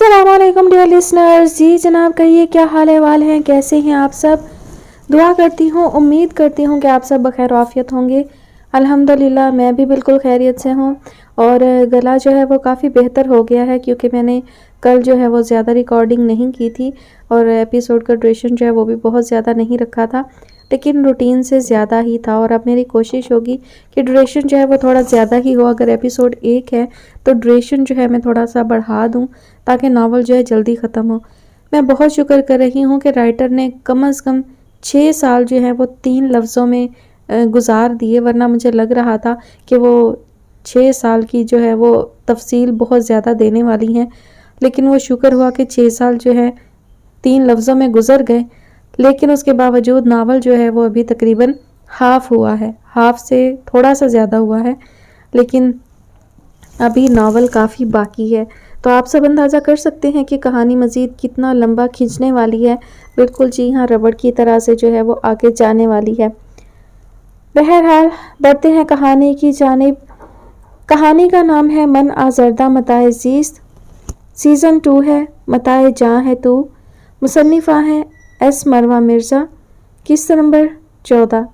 अस्सलाम वालेकुम dear listeners. जी जनाब, कहिए क्या हाल अहवाल हैं, कैसे हैं आप सब। दुआ करती हूँ, उम्मीद करती हूँ कि आप सब बखैर आफियत होंगे। अल्हम्दुलिल्लाह मैं भी बिल्कुल खैरियत से हूँ और गला जो है वो काफ़ी बेहतर हो गया है, क्योंकि मैंने कल जो है वो ज़्यादा रिकॉर्डिंग नहीं की थी और एपिसोड का ड्यूरेशन जो है वो भी बहुत ज़्यादा नहीं रखा था, लेकिन रूटीन से ज़्यादा ही था। और अब मेरी कोशिश होगी कि ड्यूरेशन जो है वो थोड़ा ज़्यादा ही हो। अगर एपिसोड 1 है तो ड्यूरेशन जो है मैं थोड़ा सा बढ़ा दूँ ताकि नावल जो है जल्दी ख़त्म हो। मैं बहुत शुक्र कर रही हूँ कि राइटर ने कम अज़ कम 6 साल जो है वो 3 लफ्ज़ों में गुजार दिए, वरना मुझे लग रहा था कि वो 6 साल की जो है वो तफसील बहुत ज़्यादा देने वाली हैं। लेकिन वो शुक्र हुआ कि 6 साल जो है 3 लफ्ज़ों में गुजर गए, लेकिन उसके बावजूद नावल जो है वो अभी तकरीबन हाफ़ हुआ है, हाफ़ से थोड़ा सा ज़्यादा हुआ है, लेकिन अभी नावल काफ़ी बाकी है। तो आप सब अंदाज़ा कर सकते हैं कि कहानी मज़ीद कितना लंबा खींचने वाली है। बिल्कुल जी हाँ, रबड़ की तरह से जो है वो आगे जाने वाली है। बहरहाल बढ़ते हैं कहानी की जानिब। कहानी का नाम है मन आज़रदा मताए ज़ीस्त, सीज़न 2 है। मताए जहाँ है तू, मुसन्निफ़ा है एस मरवा मिर्ज़ा, किस्त नंबर 14।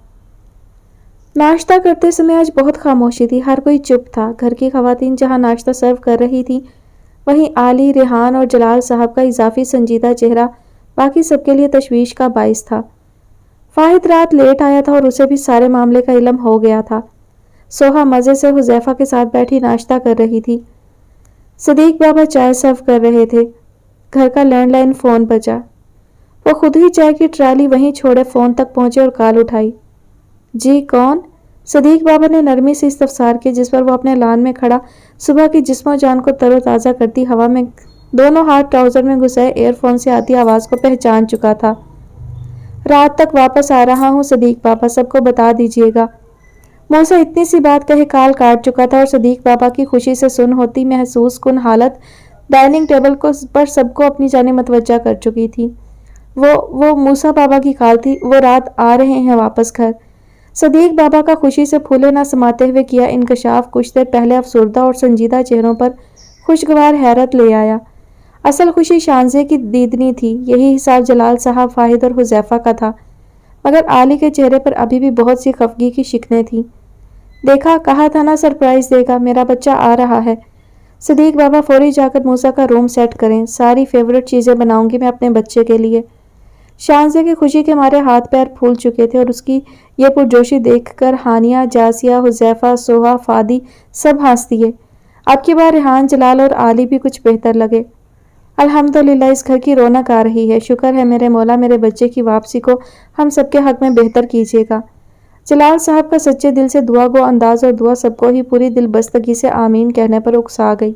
नाश्ता करते समय आज बहुत खामोशी थी, हर कोई चुप था। घर की ख़वातीन जहाँ नाश्ता सर्व कर रही थी, वहीं आली, रेहान और जलाल साहब का इजाफी संजीदा चेहरा बाकी सबके लिए तशवीश का बाइस था। फाहिद रात लेट आया था और उसे भी सारे मामले का इल्म हो गया था। सोहा मज़े से हुज़ैफ़ा के साथ बैठी नाश्ता कर रही थी। सदीक बाबा चाय सर्व कर रहे थे। घर का लैंडलाइन फ़ोन बजा। वो खुद ही चाय की ट्राली वहीं छोड़े फ़ोन तक पहुंचे और कॉल उठाई। जी कौन? सदीक बाबा ने नरमी से इस्तफसार की, जिस पर वो अपने लान में खड़ा सुबह की जिस्मो जान को तरोताज़ा करती हवा में दोनों हाथ ट्राउज़र में घुसाए एयरफोन से आती आवाज़ को पहचान चुका था। रात तक वापस आ रहा हूँ सदीक बाबा, सबको बता दीजिएगा। मौसा इतनी सी बात कहे कॉल काट चुका था और सदीक बाबा की खुशी से सुन होती महसूस कुन हालत डाइनिंग टेबल को पर सबको अपनी जाने मतवज्जा कर चुकी थी। वो मूसा बाबा की कॉल थी। वो रात आ रहे हैं वापस घर। सदीक बाबा का खुशी से फूले ना समाते हुए किया इंकशाफ कुछ देर पहले अफसुर्दा और संजीदा चेहरों पर खुशगवार हैरत ले आया। असल खुशी शानजे की दीदनी थी। यही हिसाब जलाल साहब, फाहिद और हुज़ैफ़ा का था, मगर आली के चेहरे पर अभी भी बहुत सी खफगी की शिकनें थीं। देखा, कहा था ना सरप्राइज देगा, मेरा बच्चा आ रहा है। सदीक बाबा फौरी जाकर मूसा का रूम सेट करें, सारी फेवरेट चीज़ें बनाऊंगी मैं अपने बच्चे के लिए। शानजे की खुशी के मारे हाथ पैर फूल चुके थे और उसकी ये पुरजोशी देखकर हानिया, जासिया, हुज़ैफ़ा, सोहा, फादी सब हंस दिए। अब की बार रेहान, जलाल और आली भी कुछ बेहतर लगे। अल्हम्दुलिल्लाह, इस घर की रौनक आ रही है। शुक्र है मेरे मौला, मेरे बच्चे की वापसी को हम सबके हक में बेहतर कीजिएगा। जलाल साहब का सच्चे दिल से दुआ गो अंदाज और दुआ सबको ही पूरी दिल बस्तगी से आमीन कहने पर उकसा गई।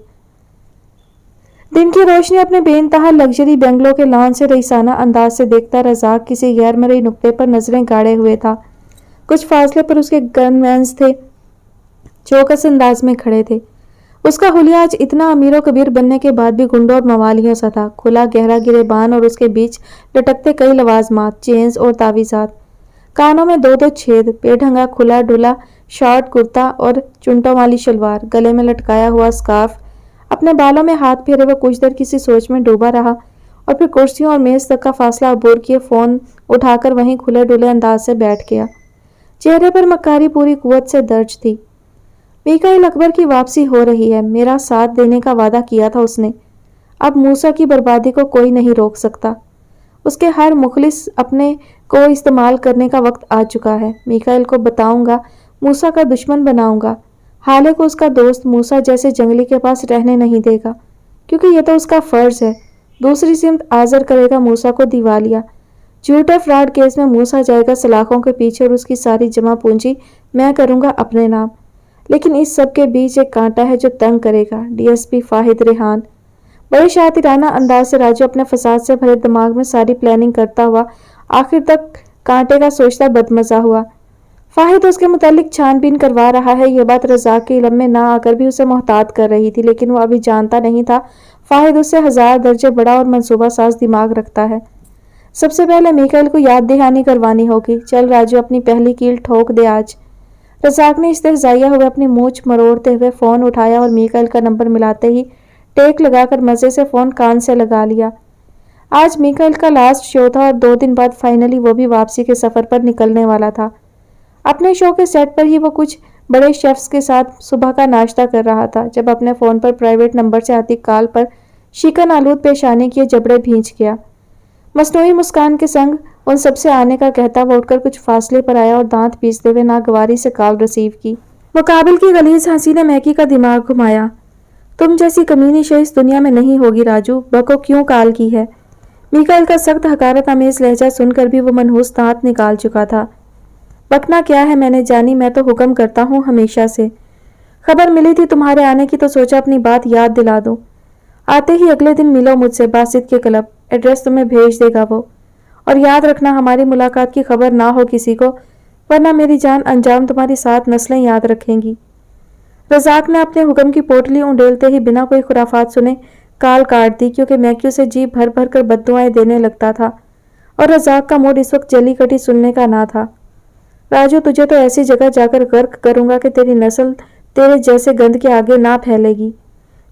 दिन की रोशनी अपने बेइंतहा लग्जरी बेंगलो के लॉन से रईसाना अंदाज से देखता रज़ाक किसी गैर मरई नुक्ते पर नजरें गाड़े हुए था। कुछ फासले पर उसके गनमैन्स थे, चौकस अंदाज में खड़े थे। उसका हुलिया आज इतना अमीरो कबीर बनने के बाद भी गुंडों और मवालियों सा था। खुला गहरा गिरेबान और उसके बीच लटकते कई लवाजमात, चेन्स और तावीज़ात। कानों में 2-2 छेद, बेढंगा खुला डुला शॉर्ट कुर्ता और चुंटों वाली शलवार, गले में लटकाया हुआ स्कार्फ। अपने बालों में हाथ फेरे वो कुछ देर किसी सोच में डूबा रहा और फिर कुर्सियों और मेज तक का फासला अबूर किए फ़ोन उठाकर वहीं खुले डुले अंदाज से बैठ गया। चेहरे पर मक्कारी पूरी कुव्वत से दर्ज थी। मीकाईल अकबर की वापसी हो रही है, मेरा साथ देने का वादा किया था उसने। अब मूसा की बर्बादी को कोई नहीं रोक सकता। उसके हर मुखलिस अपने को इस्तेमाल करने का वक्त आ चुका है। मीकाईल को बताऊंगा, मूसा का दुश्मन बनाऊंगा। हाले को उसका दोस्त मूसा जैसे जंगली के पास रहने नहीं देगा, क्योंकि यह तो उसका फर्ज है। दूसरी सिमत आज़र करेगा मूसा को दिवालिया। झूठे फ्रॉड केस में मूसा जाएगा सलाखों के पीछे और उसकी सारी जमा पूंजी मैं करूंगा अपने नाम। लेकिन इस सब के बीच एक कांटा है जो तंग करेगा, डीएसपी फाहिद रेहान। बड़े शातिराना अंदाज से राजू अपने फसाद से भरे दिमाग में सारी प्लानिंग करता हुआ आखिर तक कांटे का सोचता बदमजा हुआ। फाहिद उसके मुतालिक छानबीन करवा रहा है। यह बात रज़ाक के इल्म में ना आकर भी उसे मोहतात कर रही थी, लेकिन वो अभी जानता नहीं था फाहिद उससे 1000 दर्जे बड़ा और मंसूबा साज दिमाग रखता है। सबसे पहले मीकाईल को याद दहानी करवानी होगी। चल राजू, अपनी पहली कील ठोक दे आज। रज़ाक ने इस्तेहज़ाइया हुए अपनी मूंछ मरोड़ते हुए फ़ोन उठाया और मीकाईल का नंबर मिलाते ही टेक लगाकर मजे से फोन कान से लगा लिया। आज मिकाइल का लास्ट शो था और 2 दिन बाद फाइनली वो भी वापसी के सफर पर निकलने वाला था। अपने शो के सेट पर ही वो कुछ बड़े शेफ्स के साथ सुबह का नाश्ता कर रहा था जब अपने फोन पर प्राइवेट नंबर से आती कॉल पर शिकन आलूद पेशानी किए जबड़े भींच गया। मसनूई मुस्कान के संग उन सबसे आने का कहता वो उठकर कुछ फासले पर आया और दांत पीसते हुए नागवारी से कॉल रिसीव की। मुकाबिल की गलीज हंसी ने मैकी का दिमाग घुमाया। तुम जैसी कमीनी शे इस दुनिया में नहीं होगी राजू, बको क्यों कॉल की है? मिकाइल का सख्त हकारत अमेज लहजा सुनकर भी वो मनहूस दांत निकाल चुका था। बकना क्या है मैंने जानी, मैं तो हुक्म करता हूँ हमेशा से। खबर मिली थी तुम्हारे आने की तो सोचा अपनी बात याद दिला दूं। आते ही अगले दिन मिलो मुझसे बासित के क्लब, एड्रेस तुम्हें भेज देगा वो। और याद रखना हमारी मुलाकात की खबर ना हो किसी को, वरना मेरी जान अंजाम तुम्हारी 7 नस्लें याद रखेंगी। रजाक ने अपने हुक्म की पोटली उंडेलते ही बिना कोई खुराफात सुने काल काट दी क्योंकि मैक्यू से जी भर भर कर बद्दुआएं देने लगता था और रजाक का मूड इस वक्त जली कटी सुनने का ना था। राजू तुझे तो ऐसी जगह जाकर गर्क करूंगा कि तेरी नस्ल तेरे जैसे गंद के आगे ना फैलेगी।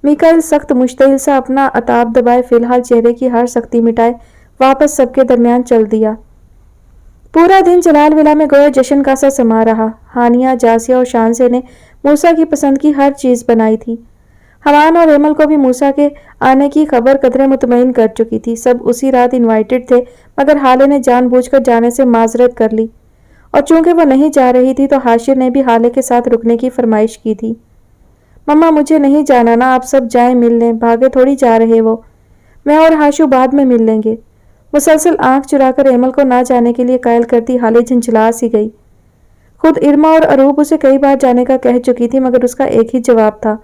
मिकाइल सख्त मुश्तहिल सा अपना अताब दबाए फिलहाल चेहरे की हर सख्ती मिटाए वापस सबके दरमियान चल दिया। पूरा दिन जलाल विला में गोया जश्न का सा समा रहा। हानिया, जासिया और शानसे ने मूसा की पसंद की हर चीज बनाई थी। हवान और एमल को भी मूसा के आने की खबर कदरे मुतमईन कर चुकी थी। सब उसी रात इनवाइटेड थे मगर हाले ने जानबूझकर जाने से माजरत कर ली और चूंकि वो नहीं जा रही थी तो हाशिर ने भी हाले के साथ रुकने की फरमाइश की थी। मम्मा मुझे नहीं जाना ना, आप सब जाएं मिलने, भागे थोड़ी जा रहे वो, मैं और हाशु बाद में मिल लेंगे। मुसलसल आंख चुराकर एमल को ना जाने के लिए कायल करती हाले झंझला सी गई। खुद इरमा और अरूब उसे कई बार जाने का कह चुकी थी मगर उसका एक ही जवाब था,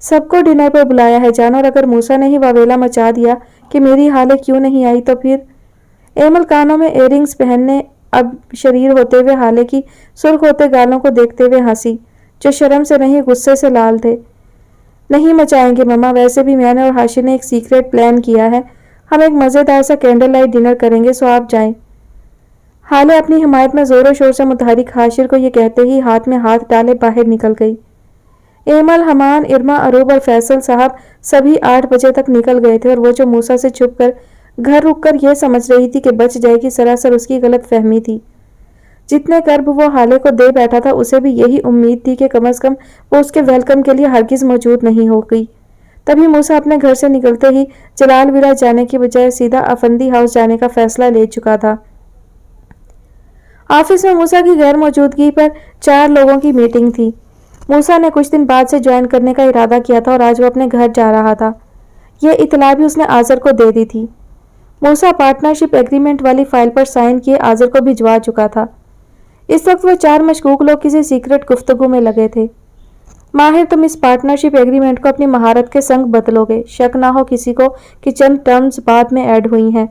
सबको डिनर पर बुलाया है जान, और अगर मूसा ने ही वावेला मचा दिया कि मेरी हाले क्यों नहीं आई तो फिर। एमल कानों में इयररिंग्स पहनने अब शरीर होते हुए हाले की सुर्ख होते गालों को देखते हुए हंसी, जो शर्म से नहीं गुस्से से लाल थे। नहीं मचाएंगे मम्मा, वैसे भी मैंने और हाशिर ने एक सीक्रेट प्लान किया है, हम एक मज़ेदार सा कैंडल लाइट डिनर करेंगे, सो आप जाएं। हाले अपनी हिमायत में जोरों शोर से मुतहरिक हाशिर को ये कहते ही हाथ में हाथ डाले बाहर निकल गई। एमल, हमान, इरमा, अरूब और फैसल साहब सभी 8 बजे तक निकल गए थे और वो जो मूसा से छुपकर घर रुककर यह समझ रही थी कि बच जाएगी सरासर उसकी गलत फहमी थी। जितने कर्ब वो हाले को दे बैठा था उसे भी यही उम्मीद थी कि कम अज कम वो उसके वेलकम के लिए हरगिज मौजूद नहीं हो गई। तभी मूसा अपने घर से निकलते ही जलाल विला जाने की बजाय सीधा अफंदी हाउस जाने का फैसला ले चुका था। ऑफिस में मूसा की गैर मौजूदगी पर 4 लोगों की मीटिंग थी। मूसा ने कुछ दिन बाद से ज्वाइन करने का इरादा किया था और आज वो अपने घर जा रहा था। यह इतला भी उसने आजर को दे दी थी। मूसा पार्टनरशिप एग्रीमेंट वाली फाइल पर साइन किए आजर को भिजवा चुका था। इस वक्त वो 4 मशकूक लोग किसी सीक्रेट गुफ्तगू में लगे थे। माहिर, तुम इस पार्टनरशिप एग्रीमेंट को अपनी महारत के संग बदलोगे, शक ना हो किसी को कि चंद टर्म्स बाद में ऐड हुई हैं।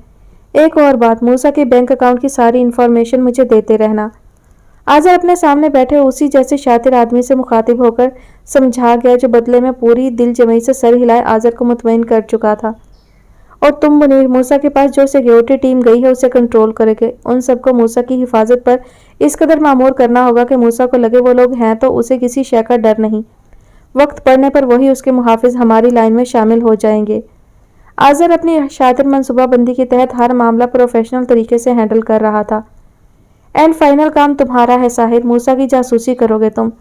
एक और बात, मूसा के बैंक अकाउंट की सारी इन्फॉर्मेशन मुझे देते रहना। आजर अपने सामने बैठे उसी जैसे शातिर आदमी से मुखातिब होकर समझा गया जो बदले में पूरी दिल जमई से सर हिलाए आजर को मुतमईन कर चुका था। और तुम मुनीर, मूसा के पास जो सिक्योरिटी टीम गई है उसे कंट्रोल करेंगे। उन सबको मूसा की हिफाजत पर इस कदर मामूर करना होगा कि मूसा को लगे वो लोग हैं तो उसे किसी शय का डर नहीं। वक्त पड़ने पर वही उसके मुहाफिज हमारी लाइन में शामिल हो जाएंगे। आजर अपनी शातिर मनसूबाबंदी के तहत हर मामला प्रोफेशनल तरीके से हैंडल कर रहा था। एंड फाइनल काम तुम्हारा है साहिर, मूसा की जासूसी करोगे तुम।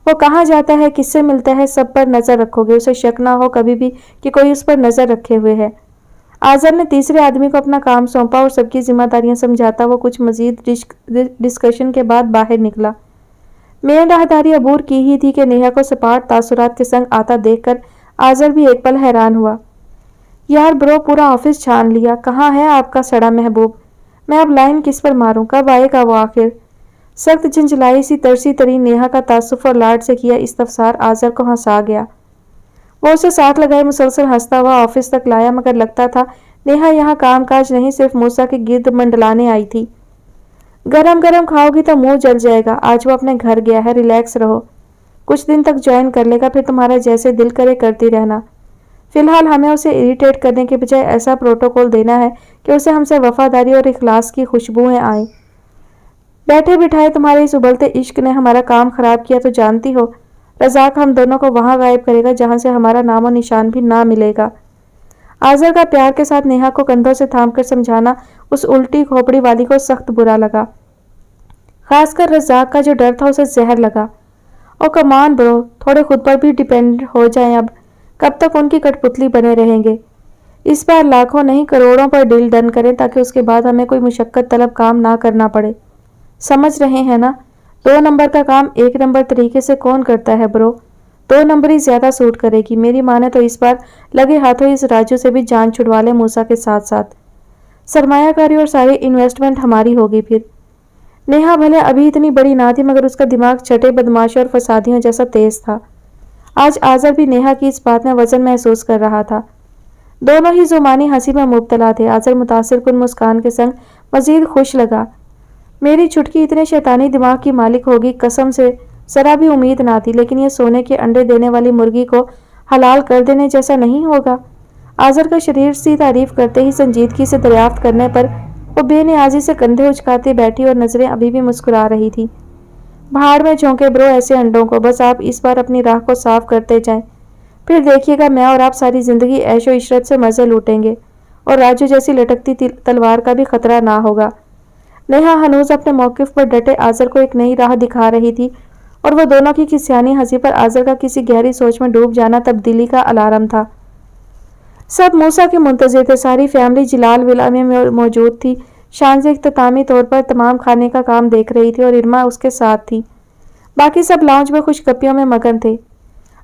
वो कहाँ जाता है, किससे मिलता है, सब पर नजर रखोगे, उसे शक ना हो कभी भी कि कोई उस पर नजर रखे हुए है। आजर ने तीसरे आदमी को अपना काम सौंपा और सबकी जिम्मेदारियां समझाता वो कुछ मजीद डिस्कशन के बाद बाहर निकला। मेन राहदारी अबूर की ही थी कि नेहा को सपाट तासुरात के संग आता देखकर आजर भी एक पल हैरान हुआ। यार ब्रो, पूरा ऑफिस छान लिया, कहाँ है आपका सड़ा महबूब? मैं अब लाइन किस पर मारूं, कब आएगा वो आखिर? सख्त झंझलाई सी तरसी तरी नेहा का तासुफ और लाड से किया इस्तफसार आजर को हंसा गया। वो उसे साथ लगाए मुसलसल हंसता हुआ ऑफिस तक लाया मगर लगता था नेहा यहाँ कामकाज नहीं सिर्फ मूसा के गिर्द मंडलाने आई थी। गरम गरम खाओगी तो मुंह जल जाएगा, आज वो अपने घर गया है, रिलैक्स रहो, कुछ दिन तक ज्वाइन कर लेगा, फिर तुम्हारा जैसे दिल करे करती रहना। फिलहाल हमें उसे इरिटेट करने के बजाय ऐसा प्रोटोकॉल देना है कि उसे हमसे वफादारी और इखलास की खुशबुएं आए। बैठे बिठाए तुम्हारे इस उबलते इश्क ने हमारा काम खराब किया तो जानती हो, رزاق ہم دونوں کو وہاں غائب کرے گا جہاں سے ہمارا نام و نشان بھی نہ ملے گا۔ آذر کا پیار کے ساتھ نیہا کو کندھوں سے تھام کر سمجھانا اس الٹی کھوپڑی والی کو سخت برا لگا۔ خاص کر رزاق کا جو ڈر تھا اسے زہر لگا۔ او کمان برو، تھوڑے خود پر بھی ڈیپینڈ ہو جائیں اب، کب تک ان کی کٹ پتلی بنے رہیں گے؟ اس بار لاکھوں نہیں کروڑوں پر ڈیل ڈن کریں تاکہ اس کے بعد ہمیں کوئی مشقت طلب کام نہ کرنا پڑے۔ سمجھ رہے ہیں نا؟ 2 نمبر کا کام 1 نمبر طریقے سے کون کرتا ہے برو؟ 2 نمبر ہی زیادہ سوٹ کرے گی۔ میری ماں نے تو اس بار لگے ہاتھوں اس راجو سے بھی جان چھڑوا لے موسیٰ کے ساتھ ساتھ۔ سرمایہ کاری اور ساری انویسٹمنٹ ہماری ہوگی پھر۔ نیہا بھلے ابھی اتنی بڑی نہ تھی مگر اس کا دماغ چھٹے بدماشوں اور فسادیوں جیسا تیز تھا۔ آج آذر بھی نیہا کی اس بات میں وزن محسوس کر رہا تھا۔ دونوں ہی زمانی ہنسی میں مبتلا تھے۔ آذر متاثر کن مسکان کے سنگ مزید خوش لگا۔ میری چھٹکی اتنے شیطانی دماغ کی مالک ہوگی، قسم سے ذرا بھی امید نہ تھی، لیکن یہ سونے کے انڈے دینے والی مرغی کو حلال کر دینے جیسا نہیں ہوگا۔ آذر کا شریر سی تعریف کرتے ہی سنجیدگی سے دریافت کرنے پر وہ بے نیازی سے کندھے اچکاتے بیٹھی اور نظریں ابھی بھی مسکرا رہی تھی۔ بھاڑ میں جھونکے برو ایسے انڈوں کو، بس آپ اس بار اپنی راہ کو صاف کرتے جائیں، پھر دیکھیے گا میں اور آپ ساری زندگی عیش و عشرت سے مزے لوٹیں گے اور راجو جیسی لٹکتی تلوار کا بھی خطرہ نہ ہوگا۔ نیہا ہنوز اپنے موقف پر ڈٹے آذر کو ایک نئی راہ دکھا رہی تھی اور وہ دونوں کی کھسیانی ہنسی پر آذر کا کسی گہری سوچ میں ڈوب جانا تبدیلی کا الارم تھا۔ سب موسیٰ کے منتظر تھے۔ ساری فیملی جلال ولا میں موجود تھی۔ شانزی اختتامی طور پر تمام کھانے کا کام دیکھ رہی تھی اور ارما اس کے ساتھ تھی۔ باقی سب لاؤنج میں خوش گپیوں میں مگن تھے۔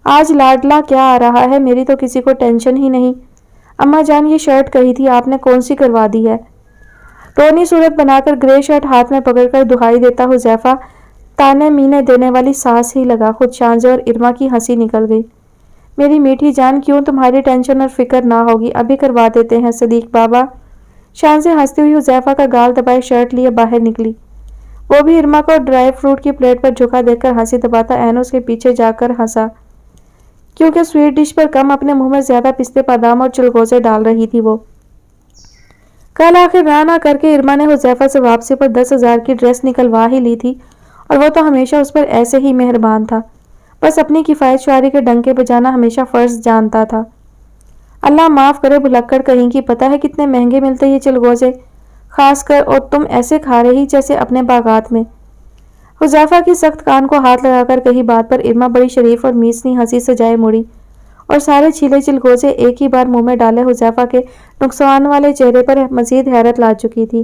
آج لاڈلا کیا آ رہا ہے، میری تو کسی کو ٹینشن ہی نہیں۔ اماں جان یہ شرٹ کہی تھی آپ نے کون سی کروا دی ہے؟ رونی صورت بنا کر گرے شرٹ ہاتھ میں پکڑ کر دہائی دیتا حذیفہ تانے مینے دینے والی سانس ہی لگا۔ خود شانزی اور ارما کی ہنسی نکل گئی۔ میری میٹھی جان کیوں تمہاری ٹینشن اور فکر نہ ہوگی، ابھی کروا دیتے ہیں صدیق بابا۔ شانزی ہنستی ہوئی حذیفہ کا گال دبائے شرٹ لیے باہر نکلی۔ وہ بھی ارما کو ڈرائی فروٹ کی پلیٹ پر جھکا دیکھ کر ہنسی دباتا عین اس کے پیچھے جا کر ہنسا، کیونکہ سویٹ ڈش پر کم اپنے منہ میں زیادہ پستے بادام اور چلگوزے ڈال رہی تھی وہ۔ کل آخر نہ کر کے ارما نے حذیفہ سے واپسی پر 10,000 کی ڈریس نکلوا ہی لی تھی اور وہ تو ہمیشہ اس پر ایسے ہی مہربان تھا، بس اپنی کفایت شعاری کے ڈنکے بجانا ہمیشہ فرض جانتا تھا۔ اللہ معاف کرے بھلکڑ کہیں کی، پتہ ہے کتنے مہنگے ملتے یہ چلگوزے، خاص کر اور تم ایسے کھا رہی جیسے اپنے باغات میں۔ حذیفہ کی سخت کان کو ہاتھ لگا کر کہی بات پر ارما بڑی شریف اور میسنی ہنسی سجائے مڑی اور سارے چھیلے چلگوزے ایک ہی بار منہ میں ڈالے حذیفہ کے نقصان والے چہرے پر مزید حیرت لا چکی تھی۔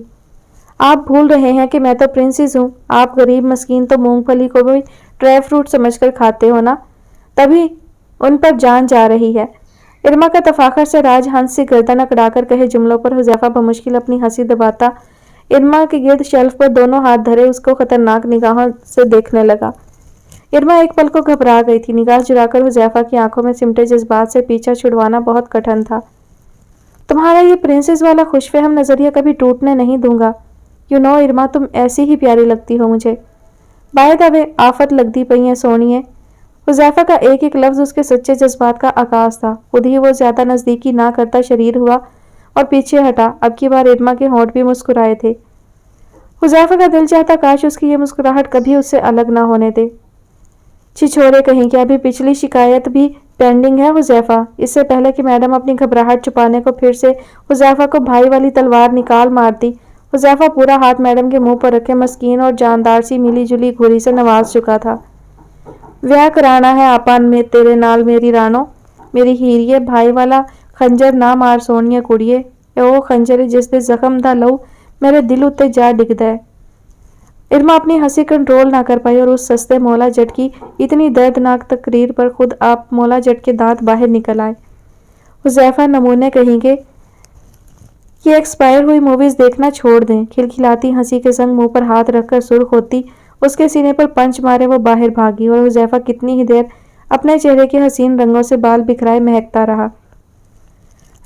آپ بھول رہے ہیں کہ میں تو پرنسس ہوں، آپ غریب مسکین تو مونگ پھلی کو بھی ڈرائی فروٹ سمجھ کر کھاتے ہو نا، تبھی ان پر جان جا رہی ہے۔ ارما کا تفاخر سے راج ہنس سے گردن اکڑا کر کہے جملوں پر حذیفہ بمشکل اپنی ہنسی دباتا ارما کے گرد شیلف پر دونوں ہاتھ دھرے اس کو خطرناک نگاہوں سے دیکھنے لگا۔ ارما ایک پل کو گھبرا گئی تھی۔ نگاہ چرا کر حذیفہ کی آنکھوں میں سمٹے جذبات سے پیچھا چھڑوانا بہت کٹھن تھا۔ تمہارا یہ پرنسس والا خوش فہم نظریہ کبھی ٹوٹنے نہیں دوں گا۔ ارما تم ایسی ہی پیاری لگتی ہو مجھے۔ بائی دا وے آفت لگتی پئی ہے سونیے۔ حذیفہ کا ایک ایک لفظ اس کے سچے جذبات کا عکاس تھا۔ خود ہی وہ زیادہ نزدیکی نہ کرتا شریر ہوا اور پیچھے ہٹا۔ اب کی بار ارما کے ہونٹ بھی مسکرائے تھے۔ حذیفہ کا دل چاہتا کاش اس کی یہ مسکراہٹ کبھی اس سے الگ نہ ہونے دے۔ چھچورے کہیں کہ ابھی پچھلی شکایت بھی پینڈنگ ہے حذیفہ۔ اس سے پہلے کہ میڈم اپنی گھبراہٹ چھپانے کو پھر سے حذیفہ کو بھائی والی تلوار نکال مارتی، حذیفہ پورا ہاتھ میڈم کے منہ پر رکھے مسکین اور جاندار سی ملی جلی گھوری سے نواز چکا تھا۔ ویاہ کرانا ہے آپا میں تیرے نال میری رانو، میری ہیریے بھائی والا خنجر نہ مار سونیے کڑیے، او خنجر جس دے زخم دا لو میرے دل اتے جا ڈگدا ہے۔ ارما اپنی ہنسی کنٹرول نہ کر پائی اور اس سستے مولا جٹ کی اتنی دردناک تقریر پر خود آپ مولا جٹ کے دانت باہر نکل آئے۔ حذیفہ نمونے کہیں گے یہ ایکسپائر ہوئی موویز دیکھنا چھوڑ دیں۔ کھلکھلاتی ہنسی کے سنگ منہ پر ہاتھ رکھ کر سرخ ہوتی اس کے سینے پر پنچ مارے وہ باہر بھاگی اور حذیفہ کتنی ہی دیر اپنے چہرے کے حسین رنگوں سے بال بکھرائے مہکتا رہا۔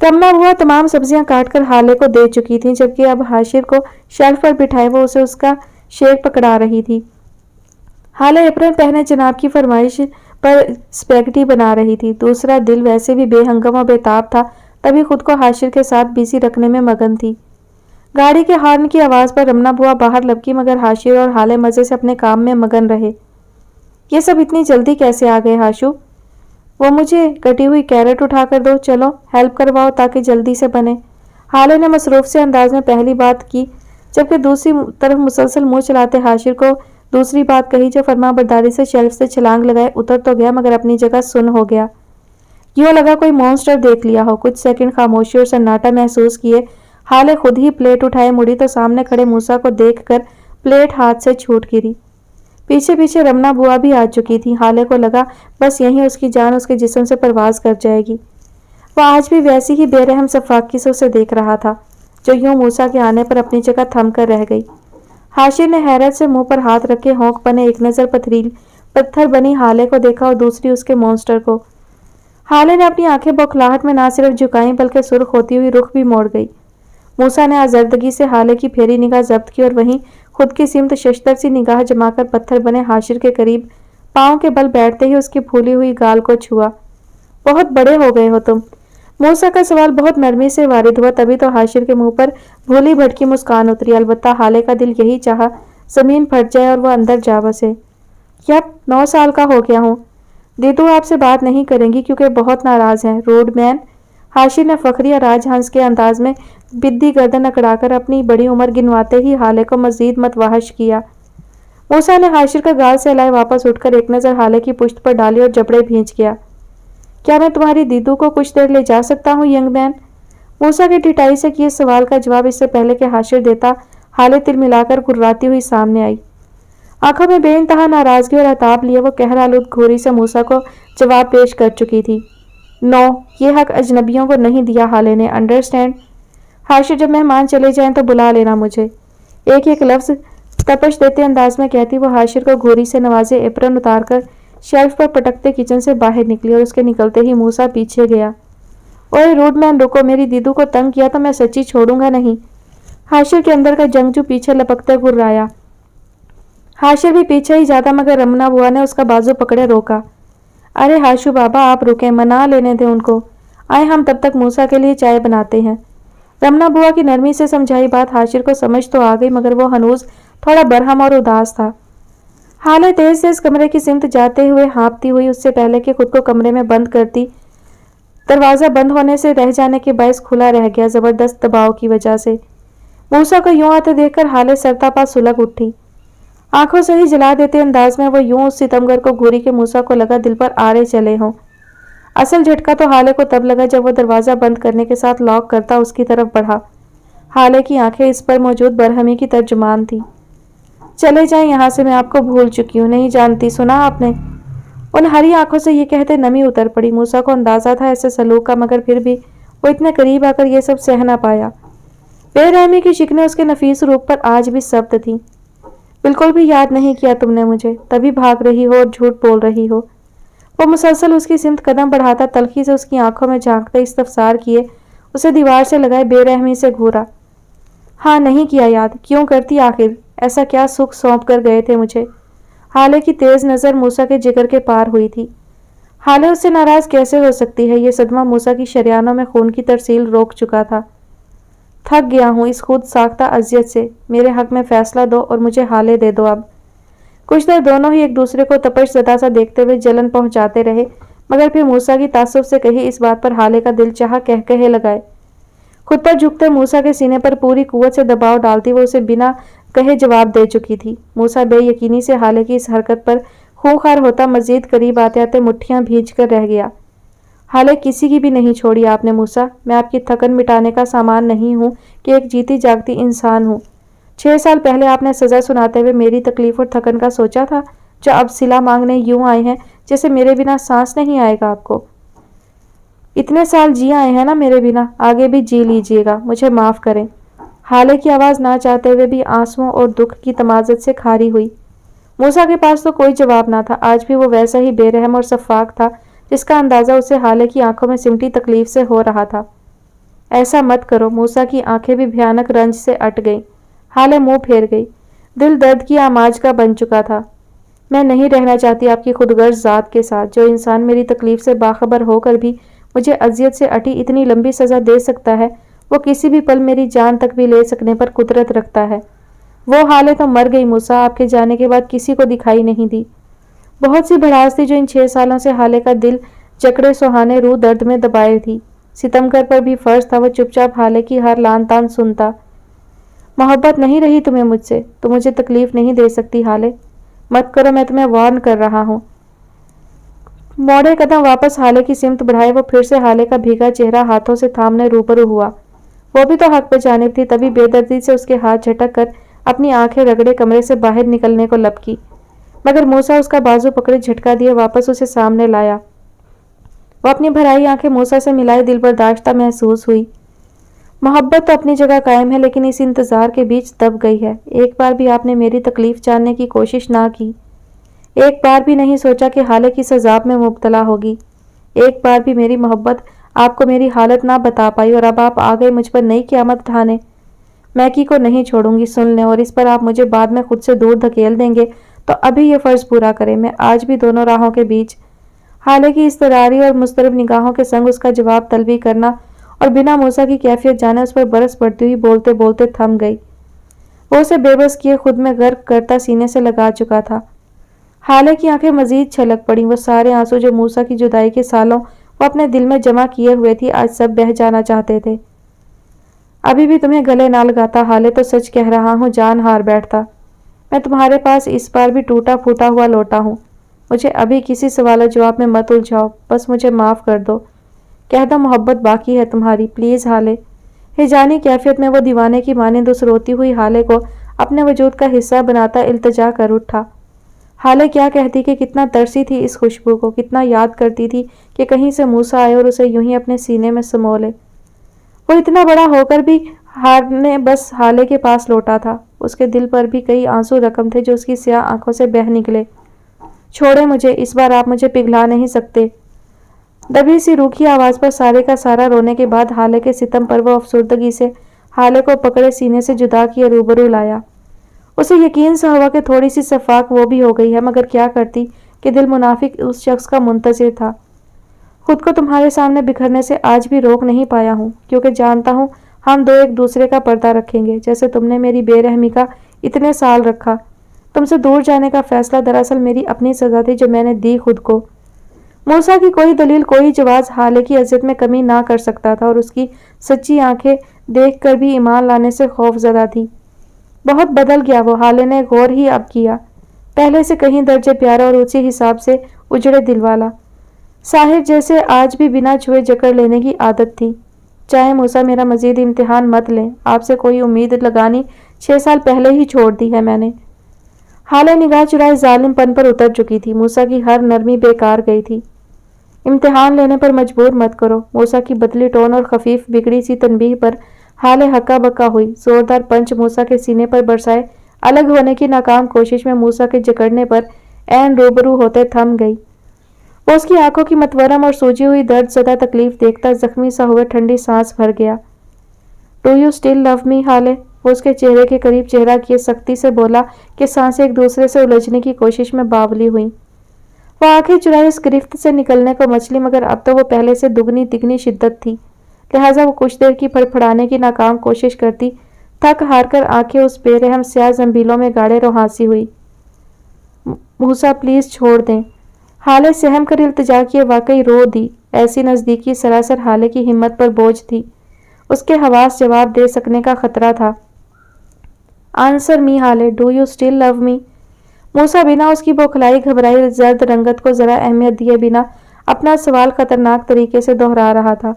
رمنا بوا تمام سبزیاں کاٹ کر حالے کو دے چکی تھیں، جبکہ اب حاشر کو شیلف پر بٹھائے وہ اسے اس کا شیک پکڑا رہی تھی۔ حالے اپرن پہنے جناب کی فرمائش پر اسپیگٹی بنا رہی تھی۔ دوسرا دل ویسے بھی بے ہنگم و بے تاب تھا، تبھی خود کو حاشر کے ساتھ بیزی رکھنے میں مگن تھی۔ گاڑی کے ہارن کی آواز پر رمنا بوا باہر لپکی مگر حاشر اور حالے مزے سے اپنے کام میں مگن رہے۔ ये सब इतनी जल्दी कैसे आ गए हाशु? वो मुझे कटी हुई कैरेट उठा कर दो, चलो हेल्प करवाओ ताकि जल्दी से बने। हाले ने मसरूफ से अंदाज में पहली बात की, जबकि दूसरी तरफ मुसलसल मुंह चलाते हाशिर को दूसरी बात कही, जो फरमा बरदारी से शेल्फ से छलांग लगाए उतर तो गया मगर अपनी जगह सुन्न हो गया। यूं लगा कोई मॉन्स्टर देख लिया हो। कुछ सेकंड खामोशी और सन्नाटा महसूस किए हाले खुद ही प्लेट उठाए मुड़ी तो सामने खड़े मूसा को देखकर प्लेट हाथ से छूट गिरी। पीछे पीछे रमना बुआ भी आ चुकी थी। हाले को लगा बस यहीं उसकी जान उसके जिस्म से परवाज कर जाएगी। वह आज भी वैसी ही बेरहम सफाकी से उसे देख रहा था, जो यूं मूसा के आने पर अपनी जगह थम कर रह गई। हाशिर ने हैरत से मुंह पर हाथ रखे होंक बने एक नज़र पत्थर बनी हाले को देखा और दूसरी उसके मॉन्स्टर को। हाले ने अपनी आंखें बौखलाहट में ना सिर्फ झुकाई बल्कि सुर्ख होती हुई रुख भी मोड़ गई। मूसा ने आजर्दगी से हाले की फेरी निगाह जब्त की और वहीं खुद की सिमत शशतर सी निगाह जमाकर पत्थर बने हाशिर के करीब पांव के बल बैठते ही उसकी फूली हुई गाल को छुआ। बहुत बड़े हो गए हो तुम। मूसा का सवाल बहुत नरमी से वारिद हुआ, तभी तो हाशिर के मुंह पर भूली भटकी मुस्कान उतरी। अलबत्ता हाले का दिल यही चाहा जमीन फट जाए और वह अंदर जा बसे। यप 9 साल का हो गया हूँ। दीदू आपसे बात नहीं करेंगी क्योंकि बहुत नाराज हैं। Road man. हाशिर ने फखरी राजहंस के अंदाज में बिद्दी गर्दन अकड़ाकर अपनी बड़ी उम्र गिनवाते ही हाले को मजीद मतवाहश किया। मूसा ने हाशिर का गाल से लाए वापस उठकर एक नज़र हाले की पुश्त पर डाली और जबड़े भींच गया। क्या मैं तुम्हारी दीदू को कुछ देर ले जा सकता हूँ यंग मैन? मूसा के टिटाई से किए सवाल का जवाब इससे पहले कि हाशिर देता, हाले तिल मिलाकर गुर्राती हुई सामने आई। आंखों में बेइंतहा नाराजगी और अताब लिए वो कहर आलूद घोरी से मूसा को जवाब पेश कर चुकी थी। नो, ये हक अजनबियों को नहीं दिया हाले ने, अंडरस्टैंड? हाशिर जब मेहमान चले जाएं तो बुला लेना मुझे। एक एक लफ्ज तपश देते अंदाज में कहती वो हाशिर को घोरी से नवाजे एप्रन उतारकर शेल्फ पर पटकते किचन से बाहर निकली और उसके निकलते ही मूसा पीछे गया। ओए रूडमैन रुको, मेरी दीदू को तंग किया तो मैं सच्ची छोड़ूंगा नहीं। हाशिर के अंदर का जंगजू पीछे लपकते गुर्राया। हाशिर भी पीछे ही जाता मगर रमना बुआ ने उसका बाजू पकड़े रोका। अरे हाशु बाबा आप रुके, मना लेने दें उनको। आए हम तब तक मूसा के लिए चाय बनाते हैं। रमना बुआ की नरमी से समझाई बात हाशिर को समझ तो आ गई मगर वो हनूज थोड़ा बरहम और उदास था। हाले तेज तेज कमरे की सिमत जाते हुए हाँपती हुई उससे पहले कि खुद को कमरे में बंद करती। दरवाज़ा बंद होने से रह जाने के बायस खुला रह गया जबरदस्त दबाव की वजह से। मूसा को यूं आते देखकर हाले सरतापा सुलग उठी। आंखों से ही जला देते अंदाज में वो यूं उस सितमगर को घूरी के मूसा को लगा दिल पर आड़े चले हों। असल झटका तो हाले को तब लगा जब वो दरवाज़ा बंद करने के साथ लॉक करता उसकी तरफ बढ़ा। हाले की आंखें इस पर मौजूद बरहमी की तर्जुमान थी। चले जाएं यहाँ से, मैं आपको भूल चुकी हूँ, नहीं जानती, सुना आपने? उन हरी आंखों से ये कहते नमी उतर पड़ी। मूसा को अंदाजा था ऐसे सलूक का मगर फिर भी वो इतने करीब आकर ये सब सह ना पाया। बेरहमी की शिकने उसके नफीस रूप पर आज भी सब्त थी। बिल्कुल भी याद नहीं किया तुमने मुझे, तभी भाग रही हो और झूठ बोल रही हो। वो मुसलसल उसकी सिमत कदम बढ़ाता तलखी से उसकी आंखों में झांकते इस्तफसार किए उसे दीवार से लगाए बेरहमी से घूरा। हाँ नहीं किया याद, क्यों करती आखिर? ऐसा क्या सुख सौंप कर गए थे मुझे? हाले की तेज नज़र मूसा के जिगर के पार हुई थी। हाले उससे नाराज कैसे हो सकती है? ये सदमा मूसा की शरियानों में खून की तरसील रोक चुका था। थक गया हूँ इस खुद साख्ता अजियत से, मेरे हक में फैसला दो और मुझे हाले दे दो अब। कुछ देर दोनों ही एक दूसरे को तपश ज़दा सा देखते हुए जलन पहुंचाते रहे मगर फिर मूसा की तासुब से कही इस बात पर हाले का दिल चाहा कह कहे लगाए। खुद पर झुकते मूसा के सीने पर पूरी कुव्वत से दबाव डालती वो उसे बिना कहे जवाब दे चुकी थी। मूसा बेयकीनी से हाले की इस हरकत पर खूंखार होता मजीद करीब आते आते मुट्ठियां भींच कर रह गया। हाले किसी की भी नहीं छोड़ी आपने मूसा, मैं आपकी थकन मिटाने का सामान नहीं हूँ कि एक जीती जागती इंसान हूँ। 6 साल पहले आपने सज़ा सुनाते हुए मेरी तकलीफ और थकन का सोचा था, जो अब सिला मांगने यूं आए हैं जैसे मेरे बिना सांस नहीं आएगा आपको। इतने साल जी आए हैं ना मेरे बिना, आगे भी जी लीजिएगा, मुझे माफ़ करें। हाले की आवाज़ ना चाहते हुए भी आंसुओं और दुख की तमाज़त से खारी हुई। मूसा के पास तो कोई जवाब ना था। आज भी वो वैसा ही बेरहम और शफाक था जिसका अंदाज़ा उसे हाले की आंखों में सिमटी तकलीफ से हो रहा था। ऐसा मत करो। मूसा की आंखें भी भयानक रंज से अट गईं। हाले मुंह फेर गई। दिल दर्द की आमाज का बन चुका था। मैं नहीं रहना चाहती आपकी खुदगर्ज ज़ात के साथ। जो इंसान मेरी तकलीफ से बाखबर होकर भी मुझे अजियत से अटी इतनी लंबी सज़ा दे सकता है, वो किसी भी पल मेरी जान तक भी ले सकने पर कुदरत रखता है। वो हाले तो मर गई मूसा, आपके जाने के बाद किसी को दिखाई नहीं दी। बहुत सी भड़ास थी जो इन 6 सालों से हाले का दिल जकड़े सुहाने रूह दर्द में दबाए थी। सितमगर पर भी फर्ज था वो चुपचाप हाले की हर लान तान सुनता। मोहब्बत नहीं रही तुम्हें मुझसे, तुम मुझे तकलीफ नहीं दे सकती हाले, मत करो, मैं तुम्हें वार्न कर रहा हूँ। मोड़े कदम वापस हाले की सिमत बढ़ाए वो फिर से हाले का भीगा चेहरा हाथों से थामने रूबरू हुआ। वो भी तो हक पे जानिब थी, तभी बेदर्दी से उसके हाथ झटक कर अपनी आंखें रगड़े कमरे से बाहर निकलने को लपकी, मगर मूसा उसका बाजू पकड़े झटका दिए वापस उसे सामने लाया। वो अपनी भराई आंखें मूसा से मिलाए दिल बर्दाश्ता महसूस हुई। मोहब्बत तो अपनी जगह कायम है, लेकिन इस इंतजार के बीच दब गई है। एक बार भी आपने मेरी तकलीफ जानने की कोशिश ना की, एक बार भी नहीं सोचा कि हाले की सजाब में मुब्तला होगी, एक बार भी मेरी मोहब्बत आपको मेरी हालत ना बता पाई और अब आप आ गए मुझ पर नई क़यामत ढाने। मैकी को नहीं छोड़ूंगी, सुन लें, और इस पर आप मुझे बाद में खुद से दूर धकेल देंगे तो अभी ये फ़र्ज़ पूरा करें, मैं आज भी दोनों राहों के बीच। हाले की इस्तरारी और मुस्तरब निगाहों के संग उसका जवाब तलबी करना और बिना मूसा की कैफियत जाने उस पर बरस पड़ती हुई बोलते बोलते थम गई। वो उसे बेबस किए खुद में गर्क करता सीने से लगा चुका था। हाले की आंखें मजीद छलक पड़ी। वो सारे आंसू जो मूसा की जुदाई के सालों वो अपने दिल में जमा किए हुए थी आज सब बह जाना चाहते थे। अभी भी तुम्हें गले ना लगाता हाले, तो सच कह रहा हूँ, जान हार बैठता। मैं तुम्हारे पास इस बार भी टूटा फूटा हुआ लौटा हूँ। मुझे अभी किसी सवाल जवाब में मत उलझाओ, बस मुझे माफ़ कर दो। कह दो मोहब्बत बाकी है तुम्हारी, प्लीज़ हाले। हिजानी कैफियत में वो दीवाने की मानिंद उस रोती हुई हाले को अपने वजूद का हिस्सा बनाता इल्तिजा कर उठा। हाले क्या कहती कि कितना तरसी थी इस खुशबू को, कितना याद करती थी कि कहीं से मूसा आए और उसे यूं ही अपने सीने में समो ले। वो इतना बड़ा होकर भी हारने बस हाले के पास लौटा था। उसके दिल पर भी कई आंसू रकम थे जो उसकी स्याह आंखों से बह निकले। छोड़े मुझे, इस बार आप मुझे पिघला नहीं सकते। दबी सी रूखी आवाज़ पर सारे का सारा रोने के बाद हाले के सितम पर वो अफसुर्दगी से हाले को पकड़े सीने से जुदा किए रूबरू लाया। उसे यकीन सा हुआ कि थोड़ी सी सफाक वो भी हो गई है, मगर क्या करती कि दिल मुनाफिक उस शख्स का मुंतज़िर था। खुद को तुम्हारे सामने बिखरने से आज भी रोक नहीं पाया हूँ, क्योंकि जानता हूँ हम दो एक दूसरे का पर्दा रखेंगे, जैसे तुमने मेरी बेरहमी का इतने साल रखा। तुमसे दूर जाने का फैसला दरअसल मेरी अपनी सज़ा थी जो मैंने दी खुद को। मूसा की कोई दलील, कोई जवाब हाले की इज्जत में कमी ना कर सकता था और उसकी सच्ची आंखें देखकर भी ईमान लाने से खौफजदा थी। बहुत बदल गया वो, हाले ने गौर ही अब किया। पहले से कहीं दर्जे प्यारा और उसी हिसाब से उजड़े दिल वाला। साहिर जैसे आज भी बिना छुए जकड़ लेने की आदत थी। चाहे मूसा मेरा मजीद इम्तिहान मत लें, आपसे कोई उम्मीद लगानी 6 साल पहले ही छोड़ दी है मैंने। हाले निगाह चुराए जालिमपन पर उतर चुकी थी। मूसा की हर नरमी बेकार गई थी। इम्तिहान लेने पर मजबूर मत करो। मूसा की बदली टोन और खफीफ बिगड़ी सी तनबीह पर हाले हक्का बक्का हुई। जोरदार पंच मूसा के सीने पर बरसाए अलग होने की नाकाम कोशिश में मूसा के जकड़ने पर ऐन रूबरू होते थम गई। वो उसकी आंखों की मतवरम और सूजी हुई दर्द सदा तकलीफ देखता जख्मी सा हुए ठंडी सांस भर गया। डू यू स्टिल लव मी हाले? वो उसके चेहरे के करीब चेहरा किए सख्ती से बोला कि सांसें एक दूसरे से उलझने की कोशिश में बावली हुई। वो आंखें चुराए उस गिरफ्त से निकलने को मचली, मगर अब तो वो पहले से दुगनी तिगनी शिद्दत थी। लिहाजा वो कुछ देर की फड़फड़ाने की नाकाम कोशिश करती, थक हार कर आंखें उस बेरहम स्याह जंबीलों में गाढ़े रोहासी हुई। मूसा प्लीज छोड़ दें। हाले सहम कर इल्तिजा किए वाकई रो दी। ऐसी नज़दीकी सरासर हाले की हिम्मत पर बोझ थी। उसके हवास जवाब दे सकने का खतरा था। आंसर मी हाले, do you still love me? Musa बिना उसकी बौखलाई घबराई जर्द रंगत को जरा अहमियत दिए बिना अपना सवाल खतरनाक तरीके से दोहरा रहा था।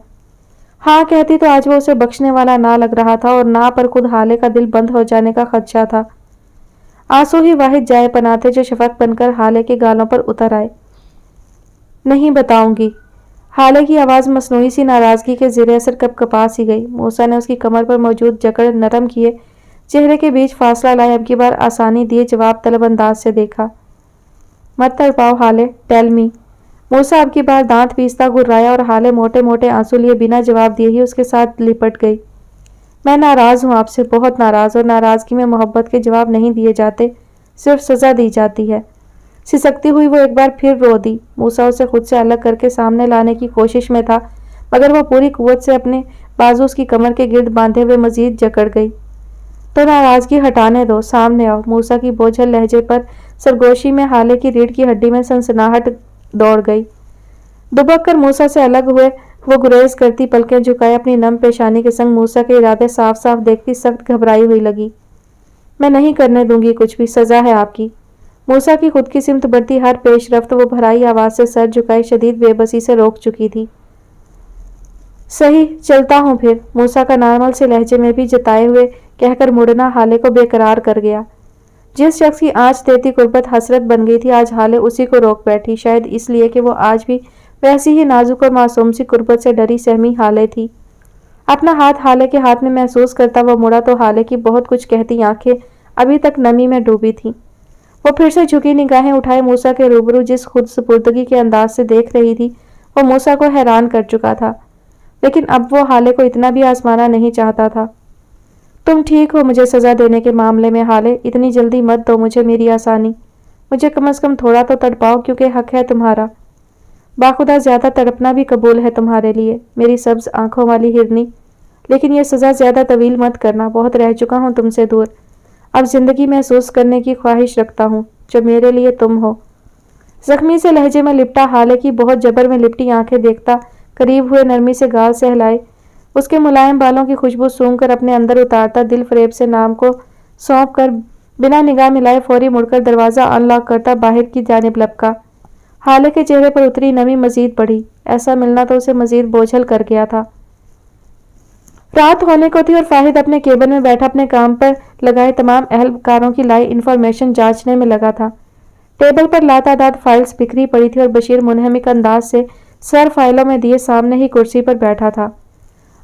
हाँ कहती तो आज वो उसे बख्शने वाला ना लग रहा था और ना पर खुद हाले का दिल बंद हो जाने का खदशा था। आंसू ही वाहिद जाए पना थे जो शफक बनकर हाले के गालों पर उतर आए। नहीं बताऊंगी। हाले की आवाज़ मसनूई सी नाराज़गी के ज़ेरे असर कपकपा सी गई। मूसा ने उसकी कमर पर मौजूद जकड़ नरम किए चेहरे के बीच फासला लाए अब की बार आसानी दिए जवाब तलब अंदाज से देखा। मत तड़पाओ हाले, टेल मी। मूसा अब की बार दांत पीसता गुर्राया और हाले मोटे मोटे आंसू लिए बिना जवाब दिए ही उसके साथ लिपट गई। मैं नाराज़ हूँ आपसे, बहुत नाराज़, और नाराज़गी में मोहब्बत के जवाब नहीं दिए जाते, सिर्फ सज़ा दी जाती है। सिसकती हुई वो एक बार फिर रो दी। मूसा उसे खुद से अलग करके सामने लाने की कोशिश में था, मगर वो पूरी कुव्वत से अपने बाजू उसकी कमर के गिर्द बांधे हुए मजीद जकड़ गई। तो नाराज़गी हटाने दो, सामने आओ। मूसा की बोझल लहजे पर सरगोशी में हाले की रीढ़ की हड्डी में सनसनाहट दौड़ गई। दुबक कर मूसा से अलग हुए वो गुरेज करती, पलकें झुकाए अपनी नम पेशानी के संग मूसा के इरादे साफ साफ देखती सख्त घबराई हुई लगी। मैं नहीं करने दूंगी कुछ भी, सजा है आपकी। मूसा की खुद की सिमत बढ़ती हर पेशरफ्त वो भराई आवाज से सर झुकाई शदीद बेबसी से रोक चुकी थी। सही, चलता हूं फिर, मूसा का नॉर्मल से लहजे में भी जताए हुए कहकर मुड़ना हाले को बेकरार कर गया। जिस शख्स की आँच देती कुर्बत हसरत बन गई थी, आज हाले उसी को रोक बैठी, शायद इसलिए कि वो आज भी वैसी ही नाजुक और मासूम सी कुर्बत से डरी सहमी हाले थी। अपना हाथ हाले के हाथ में महसूस करता वो मुड़ा तो हाले की बहुत कुछ कहती आंखें अभी तक नमी में डूबी थीं। वो फिर से झुकी निगाहें उठाए मूसा के रूबरू जिस खुद सुपुर्दगी के अंदाज से देख रही थी, वो मूसा को हैरान कर चुका था। लेकिन अब वो हाले को इतना भी आजमाना नहीं चाहता था। तुम ठीक हो मुझे सजा देने के मामले में हाले, इतनी जल्दी मत दो मुझे मेरी आसानी। मुझे कम से कम थोड़ा तो तड़पाओ, क्योंकि हक है तुम्हारा। बाखुदा ज्यादा तड़पना भी कबूल है तुम्हारे लिए, मेरी सब्ज आंखों वाली हिरनी। लेकिन ये सजा ज्यादा तवील मत करना, बहुत रह चुका हूँ तुमसे दूर। अब जिंदगी महसूस करने की ख्वाहिश रखता हूँ जो मेरे लिए तुम हो। जख्मी से लहजे में लिपटा हाले की बहुत जबर में लिपटी आंखें देखता करीब हुए नरमी से गाल सहलाए, उसके मुलायम बालों की खुशबू सूंघ कर अपने अंदर उतारता दिल फरेब से नाम को सौंप कर बिना निगाह मिलाए फौरी मुड़कर दरवाजा अनलॉक करता बाहर की जानिब लपका। हाले के चेहरे पर उतरी नमी मजीद बढ़ी, ऐसा मिलना तो उसे मजीद बोझल कर गया था। रात होने को थी और फाहिद अपने केबिन में बैठा अपने काम पर लगाए तमाम अहलकारों की लाई इंफॉर्मेशन जांचने में लगा था। टेबल पर लातादाद फाइल्स बिखरी पड़ी थी और बशीर मुनहमिक अंदाज से सर फाइलों में दिए सामने ही कुर्सी पर बैठा था।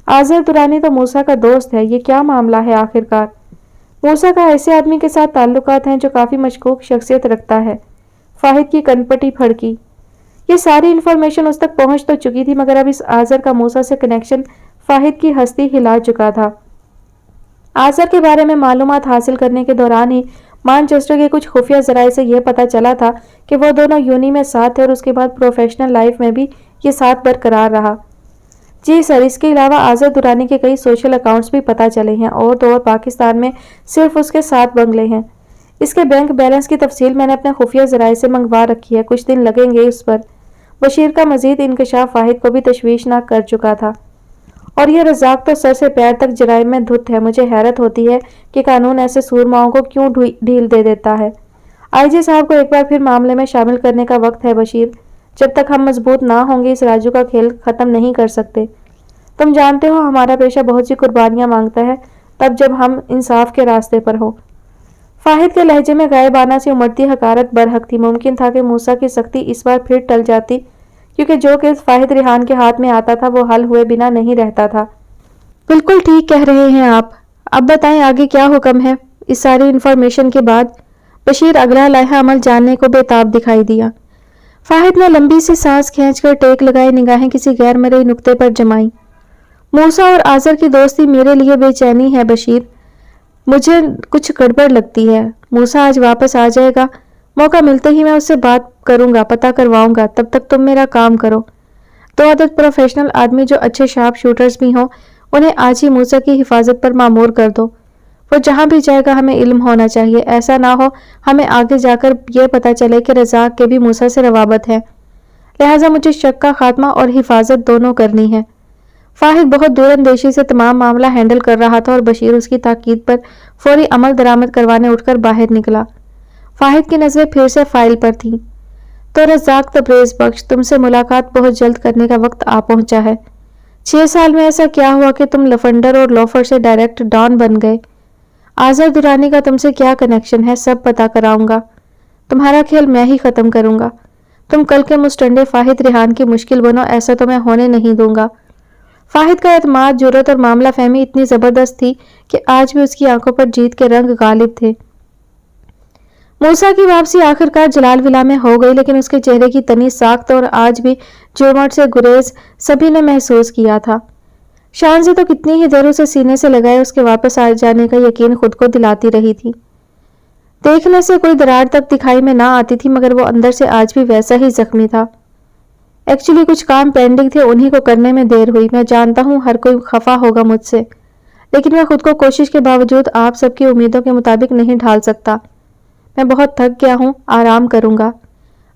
आज़र दुरानी तो मूसा का दोस्त है, ये क्या मामला है आखिरकार? मूसा का ऐसे आदमी के साथ ताल्लुकात हैं जो काफ़ी मशकूक शख्सियत रखता है। फाहिद की कनपटी फड़की। ये सारी इन्फॉर्मेशन उस तक पहुंच तो चुकी थी, मगर अब इस आज़र का मूसा से कनेक्शन फाहिद की हस्ती हिला चुका था। आज़र के बारे में मालूमात हासिल करने के दौरान ही मानचेस्टर के कुछ खुफिया जराए से यह पता चला था कि वो दोनों यूनी में साथ थे और उसके बाद प्रोफेशनल लाइफ में भी ये साथ बरकरार रहा। जी सर, इसके अलावा आज़र दुरानी के कई सोशल अकाउंट्स भी पता चले हैं और तो और पाकिस्तान में सिर्फ उसके 7 बंगले हैं। इसके बैंक बैलेंस की तफसील मैंने अपने खुफिया जराए से मंगवा रखी है, कुछ दिन लगेंगे इस पर। बशीर का मजीद इंकशाफ फाहिद को भी तशवीशनाक कर चुका था। और यह रज़ाक तो सर से पैर तक जराइम में धुत है। मुझे हैरत होती है कि कानून ऐसे सूरमाओं को क्यों ढील दे देता है। आईजी साहब को एक बार फिर मामले में शामिल करने का वक्त है बशीर। जब तक हम मजबूत ना होंगे इस राजू का खेल ख़त्म नहीं कर सकते। तुम जानते हो हमारा पेशा बहुत सी कुर्बानियाँ मांगता है, तब जब हम इंसाफ के रास्ते पर हो। फाहिद के लहजे में गायबाना से उमड़ती हकारत बरहक थी। मुमकिन था कि मूसा की सख्ती इस बार फिर टल जाती, क्योंकि जो केस फाहिद रिहान के हाथ में आता था वो हल हुए बिना नहीं रहता था। बिल्कुल ठीक कह रहे हैं आप। अब बताएं आगे क्या हुक्म है? इस सारी इन्फॉर्मेशन के बाद बशीर अगला लाया अमल जानने को बेताब दिखाई दिया। फाहिद ने लंबी सी सांस खींचकर टेक लगाए निगाहें किसी गैर मरई नुक्ते पर जमाई। मूसा और आज़र की दोस्ती मेरे लिए बेचैनी है बशीर, मुझे कुछ गड़बड़ लगती है। मूसा आज वापस आ जाएगा, मौका मिलते ही मैं उससे बात करूंगा, पता करवाऊंगा। तब तक तुम मेरा काम करो। 2 आदत प्रोफेशनल आदमी जो अच्छे शार्प शूटर्स भी हों, उन्हें आज ही मूसा की हिफाजत पर मामूर कर दो। वो जहां भी जाएगा हमें इल्म होना चाहिए। ऐसा ना हो हमें आगे जाकर यह पता चले कि रज़ाक के भी मूसा से रवाबत है। लिहाजा मुझे शक का खात्मा और हिफाजत दोनों करनी है। फाहिद बहुत दूरअंदेशी से तमाम मामला हैंडल कर रहा था और बशीर उसकी ताकीद पर फौरी अमल दरामद करवाने उठकर बाहर निकला। फाहिद की नजरें फिर से फाइल पर थीं। तो रज़ाक तब्रेज़ बख्श, तुमसे मुलाकात बहुत जल्द करने का वक्त आ पहुंचा है। 6 साल में ऐसा क्या हुआ कि तुम लफंडर और लोफर से डायरेक्ट डॉन बन गए? आज़र दुरानी का तुमसे क्या कनेक्शन है, सब पता कराऊंगा। तुम्हारा खेल मैं ही खत्म करूंगा। तुम कल के मुस्टंडे फाहिद रिहान की मुश्किल बनो, ऐसा तो मैं होने नहीं दूंगा। फाहिद का एतमाद, जुर्रत और मामला फहमी इतनी जबरदस्त थी कि आज भी उसकी आंखों पर जीत के रंग गालिब थे। मूसा की वापसी आखिरकार जलाल विला में हो गई, लेकिन उसके चेहरे की तनी साख्त और आज भी जुर्मट से गुरेज सभी ने महसूस किया था। शान से तो कितनी ही देर उसे सीने से लगाए उसके वापस आ जाने का यकीन खुद को दिलाती रही थी। देखने से कोई दरार तक दिखाई में ना आती थी, मगर वो अंदर से आज भी वैसा ही जख्मी था। एक्चुअली कुछ काम पेंडिंग थे, उन्हीं को करने में देर हुई। मैं जानता हूँ हर कोई खफा होगा मुझसे, लेकिन मैं खुद को कोशिश के बावजूद आप सबकी उम्मीदों के मुताबिक नहीं ढाल सकता। میں بہت تھک گیا ہوں، آرام کروں گا۔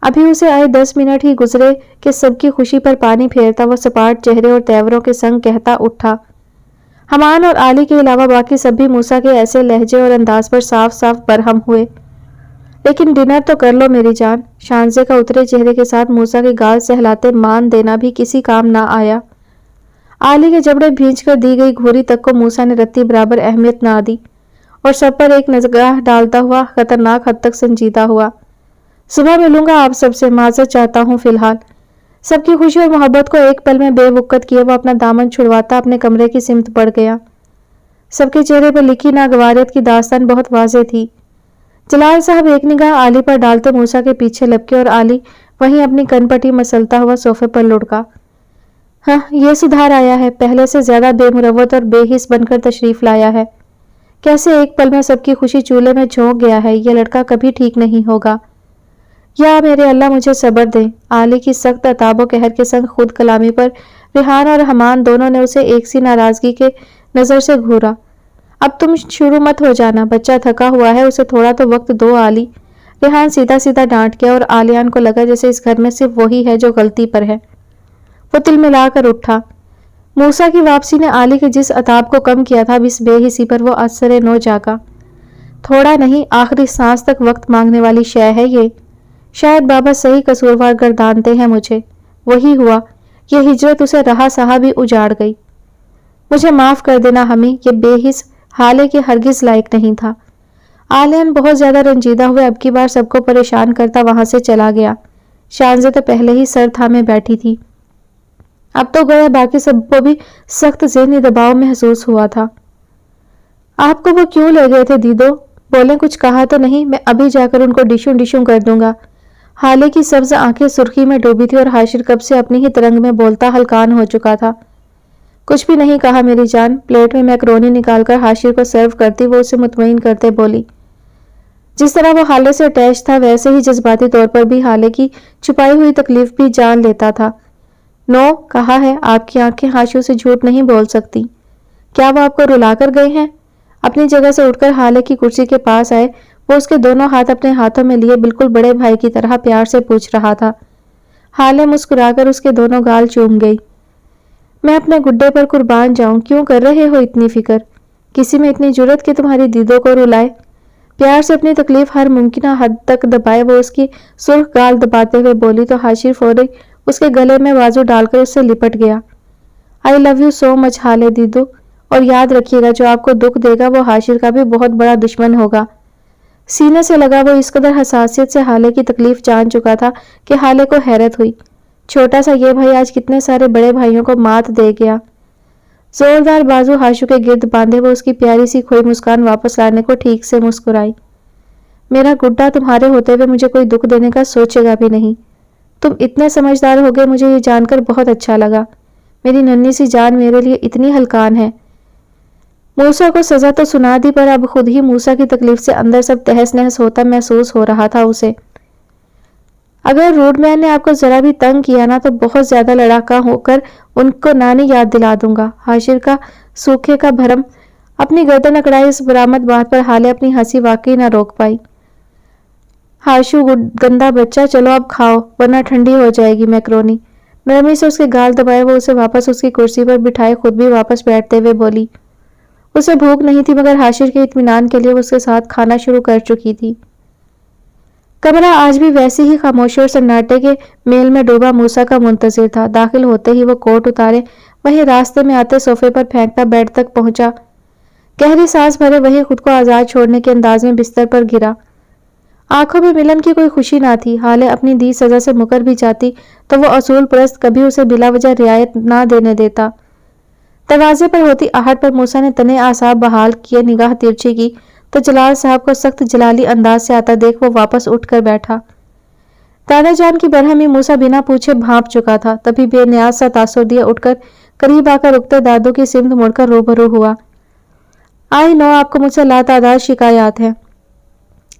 ابھی اسے آئے 10 منٹ ہی گزرے کہ سب کی خوشی پر پانی پھیرتا وہ سپاٹ چہرے اور تیوروں کے سنگ کہتا اٹھا۔ حمان اور علی کے علاوہ باقی سب بھی موسیٰ کے ایسے لہجے اور انداز پر صاف صاف برہم ہوئے۔ لیکن ڈنر تو کر لو میری جان۔ شانزے کا اترے چہرے کے ساتھ موسیٰ کے گال سہلاتے مان دینا بھی کسی کام نہ آیا۔ علی کے جبڑے بھینچ کر دی گئی گھوری تک کو موسیٰ نے رتی برابر اہمیت نہ دی اور سب پر ایک نگاہ ڈالتا ہوا خطرناک حد تک سنجیدہ ہوا۔ صبح ملوں گا آپ سب سے، معذرت چاہتا ہوں فی الحال۔ سب کی خوشی اور محبت کو ایک پل میں بے وقت کیے وہ اپنا دامن چھڑواتا اپنے کمرے کی سمت بڑھ گیا۔ سب کے چہرے پر لکھی ناگواریت کی داستان بہت واضح تھی۔ جلال صاحب ایک نگاہ علی پر ڈالتے موسیٰ کے پیچھے لپکے اور علی وہیں اپنی کن پٹی مسلتا ہوا صوفے پر لڑکا۔ ہاں، یہ سدھار آیا ہے، پہلے سے زیادہ بے مروت اور بے حس بن کر تشریف لایا ہے۔ کیسے ایک پل میں سب کی خوشی چولہے میں جھونک گیا ہے، یہ لڑکا کبھی ٹھیک نہیں ہوگا۔ یا میرے اللہ مجھے صبر دیں۔ علی کی سخت عتاب و قہر کے سنگ خود کلامی پر ریحان اور حمان دونوں نے اسے ایک سی ناراضگی کے نظر سے گھورا۔ اب تم شروع مت ہو جانا، بچہ تھکا ہوا ہے، اسے تھوڑا تو وقت دو علی۔ ریحان سیدھا سیدھا ڈانٹ گیا اور عالیان کو لگا جیسے اس گھر میں صرف وہی ہے جو غلطی پر ہے۔ وہ تل ملا کر اٹھا۔ موسیٰ کی واپسی نے علی کے جس عتاب کو کم کیا تھا، اب اس بے حسی پر وہ اثر نو جاگا۔ تھوڑا نہیں، آخری سانس تک وقت مانگنے والی شے ہے یہ۔ شاید بابا صحیح قصوروار گردانتے ہیں مجھے۔ وہی ہوا، یہ ہجرت اسے رہا سہا بھی اجاڑ گئی۔ مجھے معاف کر دینا ہمیں، یہ بے حس حالے کے ہرگز لائق نہیں تھا۔ عالیان بہت زیادہ رنجیدہ ہوئے، اب کی بار سب کو پریشان کرتا وہاں سے چلا گیا۔ شانزے تو پہلے ہی سر تھامے بیٹھی تھی۔ اب تو گویا باقی سب کو بھی سخت ذہنی دباؤ محسوس ہوا تھا۔ آپ کو وہ کیوں لے گئے تھے دیدو؟ بولیں، کچھ کہا تو نہیں؟ میں ابھی جا کر ان کو ڈشوں ڈشوں کر دوں گا۔ حالے کی سبز آنکھیں سرخی میں ڈوبی تھی اور حاشر کب سے اپنی ہی ترنگ میں بولتا ہلکان ہو چکا تھا۔ کچھ بھی نہیں کہا میری جان۔ پلیٹ میں میکرونی نکال کر حاشر کو سرو کرتی وہ اسے مطمئن کرتے بولی۔ جس طرح وہ حالے سے اٹیچ تھا ویسے ہی جذباتی طور پر بھی حالے کی چھپائی ہوئی تکلیف بھی جان لیتا تھا۔ نو، کہا ہے، آپ کی آنکھیں حاشر سے جھوٹ نہیں بول سکتی۔ کیا وہ آپ کو رلا کر گئے ہیں؟ اپنی جگہ سے اٹھ کر حالے کی کرسی کے پاس آئے، وہ اس کے دونوں ہاتھ اپنے ہاتھوں میں لیے بالکل بڑے بھائی کی طرح پیار سے پوچھ رہا تھا۔ حالے مسکرا کر اس کے دونوں گال چوم گئی۔ میں اپنے گڈے پر قربان جاؤں، کیوں کر رہے ہو اتنی فکر؟ کسی میں اتنی جرت کہ تمہاری دیدوں کو رلائے؟ پیار سے اپنی تکلیف ہر ممکنہ حد تک دبائے وہ اس کی سرخ گال دباتے ہوئے بولی تو حاشر فوری اس کے گلے میں بازو ڈال کر اس سے لپٹ گیا۔ آئی لو یو سو مچ حالے دیدو، اور یاد رکھیے گا جو آپ کو دکھ دے گا وہ حاشر کا بھی بہت بڑا دشمن ہوگا۔ سینے سے لگا وہ اس قدر حساسیت سے حالے کی تکلیف جان چکا تھا کہ حالے کو حیرت ہوئی۔ چھوٹا سا یہ بھائی آج کتنے سارے بڑے بھائیوں کو مات دے گیا۔ زوردار بازو حاشر کے گرد باندھے وہ اس کی پیاری سی کھوئی مسکان واپس لانے کو ٹھیک سے مسکرائی۔ میرا گڈا تمہارے ہوتے ہوئے مجھے کوئی دکھ دینے کا سوچے گا بھی نہیں۔ تم اتنے سمجھدار ہو گئے، مجھے یہ جان کر بہت اچھا لگا۔ میری ننھی سی جان میرے لیے اتنی ہلکان ہے۔ موسیٰ کو سزا تو سنا دی پر اب خود ہی موسیٰ کی تکلیف سے اندر سب تہس نہس ہوتا محسوس ہو رہا تھا اسے۔ اگر روڈ مین نے آپ کو ذرا بھی تنگ کیا نا تو بہت زیادہ لڑاکا ہو کر ان کو نانی یاد دلا دوں گا۔ حاشر کا سوکھے کا بھرم اپنی گردن اکڑائی اس برآمد بات پر حالے اپنی ہنسی واقعی نہ روک پائی۔ حاشو گندا بچہ، چلو اب کھاؤ ورنہ ٹھنڈی ہو جائے گی میکرونی۔ نرمی سے اس کے گال دبائے وہ اسے واپس اس کی کرسی پر بٹھائے خود بھی واپس بیٹھتے ہوئے بولی۔ اسے بھوک نہیں تھی مگر حاشر کے اطمینان کے لیے وہ اس کے ساتھ کھانا شروع کر چکی تھی۔ کمرہ آج بھی ویسے ہی خاموشی اور سناٹے کے میل میں ڈوبا موسیٰ کا منتظر تھا۔ داخل ہوتے ہی وہ کوٹ اتارے وہیں راستے میں آتے صوفے پر پھینکتا بیڈ تک پہنچا۔ گہری سانس بھرے وہیں خود کو آزاد چھوڑنے کے انداز میں بستر پر گرا۔ آنکھوں میں ملن کی کوئی خوشی نہ تھی۔ حالے اپنی دی سزا سے مکر بھی جاتی تو وہ اصول پرست کبھی اسے بلا وجہ رعایت نہ دینے دیتا۔ دروازے پر ہوتی آہٹ پر موسیٰ نے تنے اعصاب بحال کیے نگاہ ترچھی کی تو جلال صاحب کو سخت جلالی انداز سے آتا دیکھ وہ واپس اٹھ کر بیٹھا۔ دادا جان کی برہمی موسیٰ بنا پوچھے بھانپ چکا تھا، تبھی بے نیاز سا تاثر دیے اٹھ کر قریب آ کر رکتے دادو کی سمت مڑ کر روبرو ہوا۔ آئی نو آپ کو مجھ سے لاتعداد شکایات ہیں،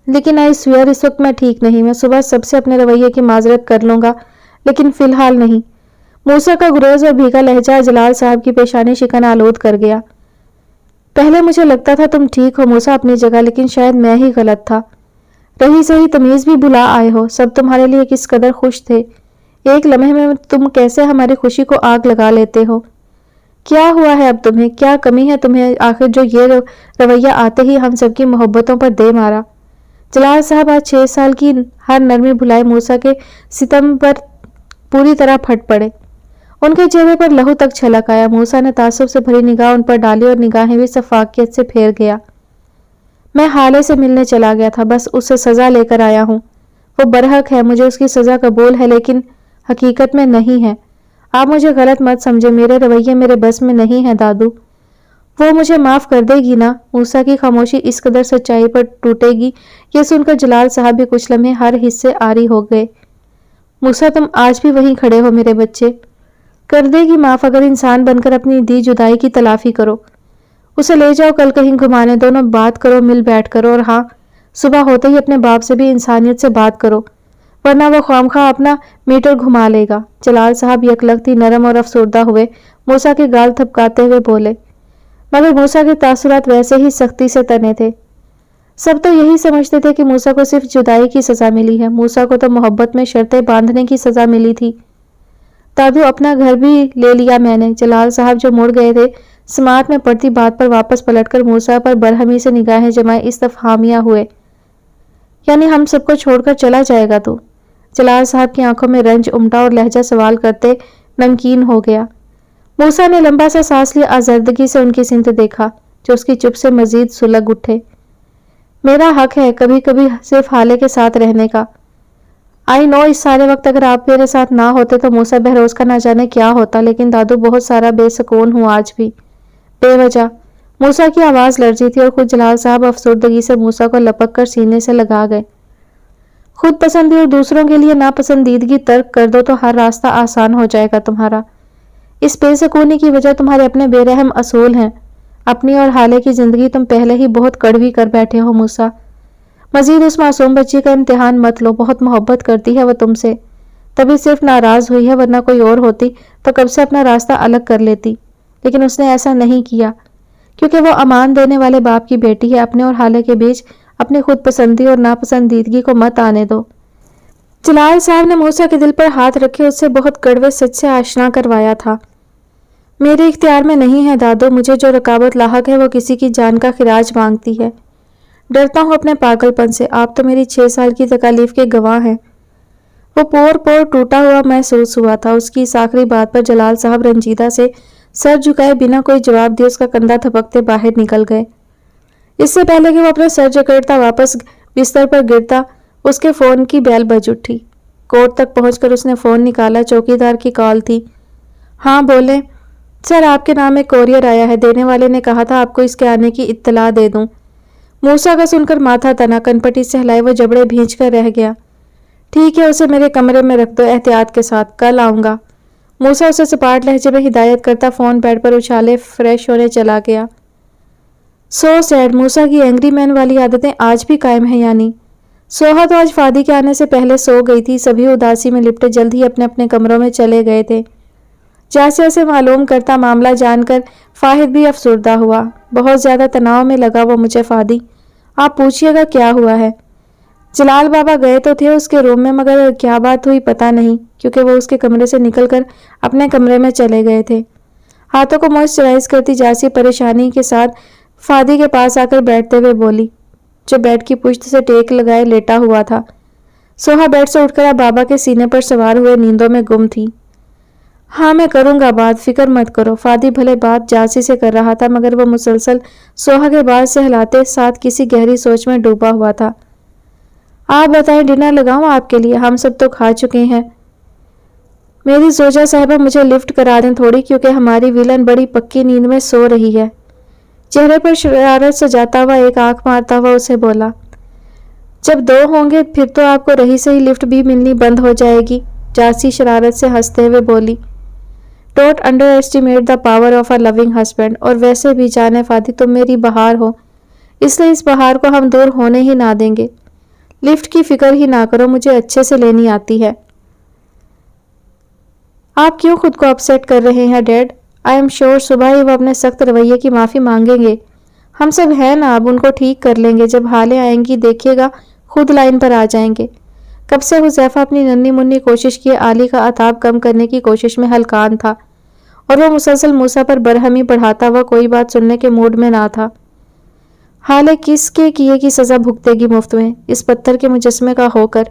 لیکن آئی سویئر اس وقت میں ٹھیک نہیں۔ میں صبح سب سے اپنے رویے کی معذرت کر لوں گا لیکن فی الحال نہیں۔ موسیٰ کا گریز اور بھیگا لہجہ جلال صاحب کی پیشانی شکن آلود کر گیا۔ پہلے مجھے لگتا تھا تم ٹھیک ہو موسیٰ اپنی جگہ، لیکن شاید میں ہی غلط تھا۔ रही सही तमीज भी भुला आए हो। सब तुम्हारे लिए किस कदर खुश थे, एक लम्हे में तुम कैसे हमारी खुशी को आग लगा लेते हो। क्या हुआ है अब तुम्हें, क्या कमी है तुम्हें आखिर जो ये रवैया आते ही हम सबकी मोहब्बतों पर दे मारा। जलाल साहब आज 6 साल की हर नरमी भुलाए मूसा के सितम पर पूरी तरह फट पड़े। उनके चेहरे पर लहू तक छलक आया। मूसा ने तासुब से भरी निगाह उन पर डाली और निगाहें भी सफाकियत से फेर गया। मैं हाले से मिलने चला गया था, बस उससे सजा लेकर आया हूँ। वो बरहक है, मुझे उसकी सजा कबूल है, लेकिन हकीकत में नहीं है। आप मुझे गलत मत समझे, मेरे रवैये मेरे बस में नहीं है दादू। वो मुझे माफ कर देगी ना। मूसा की खामोशी इस कदर सच्चाई पर टूटेगी, ये सुनकर जलाल साहब भी कुछ लम्हे हर हिस्से आरी हो गए। मूसा, तुम आज भी वहीं खड़े हो मेरे बच्चे। कर देगी माफ, अगर इंसान बनकर अपनी दी जुदाई की तलाफी करो। उसे ले जाओ, कल कहीं घुमाने, दोनों बात करो, मिल बैठ करो, और हाँ, सुबह होते ही अपने बाप से भी इंसानियत से बात करो, वरना वो ख्वामखा अपना मीटर घुमा लेगा। जलाल साहब यकलखती नरम और अफसरदा हुए मूसा के गाल थपकाते हुए बोले, मगर मूसा के तासुरात वैसे ही सख्ती से तने थे। सब तो यही समझते थे कि मूसा को सिर्फ जुदाई की सजा मिली है। मूसा को तो मोहब्बत में शर्तें बांधने की सजा मिली थी। दादू, अपना घर भी ले लिया मैंने। जलाल साहब जो मुड़ गए थे, समात में पड़ती बात पर वापस पलटकर मूसा पर बरहमी से निगाहें जमाए इस्तफहामिया हुए। यानी हम सबको छोड़कर चला जाएगा तू? जलाल साहब की आंखों में रंज उमटा और लहजा सवाल करते नमकीन हो गया। मूसा ने लंबा सा सांस लिया, आजर्दगी से उनकी सिमत देखा जो उसकी चुप से मजीद सुलग उठे। मेरा हक है कभी कभी सिर्फ हाले के साथ रहने का। आई नो, इस सारे वक्त अगर आप मेरे साथ ना होते तो मूसा बहरोज का ना जाने क्या होता, लेकिन दादू बहुत सारा बेसकून हूँ आज भी, बेवजह। मूसा की आवाज लर्जी थी और खुद जलाल साहब अफसरदगी से मूसा को लपक कर सीने से लगा गए। खुद पसंदी और दूसरों के लिए नापसंदीदगी तर्क कर दो तो हर रास्ता आसान हो जाएगा तुम्हारा। इस बेसकूनी की वजह तुम्हारे अपने बेरहम असूल हैं। अपनी और हाले की जिंदगी तुम पहले ही बहुत कड़वी कर बैठे हो मूसा। मजीद उस मासूम बच्ची का इम्तिहान मत लो, बहुत मोहब्बत करती है वो तुमसे, तभी सिर्फ नाराज हुई है, वरना कोई और होती तो कब से अपना रास्ता अलग कर लेती। लेकिन उसने ऐसा नहीं किया क्योंकि वो अमान देने वाले बाप की बेटी है। अपने और हाले के बीच अपनी खुद पसंदी और नापसंदीदगी को मत आने दो। जलाल साहब ने मूसा के दिल पर हाथ रखे उससे बहुत कड़वे सच से आशना करवाया था। मेरे इख्तियार में नहीं है दादो, मुझे जो रकाबत लाहक है वो किसी की जान का खिराज मांगती है। डरता हूँ अपने पागलपन से। आप तो मेरी 6 साल की तकालीफ के गवाह हैं। वो पोर पोर टूटा हुआ महसूस हुआ था। उसकी इस आखिरी बात पर जलाल साहब रंजीदा से सर झुकाए बिना कोई जवाब दिए उसका कंधा थपकते बाहर निकल गए। इससे पहले कि वो अपना सर जकड़ता वापस बिस्तर पर गिरता, उसके फोन की बेल बज उठी। कोर्ट तक पहुंचकर उसने फोन निकाला। चौकीदार की कॉल थी। हाँ बोले। सर, आपके नाम एक कोरियर आया है, देने वाले ने कहा था आपको इसके आने की इत्तला दे दूं। मूसा का सुनकर माथा तना, कनपटी से हिलाए वो जबड़े भींच कर रह गया। ठीक है, उसे मेरे कमरे में रख दो एहतियात के साथ, कल आऊंगा। मूसा उसे सपाट लहजे में हिदायत करता फोन बेड पर उछाले फ्रेश होने चला गया। सो सैड, मूसा की एंग्री मैन वाली आदतें आज भी कायम हैं यानी। सोहा तो आज फादी के आने से पहले सो गई थी। सभी उदासी में लिपटे जल्द ही अपने अपने कमरों में चले गए थे। जैसे उसे मालूम करता मामला जानकर फाहिद भी अफसुर्दा हुआ। बहुत ज्यादा तनाव में लगा वो मुझे फादी। आप पूछिएगा क्या हुआ है। जलाल बाबा गए तो थे उसके रूम में, मगर क्या बात हुई पता नहीं, क्योंकि वो उसके कमरे से निकलकर अपने कमरे में चले गए थे। हाथों को मॉइस्चराइज करती जासी परेशानी के साथ फादी के पास आकर बैठते हुए बोली, जो बेड की पुश्त से टेक लगाए लेटा हुआ था। सोहा बेड से उठकर अब बाबा के सीने पर सवार हुए नींदों में गुम थी। हाँ, मैं करूंगा बात, फिक्र मत करो। फादी भले बात जासी से कर रहा था, मगर वो मुसलसल सोहा के बाद से हिलाते साथ किसी गहरी सोच में डूबा हुआ था। आप बताएं, डिनर लगाऊं आपके लिए? हम सब तो खा चुके हैं। मेरी जोजा साहिबा मुझे लिफ्ट करा दें थोड़ी, क्योंकि हमारी विलन बड़ी पक्की नींद में सो रही है। चेहरे पर शरारत सजाता हुआ एक आंख मारता हुआ उसे बोला, जब 2 होंगे फिर तो आपको रही सही लिफ्ट भी मिलनी बंद हो जाएगी। जासी शरारत से हंसते हुए बोली, don't under estimate the power of a loving husband. और वैसे भी जाने फादी, तुम मेरी बहार हो, इसलिए इस बहार को हम दूर होने ही ना देंगे। लिफ्ट की फिक्र ही ना करो, मुझे अच्छे से लेनी आती है। आप क्यों खुद को अपसेट कर रहे हैं डैड? आई एम श्योर सुबह ही वो अपने सख्त रवैये की माफ़ी मांगेंगे। हम सब हैं ना, अब उनको ठीक कर लेंगे। जब हालें आएंगी देखिएगा خود لائن پر آ جائیں گے۔ کب سے حذیفہ اپنی ننھی منی کوشش کی علی کا عتاب کم کرنے کی کوشش میں ہلکان تھا، اور وہ مسلسل موسیٰ پر برہمی بڑھاتا ہوا کوئی بات سننے کے موڈ میں نہ تھا۔ حالے کس کے کیے کی سزا بھگتے گی مفت میں، اس پتھر کے مجسمے کا ہو کر؟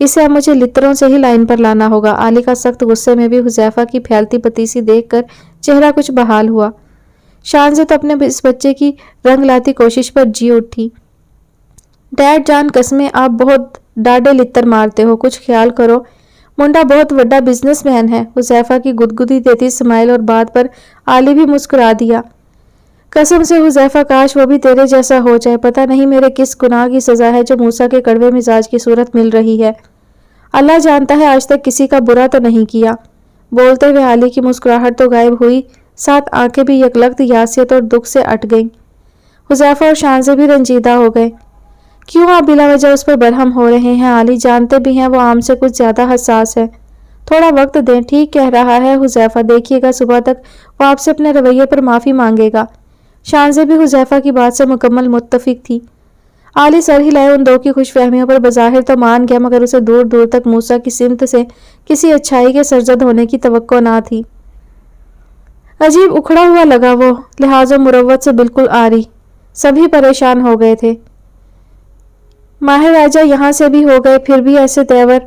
اسے اب مجھے لتروں سے ہی لائن پر لانا ہوگا۔ علی کا سخت غصے میں بھی حذیفہ کی پھیلتی پتیسی دیکھ کر چہرہ کچھ بحال ہوا۔ شان سے تو اپنے اس بچے کی رنگ لاتی کوشش پر جی اٹھی۔ ڈیڈ جان قسمیں آپ بہت ڈاڈے لتر مارتے ہو، کچھ خیال کرو، منڈا بہت بڑا بزنس مین ہے۔ حذیفہ کی گدگدی دیتی سمائل اور بات پر علی بھی مسکرا دیا۔ قسم سے حذیفہ کاش وہ بھی تیرے جیسا ہو جائے، پتہ نہیں میرے کس گناہ کی سزا ہے جو موسیٰ کے کڑوے مزاج کی صورت مل رہی ہے۔ اللہ جانتا ہے آج تک کسی کا برا تو نہیں کیا۔ بولتے ہوئے علی کی مسکراہٹ تو غائب ہوئی، ساتھ آنکھیں بھی یکلخت یاسیت اور دکھ سے اٹھ گئیں۔ حذیفہ اور شان سے بھی رنجیدہ ہو گئے۔ کیوں آپ بلا وجہ اس پر برہم ہو رہے ہیں؟ علی جانتے بھی ہیں وہ عام سے کچھ زیادہ حساس ہے، تھوڑا وقت دیں۔ ٹھیک کہہ رہا ہے حذیفہ، دیکھیے گا صبح تک وہ آپ سے اپنے رویے پر معافی مانگے گا۔ شان سے بھی حذیفہ کی بات سے مکمل متفق تھی۔ علی سر ہلائے، ان دو کی خوش فہمیوں پر بظاہر تو مان گیا، مگر اسے دور دور تک موسیٰ کی سمت سے کسی اچھائی کے سرزد ہونے کی توقع نہ تھی۔ عجیب اکھڑا ہوا لگا وہ، لحاظ و مروت سے بالکل عاری۔ سبھی پریشان ہو گئے تھے۔ ماہر راجہ یہاں سے بھی ہو گئے، پھر بھی ایسے تیور؟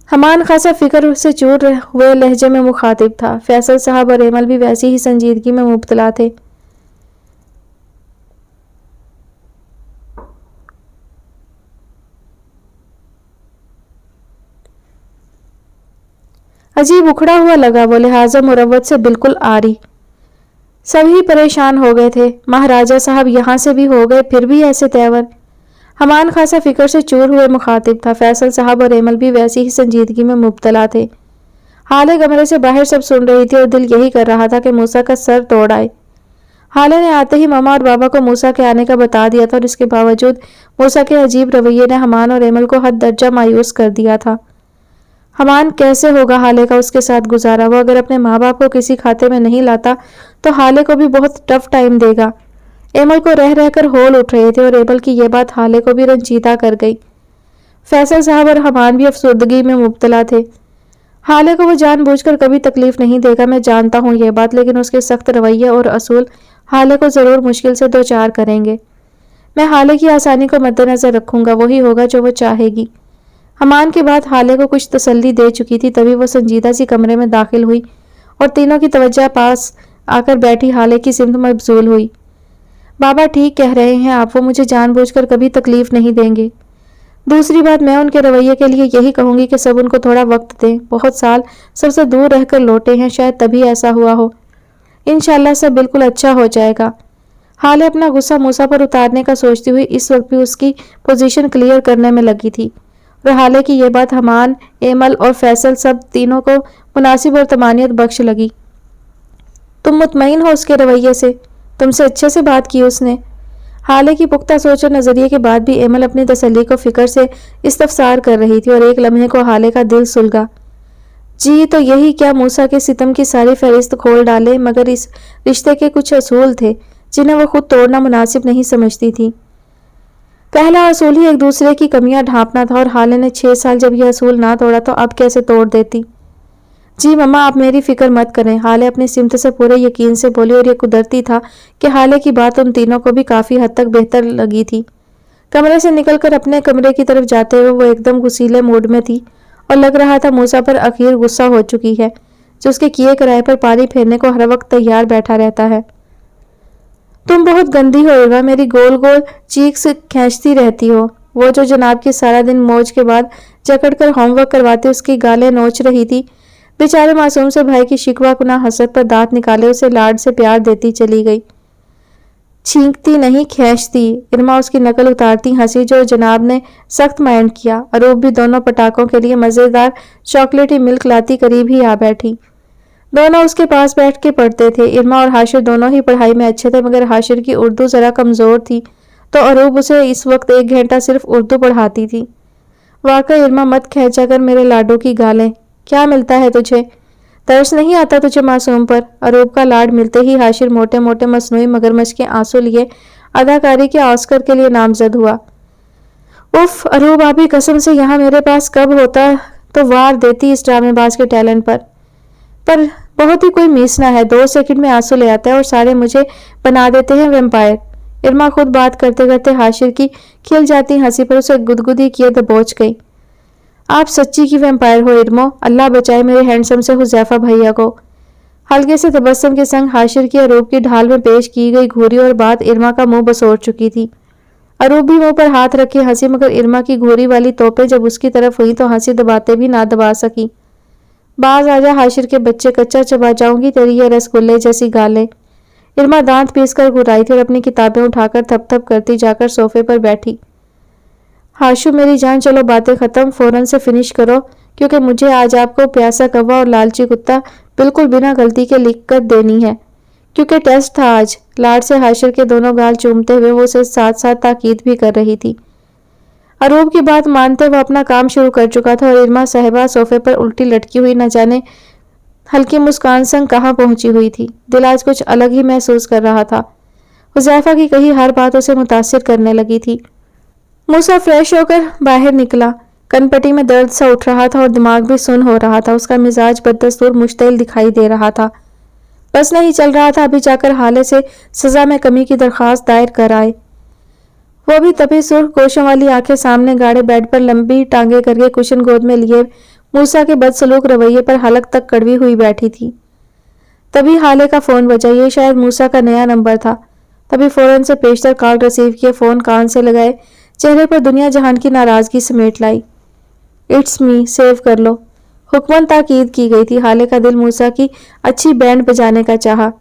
حمان خاصا فکر سے چور ہوئے لہجے میں مخاطب تھا۔ فیصل صاحب اور ایمل بھی ویسی ہی سنجیدگی میں مبتلا تھے۔ عجیب اکھڑا ہوا لگا وہ، لحاظ و مروت سے بالکل عاری۔ سبھی پریشان ہو گئے تھے۔ مہاراجہ صاحب یہاں سے بھی ہو گئے، پھر بھی ایسے تیور؟ حمان خاصا فکر سے چور ہوئے مخاطب تھا۔ فیصل صاحب اور ایمل بھی ویسی ہی سنجیدگی میں مبتلا تھے۔ حالے کمرے سے باہر سب سن رہی تھی اور دل یہی کر رہا تھا کہ موسیٰ کا سر توڑ آئے۔ حالے نے آتے ہی ماما اور بابا کو موسیٰ کے آنے کا بتا دیا تھا، اور اس کے باوجود موسیٰ کے عجیب رویے نے حمان اور ایمل کو حد درجہ مایوس کر دیا تھا۔ حمان کیسے ہوگا حالے کا اس کے ساتھ گزارا؟ وہ اگر اپنے ماں باپ کو کسی کھاتے میں نہیں لاتا تو حالے کو بھی بہت ٹف ٹائم دے گا۔ ایمل کو رہ رہ کر ہول اٹھ رہے تھے، اور ایمل کی یہ بات حالے کو بھی رنجیدہ کر گئی۔ فیصل صاحب اور حمان بھی افسردگی میں مبتلا تھے۔ حالے کو وہ جان بوجھ کر کبھی تکلیف نہیں دے گا، میں جانتا ہوں یہ بات، لیکن اس کے سخت رویے اور اصول حالے کو ضرور مشکل سے دوچار کریں گے۔ میں حالے کی آسانی کو مد نظر رکھوں گا، وہی ہوگا جو وہ چاہے گی۔ حمان کی بات حالے کو کچھ تسلی دے چکی تھی، تبھی وہ سنجیدہ سی کمرے میں داخل ہوئی اور تینوں کی توجہ پاس آ کر بیٹھی حالے کی سمت مبذول ہوئی۔ بابا ٹھیک کہہ رہے ہیں آپ، وہ مجھے جان بوجھ کر کبھی تکلیف نہیں دیں گے۔ دوسری بات، میں ان کے رویے کے لیے یہی کہوں گی کہ سب ان کو تھوڑا وقت دیں، بہت سال سب سے دور رہ کر لوٹے ہیں، شاید تبھی ایسا ہوا ہو۔ انشاءاللہ سب بالکل اچھا ہو جائے گا۔ حالے اپنا غصہ موسیٰ پر اتارنے کا سوچتی ہوئی اس وقت بھی اس کی پوزیشن کلیئر کرنے میں لگی تھی، اور حالے کی یہ بات حمان، ایمل اور فیصل سب تینوں کو مناسب اور طمانینت بخش لگی۔ تم مطمئن ہو اس کے رویے سے؟ تم سے اچھے سے بات کی اس نے؟ حالے کی پختہ سوچ اور نظریے کے بعد بھی ایمل اپنی تسلی کو فکر سے استفسار کر رہی تھی، اور ایک لمحے کو حالے کا دل سلگا۔ جی تو یہی کیا موسیٰ کے ستم کی ساری فہرست کھول ڈالے، مگر اس رشتے کے کچھ اصول تھے جنہیں وہ خود توڑنا مناسب نہیں سمجھتی تھی۔ پہلا اصول ہی ایک دوسرے کی کمیاں ڈھانپنا تھا، اور حالے نے 6 سال جب یہ اصول نہ توڑا تو اب کیسے توڑ دیتی؟ جی مما آپ میری فکر مت کریں، حالے اپنی سمت سے پورے یقین سے بولی، اور یہ قدرتی تھا کہ حالے کی بات ان تینوں کو بھی کافی حد تک بہتر لگی تھی۔ کمرے سے نکل کر اپنے کمرے کی طرف جاتے ہوئے وہ ایک دم غصیلے موڈ میں تھی، اور لگ رہا تھا موسیٰ پر اخیر غصہ ہو چکی ہے، جو اس کے کیے کرائے پر پانی پھیرنے کو ہر وقت تیار بیٹھا رہتا ہے۔ تم بہت گندی ہو ایوا، میری گول گول چیکس کھینچتی رہتی ہو۔ وہ جو جناب کی سارا دن موج کے بعد جکڑ کر ہوم ورک کرواتے اس کی گالیں نوچ رہی تھی، بیچارے معصوم سے بھائی کی شکوہ کناہ حسرت پر دانت نکالے اسے لاڈ سے پیار دیتی چلی گئی۔ چھینکتی نہیں کھینچتی، ارما اس کی نقل اتارتی ہنسی، جو جناب نے سخت مائنڈ کیا۔ اروب بھی دونوں پٹاخوں کے لیے مزیدار چاکلیٹی ملک لاتی قریب ہی آ بیٹھی۔ دونوں اس کے پاس بیٹھ کے پڑھتے تھے۔ ارما اور حاشر دونوں ہی پڑھائی میں اچھے تھے، مگر حاشر کی اردو ذرا کمزور تھی، تو اروب اسے اس وقت 1 گھنٹہ صرف اردو پڑھاتی تھی۔ واقعی ارما مت کھینچا کر میرے لاڈو کی گالیں، کیا ملتا ہے تجھے؟ ترس نہیں آتا تجھے معصوم پر؟ اروب کا لاڈ ملتے ہی حاشر موٹے موٹے مصنوعی مگرمچھ کے آنسو لیے اداکاری کے آسکر کے لیے نامزد ہوا۔ उफ अरूब भाभी, कसम से यहाँ मेरे पास कब होता तो वार देती इस ड्रामेबाज के टैलेंट पर बहुत ही कोई मीसना है, 2 सेकंड में आंसू ले आता है और सारे मुझे बना देते हैं वेम्पायर। इरमा खुद बात करते करते हाशिर की खिल जाती हंसी पर उसे गुदगुदी किए दबोच गई। आप सच्ची की वेम्पायर हो इरमो, अल्लाह बचाए मेरे हैंडसम से हुजैफा भैया को। हल्के से तबस्सुम के संग हाशिर की अरूब की ढाल में पेश की गई घूरी और बात इरमा का मुंह बसोड़ चुकी थी। अरूब भी मुंह पर हाथ रखे हंसी, मगर इरमा की घूरी वाली तोपें जब उसकी तरफ हुई तो हंसी दबाते भी ना दबा सकी। बाज आजा हाशिर के बच्चे, कच्चा चबा जाऊंगी तेरी ये रसगुल्ले जैसी गालें। इरमा दांत पीस कर घुराई थी और अपनी किताबें उठाकर थप थप करती जाकर सोफे पर बैठी। हाशु मेरी जान, चलो बातें खत्म, फौरन से फिनिश करो, क्योंकि मुझे आज आपको प्यासा कौवा और लालची कुत्ता बिल्कुल बिना गलती के लिख कर देनी है, क्योंकि टेस्ट था आज। लाड से हाशिर के दोनों गाल चूमते हुए वो उसे साथ साथ ताकीद भी कर रही थी। अरूब की बात मानते वो अपना काम शुरू कर चुका था और इरमा साहिबा सोफे पर उल्टी लटकी हुई न जाने हल्की मुस्कान संग कहाँ पहुंची हुई थी। दिल आज कुछ अलग ही महसूस कर रहा था। हुजैफा की कही हर बात उसे मुतासिर करने लगी थी। मूसा फ्रेश होकर बाहर निकला। कनपट्टी में दर्द सा उठ रहा था और दिमाग भी सुन हो रहा था। उसका मिजाज बददस्तूर मुश्तिल दिखाई दे रहा था। बस नहीं चल रहा था अभी जाकर हाले से सजा में कमी की दरख्वास्त दायर कर आए। वो भी तभी सुर्ख गोशों वाली आंखें सामने गाड़े बेड पर लंबी टांगे करके कुशन गोद में लिए मूसा के बदसलूक रवैये पर हलक तक कड़वी हुई बैठी थी। तभी हाले का फोन बजा। ये शायद मूसा का नया नंबर था। तभी फौरन से पेशतर कॉल रिसीव किए, फोन कान से लगाए, चेहरे पर दुनिया जहान की नाराजगी समेट लाई। इट्स मी, सेव कर लो। हुक्मन ताकीद की गई थी। हाले का दिल मूसा की अच्छी बैंड बजाने का चाहा।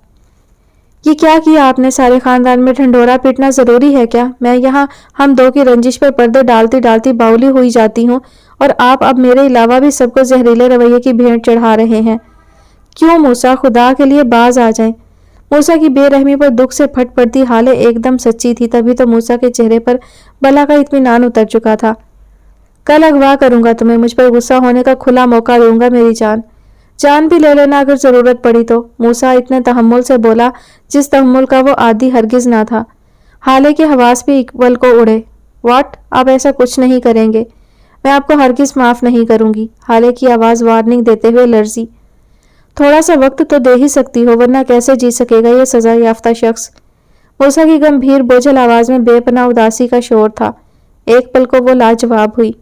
ये क्या किया आपने? सारे खानदान में ढंढोरा पीटना जरूरी है क्या? मैं यहाँ हम दो की रंजिश पर पर्दे डालती डालती बाउली हुई जाती हूँ और आप अब मेरे अलावा भी सबको जहरीले रवैये की भेंट चढ़ा रहे हैं। क्यों मूसा, खुदा के लिए बाज आ जाएं। मूसा की बेरहमी पर दुख से फट पड़ती हाले एकदम सच्ची थी। तभी तो मूसा के चेहरे पर बला का इत्मीनान उतर चुका था। कल अगवा करूंगा तुम्हें, मुझ पर गुस्सा होने का खुला मौका दूंगा मेरी जान। जान भी ले लेना अगर जरूरत पड़ी तो। मूसा इतने तहम्मुल से बोला जिस तहम्मुल का वो आदि हरगिज ना था। हाले के हवास भी इकबल को उड़े। व्हाट? आप ऐसा कुछ नहीं करेंगे? मैं आपको हरगिज माफ नहीं करूंगी। हाले की आवाज वार्निंग देते हुए लर्जी। थोड़ा सा वक्त तो दे ही सकती हो, वरना कैसे जी सकेगा ये सजा याफ्ता शख्स। मूसा की गंभीर बोझल आवाज में बेपनाह उदासी का शोर था। एक पल को वो लाजवाब हुई।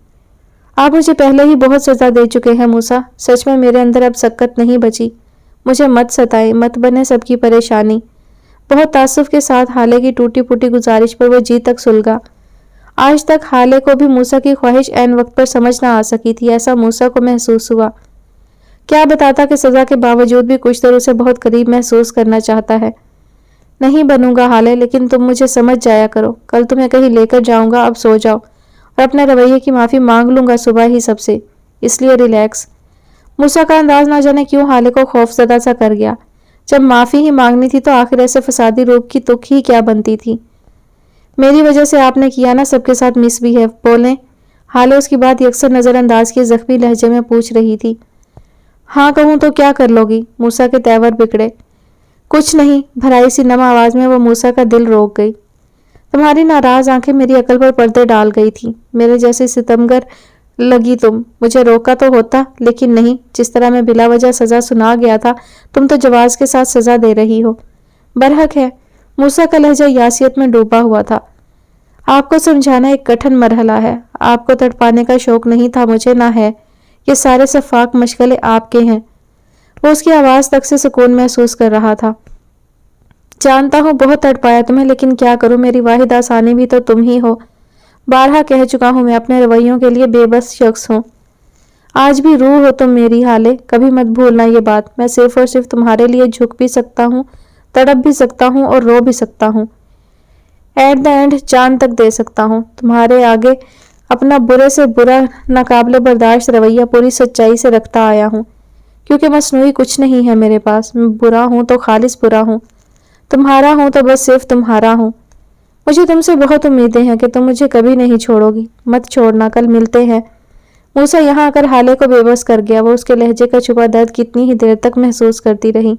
आप मुझे पहले ही बहुत सजा दे चुके हैं मूसा। सच में मेरे अंदर अब सकत नहीं बची। मुझे मत सताए, मत बने सबकी परेशानी। बहुत तासुफ के साथ हाले की टूटी फूटी गुजारिश पर वो जी तक सुलगा। आज तक हाले को भी मूसा की ख्वाहिश ऐन वक्त पर समझ ना आ सकी थी, ऐसा मूसा को महसूस हुआ। क्या बताता कि सजा के बावजूद भी कुछ देर उसे बहुत करीब महसूस करना चाहता है। नहीं बनूंगा हाले, लेकिन तुम मुझे समझ जाया करो। कल तुम्हें कहीं लेकर जाऊंगा, अब सो जाओ और अपने रवैये की माफी मांग लूंगा सुबह ही सबसे, इसलिए रिलैक्स। मूसा का अंदाज ना जाने क्यों हाले को खौफजदा सा कर गया। जब माफी ही मांगनी थी तो आखिर ऐसे फसादी रूप की तुक ही क्या बनती थी। मेरी वजह से आपने किया ना सबके साथ मिसबिहेव, बोलें। हाले उसकी बात यकसर नजरअंदाज के जख्मी लहजे में पूछ रही थी। हाँ कहूं तो क्या कर लोगी? मूसा के तेवर बिगड़े। कुछ नहीं, भराई सी नम आवाज में वो मूसा का दिल रोक गई। तुम्हारी नाराज आंखें मेरी अकल पर पर्दे डाल गई थी। मेरे जैसे सितमगर लगी तुम। मुझे रोका तो होता, लेकिन नहीं। जिस तरह मैं बिला वजह सजा सुना गया था, तुम तो जवाज के साथ सजा दे रही हो। बरहक है। मूसा का लहजा यासियत में डूबा हुआ था। आपको समझाना एक कठिन मरहला है। आपको तड़पाने का शौक नहीं था मुझे, ना है। ये सारे सफाक मशगले आपके हैं। वो उसकी आवाज तक से सुकून महसूस कर रहा था। जानता हूँ बहुत तड़पाया तुम्हें, लेकिन क्या करूँ, मेरी वाहिद आसानी भी तो तुम ही हो। बारहा कह चुका हूँ मैं अपने रवैयों के लिए बेबस शख्स हूँ। आज भी रूह हो तुम मेरी हाले, कभी मत भूलना ये बात। मैं सिर्फ और सिर्फ तुम्हारे लिए झुक भी सकता हूँ, तड़प भी सकता हूँ और रो भी सकता हूँ। एट द एंड जान तक दे सकता हूँ। तुम्हारे आगे अपना बुरे से बुरा नाकाबिले बर्दाश्त रवैया पूरी सच्चाई से रखता आया हूँ, क्योंकि मसनूई कुछ नहीं है मेरे पास। मैं बुरा हूँ तो खालिस बुरा हूँ। तुम्हारा हूँ तो बस सिर्फ तुम्हारा हूँ। मुझे तुमसे बहुत उम्मीदें हैं कि तुम मुझे कभी नहीं छोड़ोगी। मत छोड़ना, कल मिलते हैं। मूसा यहाँ आकर हाले को बेबस कर गया। वो उसके लहजे का छुपा दर्द कितनी ही देर तक महसूस करती रही।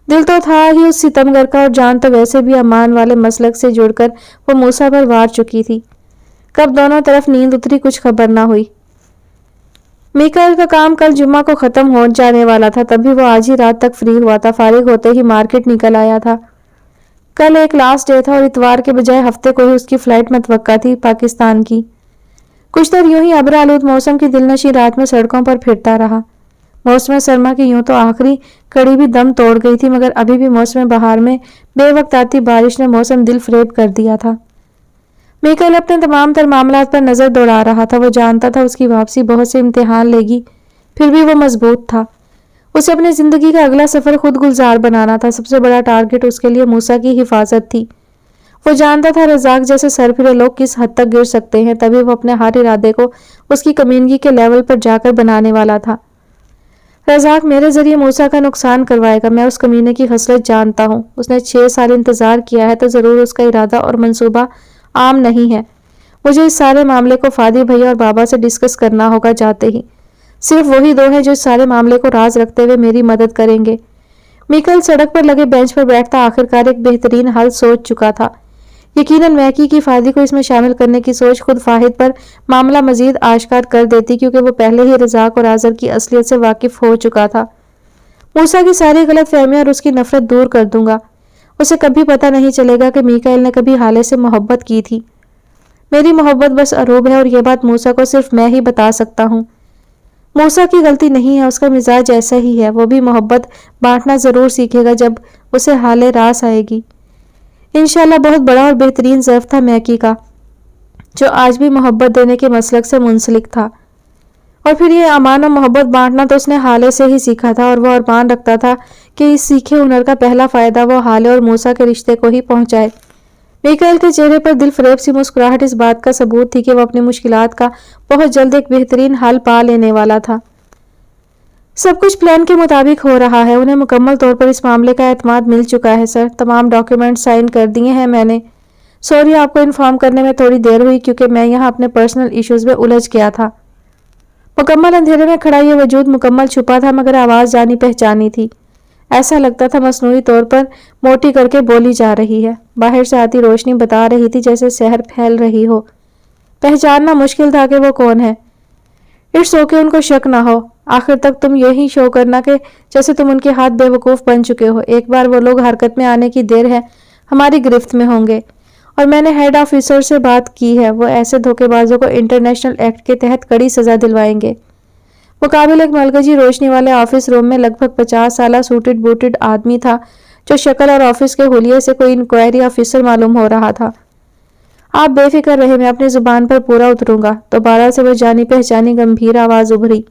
दिल तो था ही उस सितमगर का, और जान तो वैसे भी अमान वाले मसलक से जुड़कर वो मूसा पर वार चुकी थी। कब दोनों तरफ नींद उतरी कुछ खबर ना हुई। मीकाइल का काम कल जुम्मा को खत्म हो जाने वाला था, तभी वो आज ही रात तक फ्री हुआ था। फारिग होते ही मार्केट निकल आया था। कल एक लास्ट डे था और इतवार के बजाय हफ्ते को ही उसकी फ्लाइट मतवक्का थी पाकिस्तान की। कुछ देर यूं ही अब्र आलूद मौसम की दिलनशी रात में सड़कों पर फिरता रहा। मौसम सरमा की यूं तो आखिरी कड़ी भी दम तोड़ गई थी, मगर अभी भी मौसम बहार में बेवक्त आती बारिश ने मौसम दिल फरेब कर दिया था। मीकाइल अपने तमाम तर मामलात पर नजर दौड़ा रहा था। वो जानता था उसकी वापसी बहुत से इम्तिहान लेगी, फिर भी वो मजबूत था। उसे अपनी जिंदगी का अगला सफर खुद गुलजार बनाना था। सबसे बड़ा टारगेट उसके लिए मूसा की हिफाजत थी। वो जानता था रजाक जैसे सरफिरे लोग किस हद तक गिर सकते हैं, तभी वो अपने हर इरादे को उसकी कमीनगी के लेवल पर जाकर बनाने वाला था। रजाक मेरे जरिए मूसा का नुकसान करवाएगा, मैं उस कमीने की खसलत जानता हूँ। उसने 6 साल इंतजार किया है तो जरूर उसका इरादा और मंसूबा आम नहीं है। मुझे इस सारे मामले को फादी भैया और बाबा से डिस्कस करना होगा जाते ही। सिर्फ वही दो हैं जो इस सारे मामले को राज रखते हुए मेरी मदद करेंगे। मीकाइल सड़क पर लगे बेंच पर बैठता आखिरकार एक बेहतरीन हल सोच चुका था। यकीनन मैकी की फादी को इसमें शामिल करने की सोच खुद फाहिद पर मामला मजीद आश्कार कर देती, क्योंकि वो पहले ही रजाक और आजर की असलियत से वाकिफ हो चुका था। मूसा की सारी गलत फहमियां और उसकी नफरत दूर कर दूंगा। उसे कभी पता नहीं चलेगा कि मीकाइल ने कभी हाले से मोहब्बत की थी। मेरी मोहब्बत बस अरूब है और यह बात मूसा को सिर्फ मैं ही बता सकता हूँ। मूसा की गलती नहीं है, उसका मिजाज ऐसा ही है। वो भी मोहब्बत बांटना जरूर सीखेगा जब उसे हाले रास आएगी। इंशाल्लाह बहुत बड़ा और बेहतरीन ज़र्फ था मैकी का, जो आज भी मोहब्बत देने के मसलक से मुंसलिक था। और फिर ये अमान और मोहब्बत बांटना तो उसने हाले से ही सीखा था, और वो अरमान रखता था कि इस सीखे हुनर का पहला फायदा वो हाले और मूसा के रिश्ते को ही पहुंचाए। मीकाइल के चेहरे पर दिल फरेब सी मुस्कुराहट इस बात का सबूत थी कि वो अपनी मुश्किलात का बहुत जल्द एक बेहतरीन हल पा लेने वाला था। सब कुछ प्लान के मुताबिक हो रहा है। उन्हें मुकम्मल तौर पर इस मामले का एतमाद मिल चुका है सर। तमाम डॉक्यूमेंट साइन कर दिए हैं मैंने। सॉरी आपको इन्फॉर्म करने में थोड़ी देर हुई, क्योंकि मैं यहाँ अपने पर्सनल इश्यूज में उलझ गया था। मुकम्मल अंधेरे में खड़ा ये वजूद मुकम्मल छुपा था, मगर आवाज़ जानी पहचानी थी। ऐसा लगता था मसनूई तौर पर मोटी करके बोली जा रही है। बाहर से आती रोशनी बता रही थी जैसे शहर फैल रही हो। पहचानना मुश्किल था कि वो कौन है। इट्स ओके, उनको शक ना हो। आखिर तक तुम यही शो करना कि जैसे तुम उनके हाथ बेवकूफ़ बन चुके हो। एक बार वो लोग हरकत में आने की देर है, हमारी गिरफ्त में होंगे। और मैंने हेड ऑफिसर से बात की है, वो ऐसे धोखेबाजों को इंटरनेशनल एक्ट के तहत कड़ी सज़ा दिलवाएंगे। मुकाबिल एक मलगजी रोशनी वाले ऑफिस रूम में लगभग 50 साला सूटेड बूटेड आदमी था, जो शक्ल और ऑफिस के हुलिये से कोई इंक्वायरी ऑफिसर मालूम हो रहा था। आप बेफिक्र रहे, मैं अपनी जुबान पर पूरा उतरूंगा। दोबारा से वो जानी पहचानी गंभीर आवाज़ उभरी।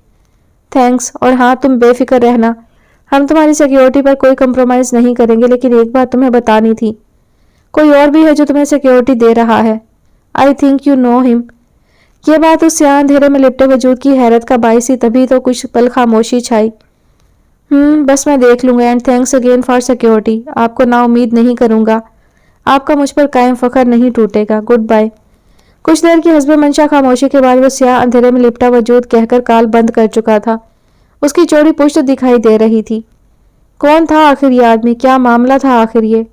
थैंक्स, और हाँ तुम बेफिक्र रहना, हम तुम्हारी सिक्योरिटी पर कोई कंप्रोमाइज़ नहीं करेंगे। लेकिन एक बात तुम्हें बतानी थी, कोई और भी है जो तुम्हें सिक्योरिटी दे रहा है। I think you know him. ये बात उस स्याह अंधेरे में लिपटे वजूद की हैरत का बाइस ही, तभी तो कुछ पल खामोशी छाई। बस मैं देख लूंगा। And thanks again for security. आपको ना उम्मीद नहीं करूंगा। आपका मुझ पर कायम फख्र नहीं टूटेगा। Good bye. कुछ देर की हस्बे मंशा खामोशी के बाद वो स्याह अंधेरे में लिपटा वजूद कहकर काल बंद कर चुका था। उसकी चौड़ी पुश्त दिखाई दे रही थी। कौन था आखिर ये आदमी? क्या मामला था आखिर ये?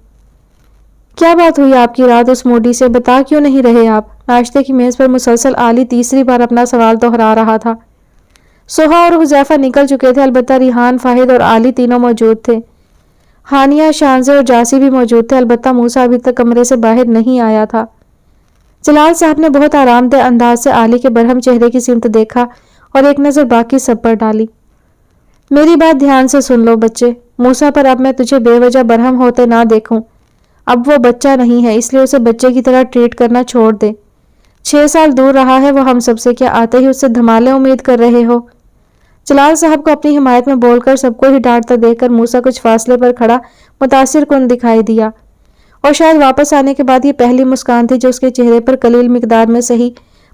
क्या बात हुई आपकी रात उस मोडी से? बता क्यों नहीं रहे आप? नाश्ते की मेज पर मुसलसल आली तीसरी बार अपना सवाल दोहरा रहा था। सोहा और हुजैफा निकल चुके थे, अलबत्ता रिहान, फाहिद और आली तीनों मौजूद थे। हानिया, शानजे और जासी भी मौजूद थे, अलबत्ता मूसा अभी तक कमरे से बाहर नहीं आया था। जलाल साहब ने बहुत आरामदेह अंदाज से आली के बरहम चेहरे की सिमत देखा और एक नज़र बाकी सब पर डाली। मेरी बात ध्यान से सुन लो बच्चे। मूसा पर अब मैं तुझे बेवजह बरहम होते ना देखूं। अब वो बच्चा नहीं है, इसलिए उसे बच्चे की तरह ट्रीट करना छोड़ दे। 6 साल दूर रहा है वो हम सबसे, क्या आते ही उससे धमाले उम्मीद कर रहे हो? जलाल साहब को अपनी हिमायत में बोलकर सबको ही डांटता देखकर मूसा कुछ फासले पर खड़ा मुतासिर कुन दिखाई दिया, और शायद वापस आने के बाद ये पहली मुस्कान थी जो उसके चेहरे पर कलील मिकदार में सही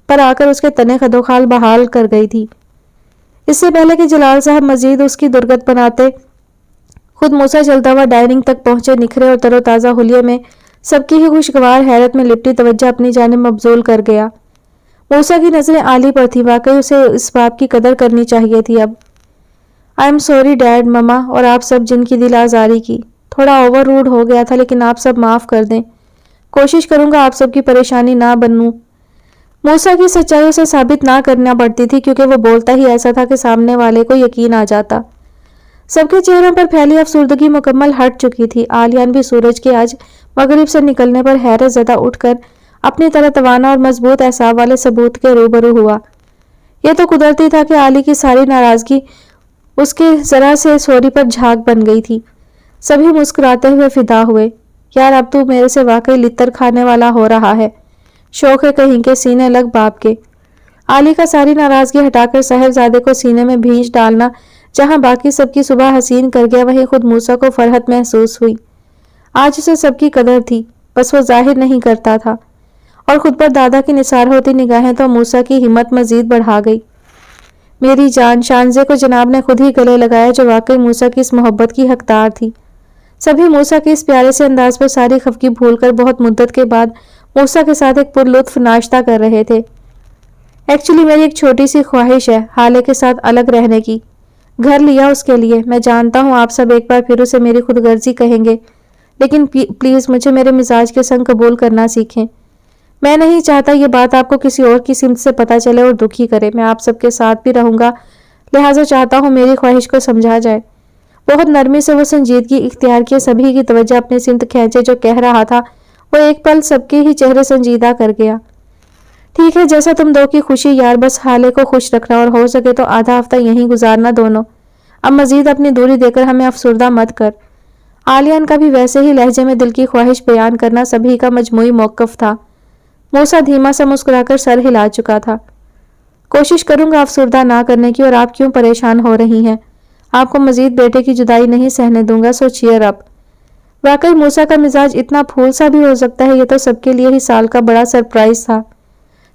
पर आकर उसके तने खदोखाल बहाल कर गई थी। इससे पहले कि जलाल साहब मजीद उसकी दुर्गत बनाते, खुद मूसा चलता हुआ डाइनिंग तक पहुंचे। निखरे और तरोताज़ा हुलिये में सबकी ही खुशगवार हैरत में लिपटी तवज्जो अपनी जानिब मबजूल कर गया। मूसा की नज़रें आली पर थी। वाकई उसे इस बात की कदर करनी चाहिए थी। अब I am sorry dad, mama और आप सब जिनकी दिल आज़ारी की। थोड़ा ओवर रूड हो गया था, लेकिन आप सब माफ़ कर दें। कोशिश करूंगा आप सबकी परेशानी ना बनूं। موسیٰ کی سچائی اسے ثابت نہ کرنا پڑتی تھی کیونکہ وہ بولتا ہی ایسا تھا کہ سامنے والے کو یقین آ جاتا۔ سب کے چہروں پر پھیلی افسردگی مکمل ہٹ چکی تھی۔ آلیان بھی سورج کے آج مغرب سے نکلنے پر حیرت زدہ اٹھ کر اپنی طرح توانا اور مضبوط اعصاب والے ثبوت کے روبرو ہوا۔ یہ تو قدرتی تھا کہ آلی کی ساری ناراضگی اس کے ذرا سے سوری پر جھاگ بن گئی تھی۔ سبھی مسکراتے ہوئے فدا ہوئے۔ یار اب تو میرے سے واقعی لتر کھانے والا ہو رہا ہے، شوق ہے کہیں کے سینے لگ باپ کے۔ آلی کا ساری ناراضگی ہٹا کر صاحبزادے کو سینے میں بھینچ ڈالنا، جہاں باقی سب کی صبح حسین کر گیا وہیں خود موسیٰ کو فرحت محسوس ہوئی۔ آج اسے سب کی قدر تھی، بس وہ ظاہر نہیں کرتا تھا، اور خود پر دادا کی نثار ہوتی نگاہیں تو موسیٰ کی ہمت مزید بڑھا گئی۔ میری جان، شانزے کو جناب نے خود ہی گلے لگایا جو واقعی موسیٰ کی اس محبت کی حقدار تھی۔ سبھی موسیٰ کے اس پیارے سے انداز پر ساری خفگی بھول کر بہت مدت کے بعد موسیٰ کے ساتھ ایک پر لطف ناشتہ کر رہے تھے۔ ایکچولی میری ایک چھوٹی سی خواہش ہے حالے کے ساتھ الگ رہنے کی، گھر لیا اس کے لیے۔ میں جانتا ہوں آپ سب ایک بار پھر اسے میری خود غرضی کہیں گے، لیکن پلیز مجھے میرے مزاج کے سنگ قبول کرنا سیکھیں۔ میں نہیں چاہتا یہ بات آپ کو کسی اور کی سمت سے پتہ چلے اور دکھی کرے۔ میں آپ سب کے ساتھ بھی رہوں گا، لہٰذا چاہتا ہوں میری خواہش کو سمجھا جائے۔ بہت نرمی سے وہ سنجیدگی اختیار کیے سبھی کی توجہ اپنی سمت کھینچے۔ جو کہہ رہا تھا وہ ایک پل سب کے ہی چہرے سنجیدہ کر گیا۔ ٹھیک ہے، جیسا تم دو کی خوشی یار، بس حالے کو خوش رکھنا اور ہو سکے تو آدھا ہفتہ یہیں گزارنا دونوں۔ اب مزید اپنی دوری دے کر ہمیں افسردہ مت کر۔ آلیان کا بھی ویسے ہی لہجے میں دل کی خواہش بیان کرنا سبھی کا مجموعی موقف تھا۔ موسیٰ دھیما سا مسکرا کر سر ہلا چکا تھا۔ کوشش کروں گا افسردہ نہ کرنے کی، اور آپ کیوں پریشان ہو رہی ہیں؟ آپ کو مزید بیٹے کی جدائی نہیں سہنے دوں گا، سو چیئر اپ۔ واقعی موسیٰ کا مزاج اتنا پھول سا بھی ہو سکتا ہے، یہ تو سب کے لیے ہی سال کا بڑا سرپرائز تھا۔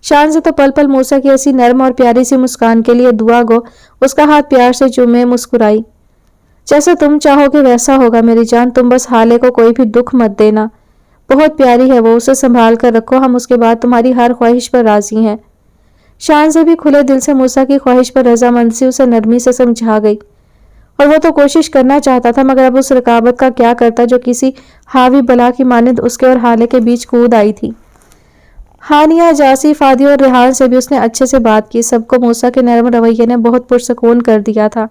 شان سے تو پل پل موسیٰ کی ایسی نرم اور پیاری سی مسکان کے لیے دعا گو اس کا ہاتھ پیار سے چومے مسکرائی۔ جیسا تم چاہو گے ویسا ہوگا میری جان، تم بس حالے کو کوئی بھی دکھ مت دینا، بہت پیاری ہے وہ، اسے سنبھال کر رکھو، ہم اس کے بعد تمہاری ہر خواہش پر راضی ہیں۔ شان سے بھی کھلے دل سے موسیٰ کی خواہش پر رضامندی اسے نرمی سے سمجھا گئی، اور وہ تو کوشش کرنا چاہتا تھا مگر اب اس رکاوٹ کا کیا کرتا جو کسی حاوی بلا کی مانند اس کے اور حالے کے بیچ کود آئی تھی۔ ہانیہ، جاسی، فادی اور ریحان سے بھی اس نے اچھے سے بات کی۔ سب کو موسیٰ کے نرم رویے نے بہت پرسکون کر دیا تھا۔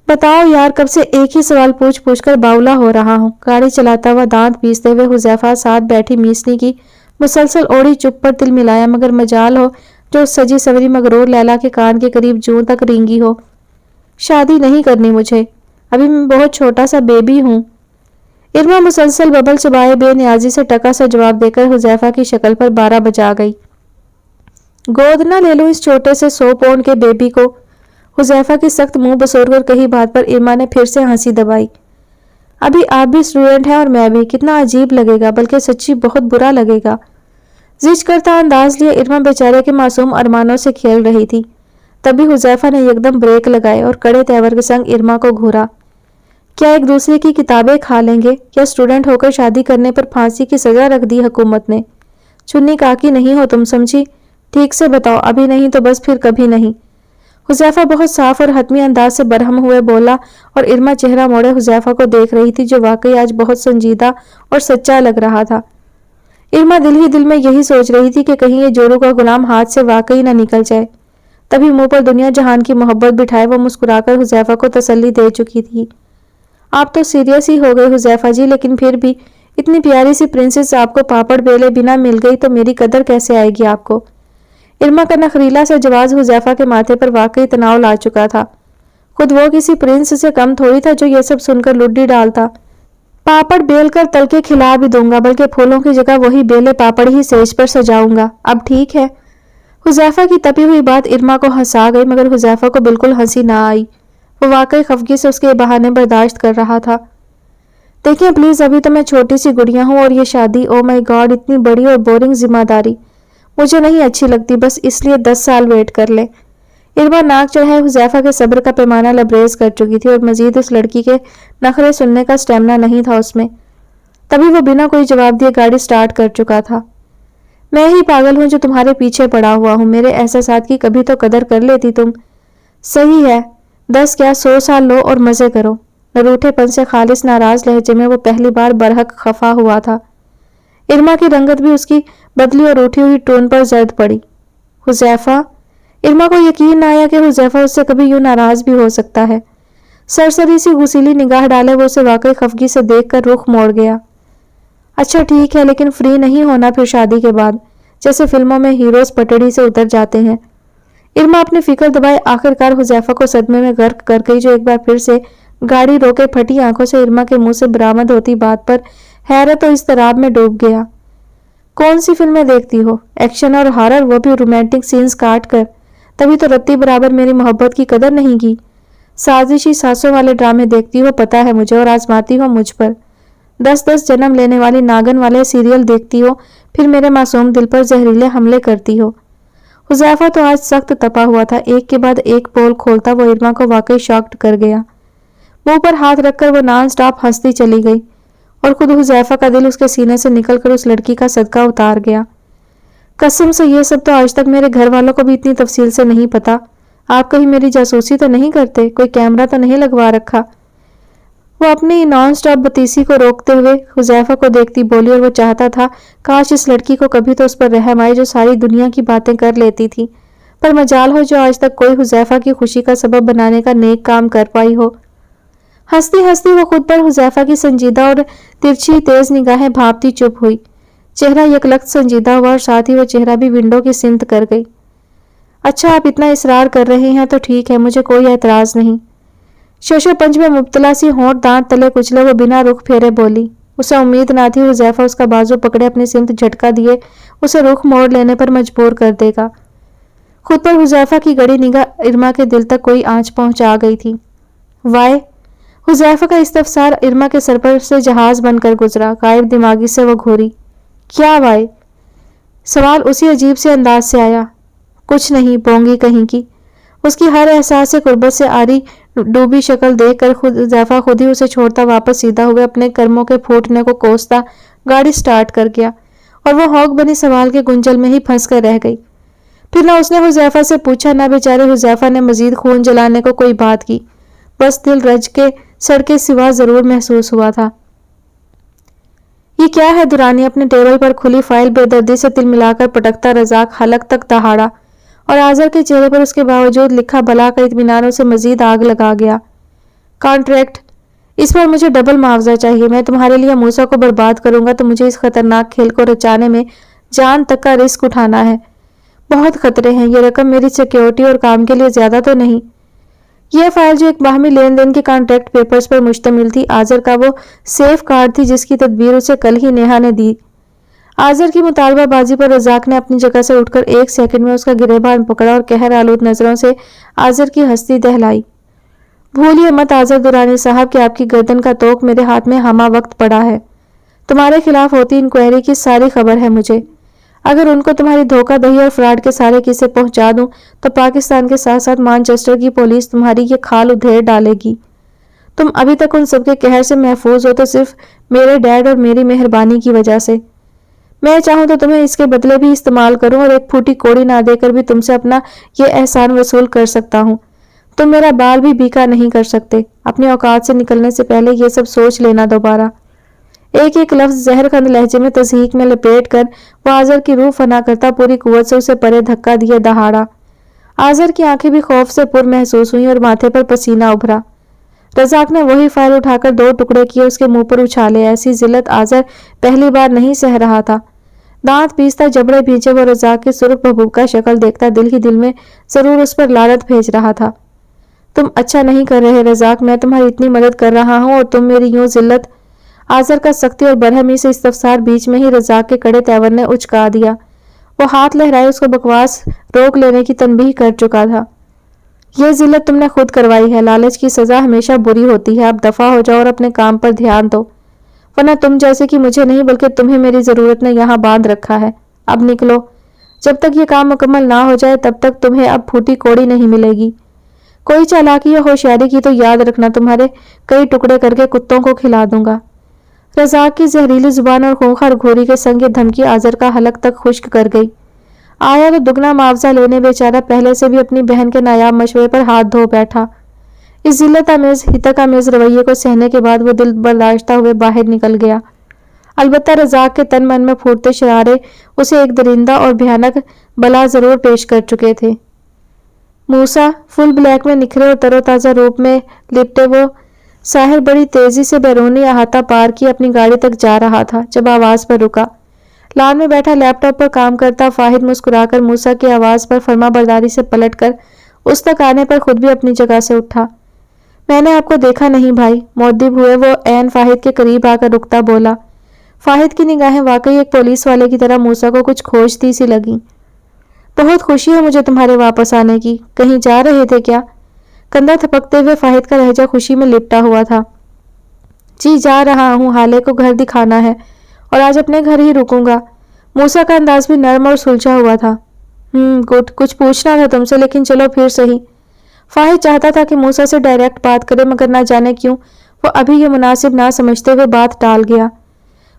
بتاؤ یار، کب سے ایک ہی سوال پوچھ پوچھ کر باولا ہو رہا ہوں۔ گاڑی چلاتا ہوا دانت پیستے ہوئے حذیفہ ساتھ بیٹھی میسنی کی مسلسل اوڑی چپ پر دل ملایا، مگر مجال ہو جو سجی سوری مغرور لیلا کے کان کے قریب جوں تک رینگی ہو۔ شادی نہیں کرنی مجھے، ابھی میں بہت چھوٹا سا بیبی ہوں۔ ارما مسلسل ببل چبائے بے نیازی سے ٹکا سا جواب دے کر حذیفہ کی شکل پر 12 بجا گئی۔ گود نہ لے لوں اس چھوٹے سے 100 پاؤنڈ کے بیبی کو؟ حذیفہ کی سخت منہ بسور کر کہی بات پر ارما نے پھر سے ہنسی دبائی۔ ابھی آپ بھی اسٹوڈنٹ ہیں اور میں بھی، کتنا عجیب لگے گا، بلکہ سچی بہت برا لگے گا۔ زج کرتا انداز لیے ارما بیچارے کے معصوم ارمانوں سے کھیل رہی تھی۔ تبھی حذیفہ نے یکدم بریک لگائے اور کڑے تیور کے سنگ ارما کو گھورا۔ کیا ایک دوسرے کی کتابیں کھا لیں گے؟ کیا اسٹوڈنٹ ہو کر شادی کرنے پر پھانسی کی سزا رکھ دی حکومت نے؟ چنی کاکی نہیں ہو تم، سمجھی؟ ٹھیک سے بتاؤ، ابھی نہیں تو بس پھر کبھی نہیں۔ حذیفہ بہت صاف اور حتمی انداز سے برہم ہوئے بولا، اور ارما چہرہ موڑے حذیفہ کو دیکھ رہی تھی جو واقعی آج بہت سنجیدہ اور سچا لگ رہا تھا۔ ارما دل ہی دل میں یہی سوچ رہی تھی کہ کہیں یہ جورو کا غلام ہاتھ سے واقعی نہ نکل جائے۔ تبھی منہ پر دنیا جہان کی محبت بٹھائے وہ مسکرا کر حذیفہ کو تسلی دے چکی تھی۔ آپ تو سیریس ہی ہو گئے حذیفہ جی، لیکن پھر بھی اتنی پیاری سی پرنسس آپ کو پاپڑ بیلے بنا مل گئی تو میری قدر کیسے آئے گی آپ کو؟ ارما کا نخریلا سا جواز حذیفہ کے ماتھے پر واقعی تناؤ لا چکا تھا۔ خود وہ کسی پرنس سے کم تھوڑی تھا جو یہ سب سن کر لڈی ڈالتا۔ پاپڑ بیل کر تل کے کھلا بھی دوں گا، بلکہ پھولوں کی جگہ وہی بیلے پاپڑ ہی سیج پر سجاؤں گا۔ اب ٹھیک ہے؟ حذیفہ کی تپی ہوئی بات ارما کو ہنسا گئی، مگر حذیفہ کو بالکل ہنسی نہ آئی۔ وہ واقعی خفگی سے اس کے بہانے برداشت کر رہا تھا۔ دیکھیں پلیز، ابھی تو میں چھوٹی سی گڑیا ہوں، اور یہ شادی، او مائی گاڈ، اتنی بڑی اور بورنگ ذمہ داری مجھے نہیں اچھی لگتی، بس اس لیے 10 سال ویٹ کر لیں۔ ارما ناک چڑھائے حذیفہ کے صبر کا پیمانہ لبریز کر چکی تھی، اور مزید اس لڑکی کے نخرے سننے کا سٹیمنا نہیں تھا اس میں۔ تبھی وہ بنا کوئی جواب دیے گاڑی سٹارٹ کر چکا تھا۔ میں ہی پاگل ہوں جو تمہارے پیچھے پڑا ہوا ہوں، میرے احساسات کی کبھی تو قدر کر لیتی تم۔ صحیح ہے، 10 کیا 100 سال لو اور مزے کرو۔ نروٹھے پن سے خالص ناراض لہجے میں وہ پہلی بار برحق خفا ہوا تھا۔ इरमा की रंगत भी उसकी बदली और उठी हुई टोन पर जर्द पड़ी। हुजैफा। इरमा को यकीन न आया कि हुजैफा उससे कभी यूं नाराज भी हो सकता है। सरसरी सी गुसीली निगाह डाले वो उसे वाकई खफगी से देखकर रुख मोड़ गया। अच्छा ठीक है, लेकिन फ्री नहीं होना फिर शादी के बाद, जैसे फिल्मों में हीरोज पटड़ी से उतर जाते हैं। इरमा अपनी फिक्र दबाए आखिरकार हुजैफा को सदमे में गर्क कर गई, जो एक बार फिर से गाड़ी रोके फटी आंखों से इरमा के मुंह से बरामद होती बात पर हैरत और इस्तराब में डूब गया। कौन सी फिल्में देखती हो? एक्शन और हॉरर, वो भी रोमांटिक सीन्स काट कर। तभी तो रत्ती बराबर मेरी मोहब्बत की कदर नहीं की। साजिशी सासों वाले ड्रामे देखती हो, पता है मुझे, और आजमाती हो मुझ पर। 10-10 जन्म लेने वाली नागन वाले सीरियल देखती हो, फिर मेरे मासूम दिल पर जहरीले हमले करती हो। हुजैफा तो आज सख्त तपा हुआ था। एक के बाद एक पोल खोलता वो इरमा को वाकई शॉक्ड कर गया। मुंह पर हाथ रखकर वो नॉन स्टॉप हंसती चली गई और खुद हुजैफा का दिल उसके सीने से निकलकर उस लड़की का सदका उतार गया। कसम से ये सब तो आज तक मेरे घर वालों को भी इतनी तफसील से नहीं पता। आप कहीं मेरी जासूसी तो नहीं करते? कोई कैमरा तो नहीं लगवा रखा? वो अपनी नॉन स्टॉप बतीसी को रोकते हुए हुजैफा को देखती बोली, और वो चाहता था काश इस लड़की को कभी तो उस पर रहम आए जो सारी दुनिया की बातें कर लेती थी, पर मजाल हो जो आज तक कोई हुजैफा की खुशी का सबब बनाने का नेक काम कर पाई हो। हंसती हंसती वो खुद पर हुजैफा की संजीदा और तिरछी तेज निगाहें भांपती चुप हुई। चेहरा यकलख्त संजीदा हुआ और साथ ही वो चेहरा भी विंडो की सिमत कर गई। अच्छा, आप इतना इसरार कर रहे हैं तो ठीक है, मुझे कोई एतराज नहीं। शोशोपंच में मुब्तला सी होंठ दांत तले कुचले वो बिना रुख फेरे बोली। उसे उम्मीद ना थी हुजैफा उसका बाजू पकड़े अपनी सिमत झटका दिए उसे रुख मोड़ लेने पर मजबूर कर देगा। खुद पर हुजैफा की गड़ी निगाह इरमा के दिल तक कोई आंच पहुंचा गई थी। वाय। हुजैफा का इस्तफसार इरमा के सर पर से जहाज बनकर गुजरा। गायब दिमागी से वो घूरी। क्या वाय? सवाल उसी अजीब से अंदाज से आया। कुछ नहीं, बोंगी कहीं की। उसकी हर एहसास कुर्बत से आरी डूबी शक्ल देखकर हुजैफा खुद ही उसे छोड़ता वापस सीधा हुए अपने कर्मों के फूटने को कोसता गाड़ी स्टार्ट कर गया और वो हौक बनी सवाल के गुंजल में ही फंस कर रह गई। फिर ना उसने हुजैफा से पूछा, ना बेचारे हुजैफा ने मजीद खून जलाने को कोई बात की। बस दिल रज के सड़के सिवा जरूर महसूस हुआ था। ये क्या है? दुरानी अपने टेबल पर खुली फाइल बेदर्दी से तिल मिलाकर पटकता रजाक हलक तक दहाड़ा और आजर के चेहरे पर उसके बावजूद लिखा बला का इत्मीनानों से मजीद आग लगा गया। कॉन्ट्रैक्ट, इस पर मुझे डबल मुआवजा चाहिए। मैं तुम्हारे लिए मूसा को बर्बाद करूंगा तो मुझे इस खतरनाक खेल को रचाने में जान तक का रिस्क उठाना है। बहुत खतरे हैं। ये रकम मेरी सिक्योरिटी और काम के लिए ज्यादा तो नहीं? यह फाइल जो एक बाहमी लेन देन के कॉन्ट्रैक्ट पेपर्स पर मुश्तमिल थी, आजर का वो सेफ कार्ड थी जिसकी तदबीर उसे कल ही नेहा ने दी। आजर की मुतालबाबाजी पर रजाक ने अपनी जगह से उठकर 1 सेकंड में उसका गिरेबान पकड़ा और कहर आलूद नजरों से आजर की हस्ती दहलाई। भूलिए मत आजर दुरानी साहब कि आपकी गर्दन का तोक मेरे हाथ में हमा वक्त पड़ा है। तुम्हारे खिलाफ होती इंक्वायरी की सारी खबर है मुझे। अगर उनको तुम्हारी धोखाधड़ी और फ्रॉड के सारे किस्से पहुंचा दूं तो पाकिस्तान के साथ साथ मैनचेस्टर की पुलिस तुम्हारी ये खाल उधेड़ डालेगी। तुम अभी तक उन सबके कहर से महफूज हो तो सिर्फ मेरे डैड और मेरी मेहरबानी की वजह से। मैं चाहूं तो तुम्हें इसके बदले भी इस्तेमाल करूं और एक फूटी कोड़ी ना देकर भी तुमसे अपना ये एहसान वसूल कर सकता हूं। तुम मेरा बाल भी बीका नहीं कर सकते। अपनी औकात से निकलने से पहले ये सब सोच लेना दोबारा। एक एक लफ्ज जहरखंद लहजे में तस्हीक में लपेट कर वो आजर की रूह फना करता पूरी कुव्वत से उसे परे धक्का दिए दहाड़ा। आजर की आंखें भी खौफ से पुर महसूस हुई और माथे पर पसीना उभरा। रजाक ने वही फाइल उठाकर 2 टुकड़े किए उसके मुंह पर उछाले। ऐसी जिल्लत आजर पहली बार नहीं सह रहा था। दांत पीसता जबड़े भींचे वो रजाक की सुर्ख भभूका शक्ल देखता दिल ही दिल में जरूर उस पर लानत भेज रहा था। तुम अच्छा नहीं कर रहे रजाक, मैं तुम्हारी इतनी मदद कर रहा हूं और तुम मेरी यूं जिल्लत। आजर का सख्ती और बरहमी से इस्तफसार बीच में ही रजाक के कड़े तेवर ने उचका दिया। वो हाथ लहराए उसको बकवास रोक लेने की तनबीह कर चुका था। ये जिल्लत तुमने खुद करवाई है। लालच की सजा हमेशा बुरी होती है। अब दफा हो जाओ और अपने काम पर ध्यान दो, वरना तुम जैसे कि मुझे नहीं बल्कि तुम्हें मेरी जरूरत ने यहाँ बांध रखा है। अब निकलो। जब तक ये काम मुकम्मल ना हो जाए तब तक तुम्हें अब फूटी कोड़ी नहीं मिलेगी। कोई चालाकी या होशियारी की तो याद रखना, तुम्हारे कई टुकड़े करके कुत्तों को खिला दूंगा। रजाक की जहरीली जुबान और खूंखार घोरी के संग धमकी आजर का हलक तक खुश्क कर गई। आया तो दुगना मुआवजा लेने बेचारा पहले से भी अपनी बहन के नायाब मशवरे पर हाथ धो बैठा। इस जिल्लत आमेज हितक आमेज रवैये को सहने के बाद वो दिल बर्दाश्ता हुए बाहर निकल गया। अलबत्ता रज़ाक के तन मन में फूटते शरारे उसे एक दरिंदा और भयानक बला जरूर पेश कर चुके थे। मूसा फुल ब्लैक में निखरे और तरोताज़ा रूप में लिपटे वो साहिर बड़ी तेजी से बैरूनी अहाता पार की अपनी गाड़ी तक जा रहा था जब आवाज़ पर रुका। लान में बैठा लैपटॉप पर काम करता फाहिद मुस्कुराकर मूसा की आवाज़ पर फर्माबरदारी से पलटकर उस तक आने पर खुद भी अपनी जगह से उठा। मैंने आपको देखा नहीं भाई, मुअद्दिब हुए वो ऐन फाहिद के करीब आकर रुकता बोला। फाहिद की निगाहें वाकई एक पुलिस वाले की तरह मूसा को कुछ खोजती सी लगी। बहुत खुशी है मुझे तुम्हारे वापस आने की, कहीं जा रहे थे क्या? कंधा थपकते हुए फाहिद का लहजा खुशी में लिपटा हुआ था। जी जा रहा हूँ, हाले को घर दिखाना है और आज अपने घर ही रुकूंगा। मूसा का अंदाज भी नर्म और सुलझा हुआ था। गुड, कुछ पूछना था तुमसे, लेकिन चलो फिर सही। फाहिद चाहता था कि मूसा से डायरेक्ट बात करे, मगर ना जाने क्यों वो अभी ये मुनासिब ना समझते हुए बात टाल गया।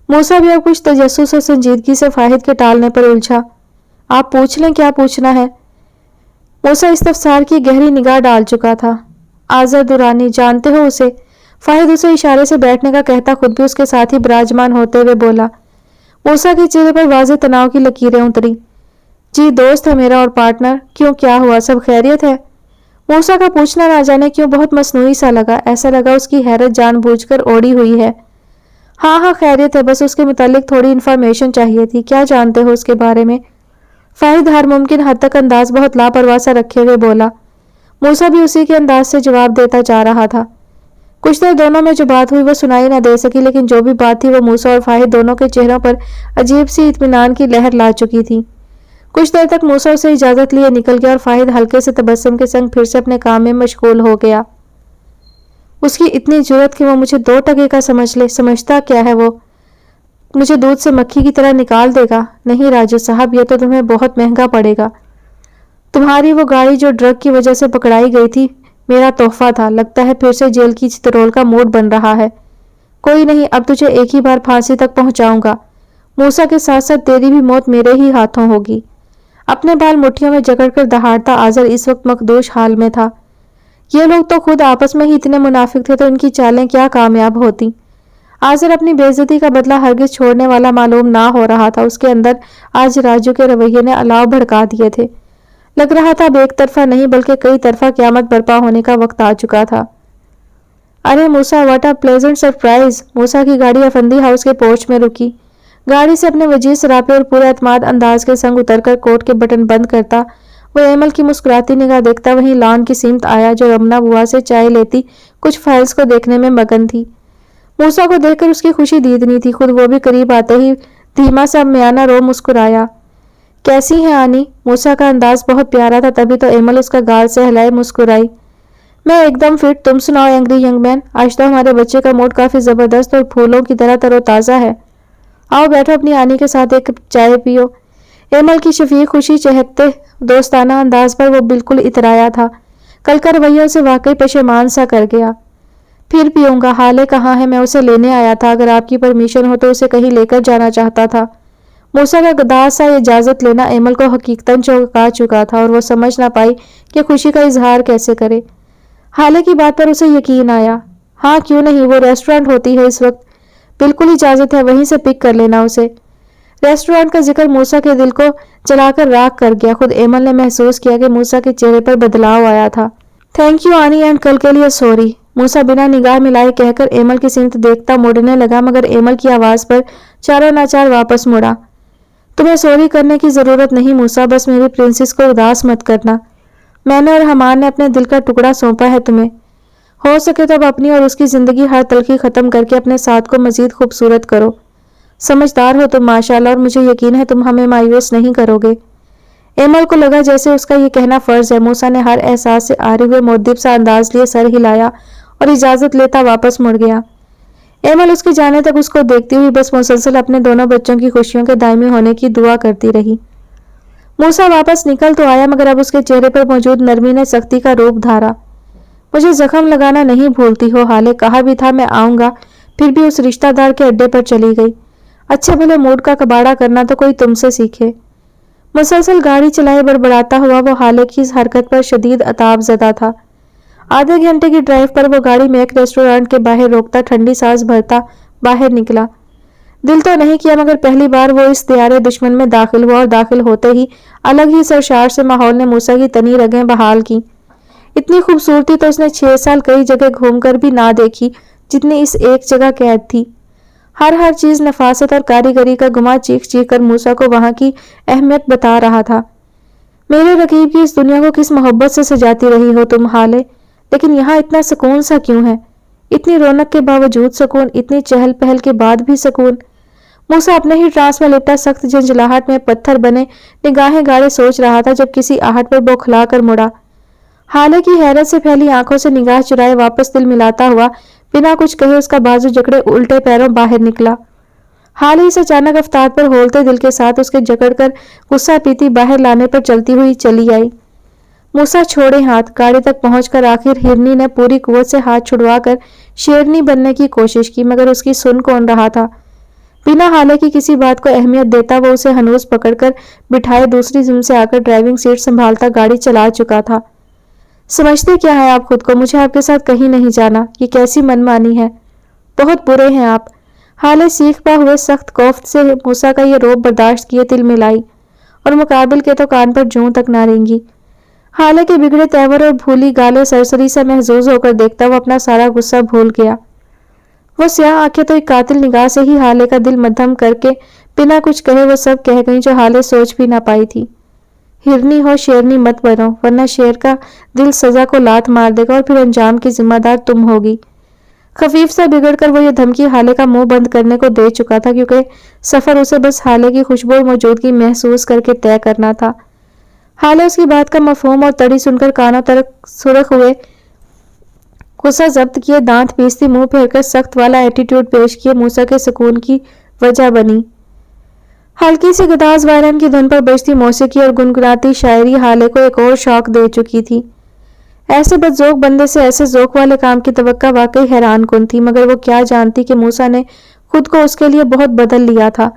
मूसा भी अब कुछ तजस्सुस और संजीदगी से फाहिद के टालने पर उलझा। आप पूछ लें, क्या पूछना है? मूसा इस्तफसार की गहरी निगाह डाल चुका था। आज़र दुरानी, जानते हो उसे? फाहिद उसे इशारे से बैठने का कहता खुद भी उसके साथ ही विराजमान होते हुए बोला। मूसा के चेहरे पर वाज़ेह तनाव की लकीरें उतरी। जी दोस्त है मेरा और पार्टनर। क्यों, क्या हुआ, सब खैरियत है? मूसा का पूछना ना जाने क्यों बहुत मसनूई सा लगा। ऐसा लगा उसकी हैरत जानबूझकर ओढ़ी हुई है। हाँ खैरियत है, बस उसके मुतालिक थोड़ी इन्फॉर्मेशन चाहिए थी। क्या जानते हो उसके बारे में? फाहिद हर मुमकिन हद तक अंदाज बहुत लापरवाह सा रखे हुए बोला। मूसा भी उसी के अंदाज से जवाब देता जा रहा था। कुछ देर दोनों में जो बात हुई वो सुनाई न दे सकी, लेकिन जो भी बात थी वो मूसा और फाहिद दोनों के चेहरों पर अजीब सी इत्मीनान की लहर ला चुकी थी। कुछ देर तक मूसा उसे इजाजत लिए निकल गया और फाहिद हल्के से तबस्सुम के संग फिर से अपने काम में मशगूल हो गया। उसकी इतनी जुर्रत कि वो मुझे 2 टके का समझ ले। समझता क्या है वो? मुझे दूध से मक्खी की तरह निकाल देगा? नहीं राजू साहब, यह तो तुम्हें बहुत महंगा पड़ेगा। तुम्हारी वो गाड़ी जो ड्रग की वजह से पकड़ाई गई थी मेरा तोहफा था। लगता है फिर से जेल की चितरोल का मूड बन रहा है। कोई नहीं, अब तुझे एक ही बार फांसी तक पहुंचाऊंगा। मूसा के साथ साथ तेरी भी मौत मेरे ही हाथों होगी। अपने बाल मुट्ठियों में जकड़कर दहाड़ता आज़र इस वक्त मखदूश हाल में था। ये लोग तो खुद आपस में ही इतने मुनाफिक थे तो इनकी चालें क्या कामयाब होती। आज़र अपनी बेइज्जती का बदला हरगिज छोड़ने वाला मालूम ना हो रहा था। उसके अंदर आज राजू के रवैये ने अलाव भड़का दिए थे। लग रहा था अब एक तरफा नहीं बल्कि कई तरफा क़यामत बर्पा होने का वक्त आ चुका था। अरे मूसा, व्हाट अ प्लेजेंट सरप्राइज। मूसा की गाड़ी अफंदी हाउस के पोर्च में रुकी। गाड़ी से अपने वजीज सरापे और पूरे एतमाद अंदाज के संग उतरकर कोट के बटन बंद करता वो एमल की मुस्कुराती निगाह देखता वहीं लान की सीमत आया जो रमना बुआ से चाय लेती कुछ फाइल्स को देखने में मगन थी। मूसा को देखकर उसकी खुशी दीदनी थी। खुद वो भी करीब आते ही धीमा सा म्याना रो मुस्कुराया। कैसी है आनी? मूसा का अंदाज बहुत प्यारा था, तभी तो एमल उसका गाल से हिलाए मुस्कुराई। मैं एकदम फिट, तुम सुनाओ एंग्री यंग मैन। आज तो हमारे बच्चे का मूड काफी जबरदस्त और फूलों की तरह तरोताजा है। आओ बैठो, अपनी आनी के साथ एक चाय पियो। एमल की शफीक खुशी चहकते दोस्ताना अंदाज पर वो बिल्कुल इतराया था। कल का रवैया उसे वाकई पशेमान सा कर गया। फिर पीऊंगा, हाले कहाँ है? मैं उसे लेने आया था। अगर आपकी परमिशन हो तो उसे कहीं लेकर जाना चाहता था। मूसा का गदार सा इजाजत लेना एमल को हकीकतन चौंका चुका था और वो समझ ना पाई कि खुशी का इजहार कैसे करे। हाले की बात पर उसे यकीन आया। हाँ क्यों नहीं, वो रेस्टोरेंट होती है इस वक्त। बिल्कुल इजाजत है, वहीं से पिक कर लेना उसे। रेस्टोरेंट का जिक्र मूसा के दिल को जलाकर राख कर गया। खुद एमल ने महसूस किया कि मूसा के चेहरे पर बदलाव आया था। थैंक यू आनी एंड कल के लिए सॉरी। मूसा बिना निगाह मिलाए कहकर एमल की सिमत देखता मुड़ने लगा, मगर एमल की आवाज पर चारों नाचार वापस मुड़ा। तुम्हें सॉरी करने की जरूरत नहीं मूसा, बस मेरी प्रिंसेस को उदास मत करना। मैंने और हमान ने अपने दिल का टुकड़ा सौंपा है तुम्हें। हो सके तो अब अपनी और उसकी जिंदगी हर तलखी खत्म करके अपने साथ को मजीद खूबसूरत करो। समझदार हो तुम माशाल्लाह, और मुझे यकीन है तुम हमें मायूस नहीं करोगे। एमल को लगा जैसे उसका ये कहना फर्ज है। मूसा ने हर एहसास से आरे हुए मुअद्दिब सा अंदाज लिए सर हिलाया और इजाजत लेता वापस मुड़ गया। एमल उसके जाने तक उसको देखती हुई बस मुसलसल अपने दोनों बच्चों की खुशियों के दायमी होने की दुआ करती रही। मूसा वापस निकल तो आया, मगर अब उसके चेहरे पर मौजूद नरमी ने सख्ती का रूप धारा। मुझे जख्म लगाना नहीं भूलती हो हाले, कहा भी था मैं आऊंगा, फिर भी उस रिश्तेदार के अड्डे पर चली गई। अच्छे भले मूड का कबाड़ा करना तो कोई तुमसे सीखे। मुसलसल गाड़ी चलाए बड़बड़ाता हुआ वो हाले की इस हरकत पर शदीद अताब ज़दा था। आधे घंटे की ड्राइव पर वो गाड़ी में एक रेस्टोरेंट के बाहर रोकता ठंडी सांस भरता बाहर निकला। دل تو نہیں کیا، مگر پہلی بار وہ اس دیار دشمن میں داخل ہوا، اور داخل ہوتے ہی الگ ہی سرشار سے ماحول نے موسیٰ کی تنی رگیں بحال کی۔ اتنی خوبصورتی تو اس نے 6 سال کئی جگہ گھوم کر بھی نہ دیکھی جتنی اس ایک جگہ قید تھی۔ ہر چیز نفاست اور کاریگری کا گما چیخ چیخ کر موسیٰ کو وہاں کی اہمیت بتا رہا تھا۔ میرے رقیب کی اس دنیا کو کس محبت سے سجاتی رہی ہو تم حالے، لیکن یہاں اتنا سکون سا کیوں ہے؟ اتنی رونق کے باوجود سکون، اتنی چہل پہل کے بعد بھی سکون۔ موسیٰ اپنے ہی ٹرانس میں لپٹا سخت جھنجھلاہٹ میں پتھر بنے نگاہیں گاڑے سوچ رہا تھا جب کسی آہٹ پر بوکھلا کر مڑا۔ حالے کی حیرت سے پھیلی آنکھوں سے نگاہ چرائے واپس دل ملاتا ہوا بنا کچھ کہے اس کا بازو جکڑے الٹے پیروں باہر نکلا۔ حالے اس اچانک افطار پر ہولتے دل کے ساتھ اس کے جکڑ کر غصہ پیتی باہر لانے پر چلتی ہوئی چلی آئی۔ موسیٰ چھوڑے ہاتھ، گاڑی تک پہنچ کر آخر ہرنی نے پوری قوت سے ہاتھ چھڑوا کر شیرنی بننے کی کوشش کی، مگر اس کی سن کون رہا تھا۔ بنا حالے کی کسی بات کو اہمیت دیتا وہ اسے ہنوز پکڑ کر بٹھائے دوسری ذمہ سے آ کر ڈرائیونگ سیٹ سنبھالتا گاڑی چلا چکا تھا۔ سمجھتے کیا ہے آپ خود کو؟ مجھے آپ کے ساتھ کہیں نہیں جانا۔ یہ کیسی من مانی ہے؟ بہت برے ہیں آپ۔ حالے سیکھتا ہوئے سخت کوفت سے موسیٰ کا یہ روب برداشت کیے دل ملائی، اور مقابل کے تو کان پر جوں تک نہ رینگی۔ حالے کے بگڑے تیور اور بھولی گالے سرسری سے محظوظ ہو کر دیکھتا وہ اپنا سارا غصہ بھول گیا۔ وہ سیاہ آنکھیں تو ایک قاتل نگاہ سے ہی حالے کا دل مدھم کر کے بنا کچھ کہے وہ سب کہہ گئیں جو حالے سوچ بھی نہ پائی تھی۔ ہرنی ہو شیرنی مت بنو، ورنہ شیر کا دل سزا کو لات مار دے گا اور پھر انجام کی ذمہ دار تم ہوگی۔ خفیف سے بگڑ کر وہ یہ دھمکی حالے کا منہ بند کرنے کو دے چکا تھا، کیونکہ سفر اسے بس حالے کی خوشبو اور موجودگی محسوس کر کے طے کرنا تھا۔ حالے اس کی بات کا مفہوم اور تڑی سن کر کانوں تک سرخ ہوئے، غصہ ضبط کیے، دانت پیستی منہ پھیر کر سخت والا ایٹیٹیوڈ پیش کیے موسیٰ کے سکون کی وجہ بنی۔ ہلکی سی گداز وائلن کی دھن پر بجتی موسیقی اور گنگناتی شاعری حالے کو ایک اور شوق دے چکی تھی۔ ایسے بدذوق بندے سے ایسے ذوق والے کام کی توقع واقعی حیران کن تھی، مگر وہ کیا جانتی کہ موسیٰ نے خود کو اس کے لیے بہت بدل لیا تھا۔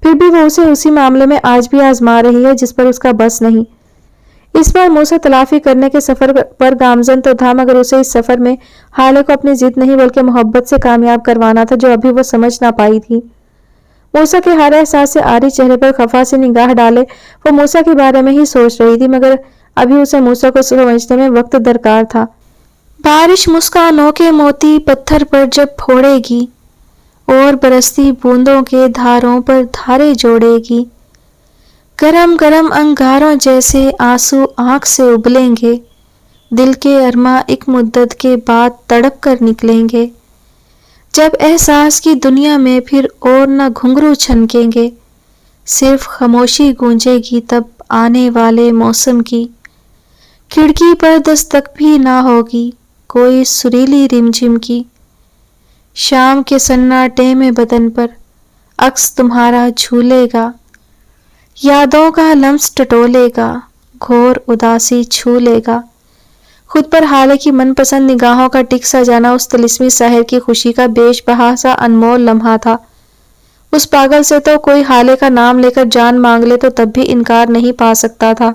پھر بھی وہ اسے اسی معاملے میں آج بھی آزما رہی ہے جس پر اس کا بس نہیں۔ اس بار موسیٰ تلافی کرنے کے سفر پر گامزن تو تھا، مگر اسے اس سفر میں حالے کو اپنی ضد نہیں بلکہ محبت سے کامیاب کروانا تھا جو ابھی وہ سمجھ نہ پائی تھی۔ موسیٰ کے ہر احساس سے عاری چہرے پر خفا سے نگاہ ڈالے وہ موسیٰ کے بارے میں ہی سوچ رہی تھی، مگر ابھی اسے موسیٰ کو سمجھنے میں وقت درکار تھا۔ بارش مسکانوں کے موتی پتھر پر جب پھوڑے گی اور برستی بوندوں کے دھاروں پر دھارے جوڑے گی، گرم گرم انگاروں جیسے آنسو آنکھ سے ابلیں گے، دل کے ارماں ایک مدت کے بعد تڑپ کر نکلیں گے، جب احساس کی دنیا میں پھر اور نہ گھنگرو چھنکیں گے، صرف خاموشی گونجے گی تب آنے والے موسم کی، کھڑکی پر دستک بھی نہ ہوگی کوئی سریلی رمجھم کی، شام کے سناٹے میں بدن پر عکس تمہارا جھولے گا، یادوں کا لمس ٹٹولے گا، گھور اداسی چھو لے گا۔ خود پر حالے کی من پسند نگاہوں کا ٹک سا جانا اس طلسمی سحر کی خوشی کا بیش بہا سا انمول لمحہ تھا۔ اس پاگل سے تو کوئی حالے کا نام لے کر جان مانگ لے تو تب بھی انکار نہیں پا سکتا تھا۔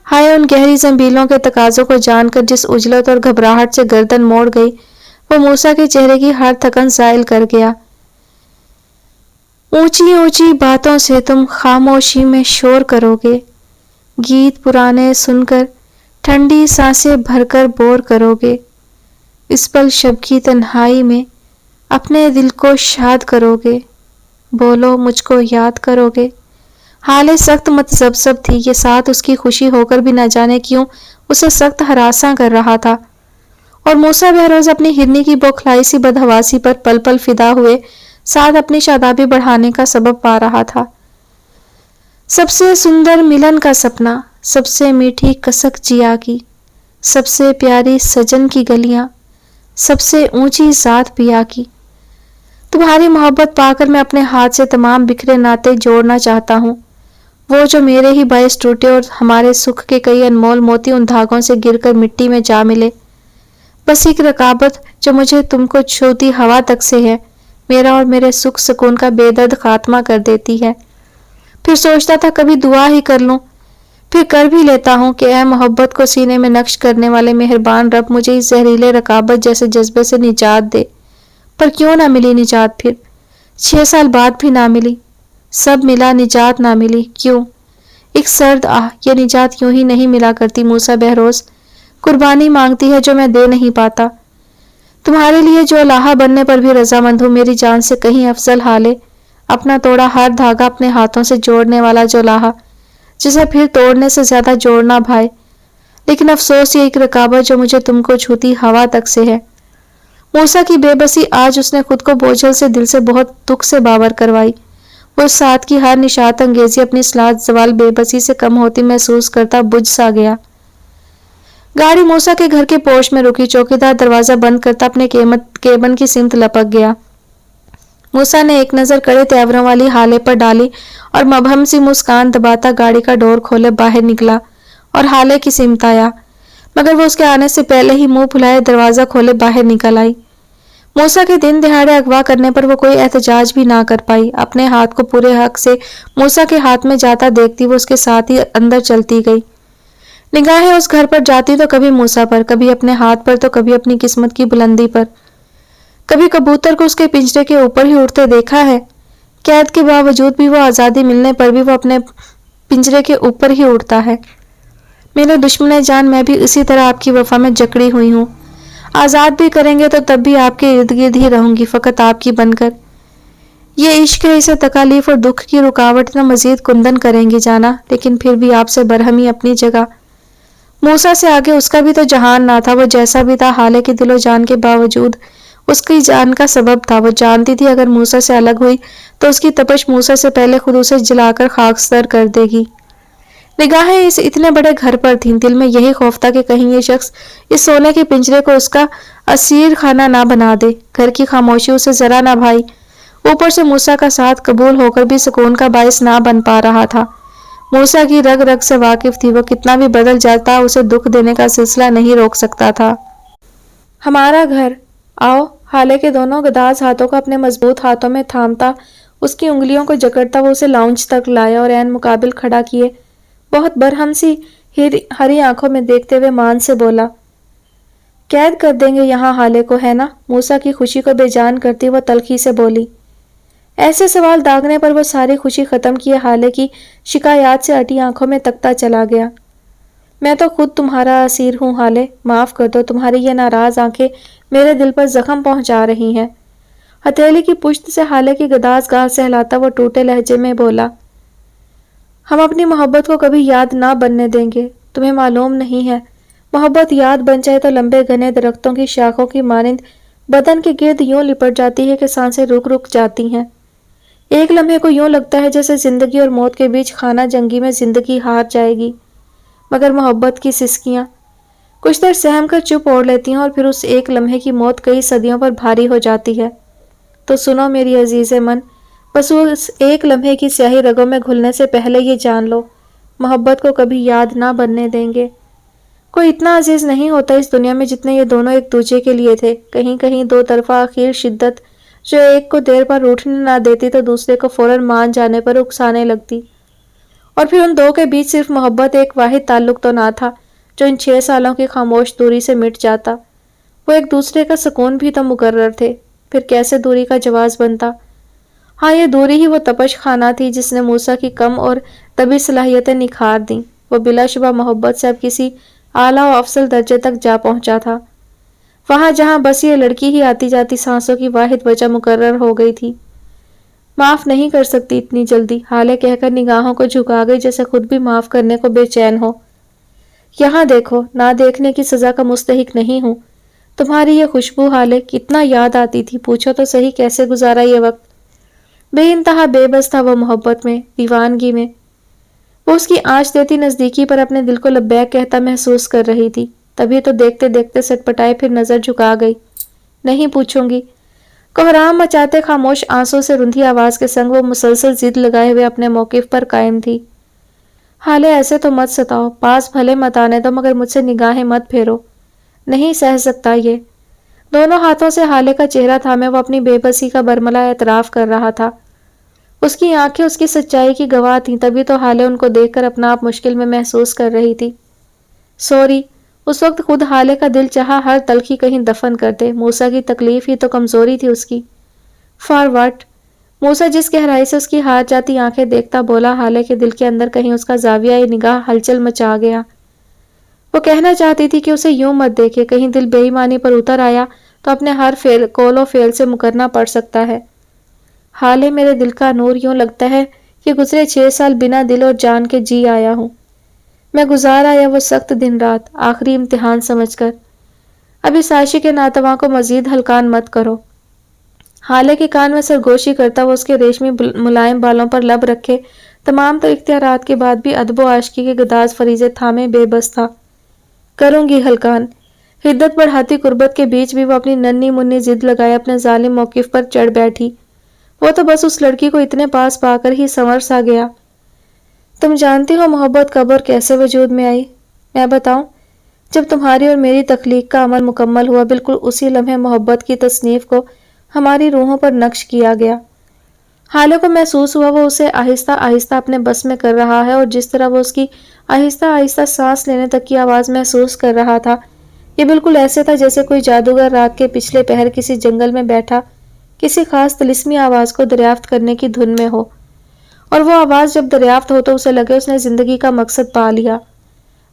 ہائے ان گہری زنبیلوں کے تقاضوں کو جان کر جس عجلت اور گھبراہٹ سے گردن موڑ گئی وہ موسیٰ کے چہرے کی ہر تھکن زائل کر گیا۔ اونچی اونچی باتوں سے تم خاموشی میں شور کرو گے، گیت پرانے سن کر ٹھنڈی سانسیں بھر کر بور کرو گے، اس پل شب کی تنہائی میں اپنے دل کو شاد کرو گے، بولو مجھ کو یاد کرو گے۔ حالے سخت متذبذب تھی، یہ ساتھ اس کی خوشی ہو کر بھی نہ جانے کیوں اسے سخت ہراساں کر رہا تھا، اور موسیٰ بہروز اپنی ہرنی کی بوکھلائی سی بدحواسی پر پل پل فدا ہوئے ساتھ اپنی شادابی بڑھانے کا سبب پا رہا تھا۔ سب سے سندر ملن کا سپنا، سب سے میٹھی کسک جیا کی، سب سے پیاری سجن کی گلیاں، سب سے اونچی ذات پیا کی، تمہاری محبت پا کر میں اپنے ہاتھ سے تمام بکھرے ناطے جوڑنا چاہتا ہوں، وہ جو میرے ہی باعث ٹوٹے اور ہمارے سکھ کے کئی انمول موتی ان دھاگوں سے گر کر مٹی میں جا ملے۔ بس ایک رکابت جو مجھے تم کو چھوتی ہوا تک سے ہے، میرا اور میرے سکھ سکون کا بے درد خاتمہ کر دیتی ہے۔ پھر سوچتا تھا کبھی دعا ہی کر لوں، پھر کر بھی لیتا ہوں کہ اے محبت کو سینے میں نقش کرنے والے مہربان رب مجھے اس زہریلے رکابت جیسے جذبے سے نجات دے، پر کیوں نہ ملی نجات پھر؟ 6 साल बाद भी ना मिली। सब मिला, निजात ना मिली। क्यों? एक सर्द आह, ये निजात यूं ही नहीं मिला करती मूसा बहरोज। कुर्बानी मांगती है जो मैं दे नहीं पाता। तुम्हारे लिए जो लाहा बनने पर भी रजामंद हूं, मेरी जान से कहीं अफजल हाले। अपना तोड़ा हर धागा अपने हाथों से जोड़ने वाला जो लाहा, जिसे फिर तोड़ने से ज्यादा जोड़ना भाई। लेकिन अफसोस ये एक रकाबत जो मुझे तुमको छूती हवा तक से है। मूसा की बेबसी आज उसने खुद को बोझल से दिल से बहुत दुख से बावर करवाई। वो साथ की हर निशात अंगेजी अपनी सलाद जवाल बेबसी से कम होती महसूस करता बुझ सा गया। गाड़ी मूसा के घर के पोर्च में रुकी। चौकीदार दरवाजा बंद करता अपने केबन की सिमत लपक गया। मूसा ने एक नजर कड़े तेवरों वाली हाले पर डाली और मबहम सी मुस्कान दबाता गाड़ी का डोर खोले बाहर निकला और हाले की सिमत आया, मगर वो उसके आने से पहले ही मुंह फुलाए दरवाजा खोले बाहर निकल आई। मूसा के दिन दिहाड़े अगवा करने पर वो कोई एहतजाज भी ना कर पाई। अपने हाथ को पूरे हक से मूसा के हाथ में जाता देखती वो उसके साथ ही अंदर चलती गई। निगाहें उस घर पर जाती तो कभी मूसा पर, कभी अपने हाथ पर, तो कभी अपनी किस्मत की बुलंदी पर। कभी कबूतर को उसके पिंजरे के ऊपर ही उड़ते देखा है। कैद के बावजूद भी वो आज़ादी मिलने पर भी वो अपने पिंजरे के ऊपर ही उड़ता है। मेरे दुश्मन जान, मैं भी इसी तरह आपकी वफा में जकड़ी हुई हूँ। आज़ाद भी करेंगे तो तब भी आपके इर्द गिर्द ही रहूंगी, फकत आपकी बनकर। ये इश्क है, इसे तकालीफ और दुख की रुकावट न मजीद कुंदन करेंगी जाना, लेकिन फिर भी आपसे बरहमी अपनी जगह। मूसा से आगे उसका भी तो जहान ना था। वो जैसा भी था, हाले के दिलो जान के बावजूद उसकी जान का सबब था। वो जानती थी अगर मूसा से अलग हुई तो उसकी तपश मूसा से पहले खुद उसे जलाकर खाकस्तर कर देगी। निगाहें इस इतने बड़े घर पर थीं। दिल में यही खौफ था कि कहीं ये शख्स इस सोने के पिंजरे को उसका असीर खाना ना बना दे। घर की खामोशी उसे जरा ना भाई। ऊपर से मूसा का साथ कबूल होकर भी सुकून का बायस ना बन पा रहा था। मूसा की रग रग से वाकिफ थी। वो कितना भी बदल जाता, उसे दुख देने का सिलसिला नहीं रोक सकता था। हमारा घर, आओ। हाले के दोनों गदाज हाथों को अपने मजबूत हाथों में थामता, उसकी उंगलियों को जकड़ता वो उसे लाउंज तक लाया और ऐन मुकाबिल खड़ा किए बहुत बरहम सी हरी आंखों में देखते हुए मान से बोला, कैद कर देंगे यहाँ हाले को, है ना? मूसा की खुशी को बेजान करती वो तलखी से बोली। ऐसे सवाल दागने पर वो सारी खुशी खत्म किए हाले की शिकायत से अटी आंखों में तकता चला गया। मैं तो खुद तुम्हारा असीर हूँ हाले, माफ कर दो। तुम्हारी ये नाराज आंखें मेरे दिल पर जख्म पहुंचा रही हैं। हथेली की पुश्त से हाले की गदाज गाल सहलाता वो टूटे लहजे में बोला, हम अपनी मोहब्बत को कभी याद ना बनने देंगे। तुम्हें मालूम नहीं है, मोहब्बत याद बन जाए तो लंबे घने दरख्तों की शाखों की मानिंद बदन के गिर्द यूं लिपट जाती है कि सांसें रुक रुक जाती हैं। एक लम्हे को यूं लगता है जैसे जिंदगी और मौत के बीच खाना जंगी में जिंदगी हार जाएगी। मगर मोहब्बत की सिसकियां कुछ देर सहम कर चुप ओढ़ लेती हैं और फिर उस एक लम्हे की मौत कई सदियों पर भारी हो जाती है। तो सुनो मेरी अजीज़े मन, बस उस एक लम्हे की स्याही रगों में घुलने से पहले ये जान लो, मोहब्बत को कभी याद ना बनने देंगे। कोई इतना अजीज नहीं होता इस दुनिया में जितने ये दोनों एक दूसरे के लिए थे। कहीं कहीं दो तरफा आखिर शिद्दत जो एक को देर पर उठने ना देती तो दूसरे को फौरन मान जाने पर उकसाने लगती। और फिर उन दो के बीच सिर्फ मोहब्बत एक वाहिद ताल्लुक तो ना था जो इन 6 सालों की खामोश दूरी से मिट जाता। वो एक दूसरे का सुकून भी तो मुकर्रर थे। फिर कैसे दूरी का जवाज बनता? हाँ, ये दूरी ही वो तपश खाना थी जिसने मूसा की कम और तभी सलाहियतें निखार दी। वो बिलाशुबा मोहब्बत से अब किसी आला और अफसल दर्जे तक जा पहुंचा था, वहां जहां बस ये लड़की ही आती जाती सांसों की वाहिद वजह मुकर्रर हो गई थी। माफ नहीं कर सकती इतनी जल्दी, हाले कहकर निगाहों को झुका गई जैसे खुद भी माफ करने को बेचैन हो। यहाँ देखो, ना देखने की सजा का मुस्तहिक नहीं हूँ। तुम्हारी ये खुशबू हाले कितना याद आती थी, पूछो तो सही कैसे गुजारा ये वक्त। बेइंतहा बेबस था वो मोहब्बत में, दीवानगी में। वो उसकी आंच देती नजदीकी पर अपने दिल को लब्बैक कहता महसूस कर रही थी। तभी तो देखते देखते सटपटाए फिर नजर झुका गई। नहीं पूछूंगी। कोहराम मचाते खामोश आंसू से रुंधी आवाज के संग वो मुसलसल जिद लगाए हुए अपने मौकिफ पर कायम थी। हाले ऐसे तो मत सताओ, पास भले मत आने दो, मगर मुझसे निगाहें मत फेरो। नहीं सह सकता ये। दोनों हाथों से हाले का चेहरा थामे वो अपनी बेबसी का बरमला एतराफ कर रहा था। उसकी आंखें उसकी सच्चाई की गवाह थीं, तभी तो हाले उनको देखकर अपना आप मुश्किल में महसूस कर रही थी। सॉरी। उस वक्त खुद हाले का दिल चाहा हर तलखी कहीं दफन कर दे। मूसा की तकलीफ ही तो कमजोरी थी उसकी। For what? موسیٰ جس گہرائی سے اس کی ہاتھ جاتی آنکھیں دیکھتا بولا، حالے کے دل کے اندر کہیں اس کا زاویہ نگاہ ہلچل مچا گیا۔ وہ کہنا چاہتی تھی کہ اسے یوں مت دیکھے، کہیں دل بے ایمانی پر اتر آیا تو اپنے ہر قول و فعل سے مکرنا پڑ سکتا ہے۔ حالے میرے دل کا نور، یوں لگتا ہے کہ گزرے 6 سال بنا دل اور جان کے جی آیا ہوں۔ میں گزار آیا وہ سخت دن رات، آخری امتحان سمجھ کر۔ اب اس عاشق ناتواں کو مزید ہلکان مت کرو۔ حالے کے کان میں سرگوشی کرتا وہ اس کے ریشمی ملائم بالوں پر لب رکھے تمام تر اختیارات کے بعد بھی ادب و عاشقی کے گداز فریضے تھامے بے بس تھا۔ کروں گی ہلکان۔ حدت بڑھاتی قربت کے بیچ بھی وہ اپنی ننھی منی ضد لگائے اپنے ظالم موقف پر چڑھ بیٹھی۔ وہ تو بس اس لڑکی کو اتنے پاس پا کر ہی سنور سا گیا۔ تم جانتی ہو محبت کب اور کیسے وجود میں آئی؟ میں بتاؤں؟ جب تمہاری اور میری تخلیق کا عمل مکمل ہوا، بالکل اسی لمحے محبت کی تصنیف کو ہماری روحوں پر نقش کیا گیا۔ حالے کو محسوس ہوا وہ اسے آہستہ آہستہ اپنے بس میں کر رہا ہے، اور جس طرح وہ اس کی آہستہ آہستہ سانس لینے تک کی آواز محسوس کر رہا تھا، یہ بالکل ایسے تھا جیسے کوئی جادوگر رات کے پچھلے پہر کسی جنگل میں بیٹھا کسی خاص طلسمی آواز کو دریافت کرنے کی دھن میں ہو، اور وہ آواز جب دریافت ہو تو اسے لگے اس نے زندگی کا مقصد پا لیا۔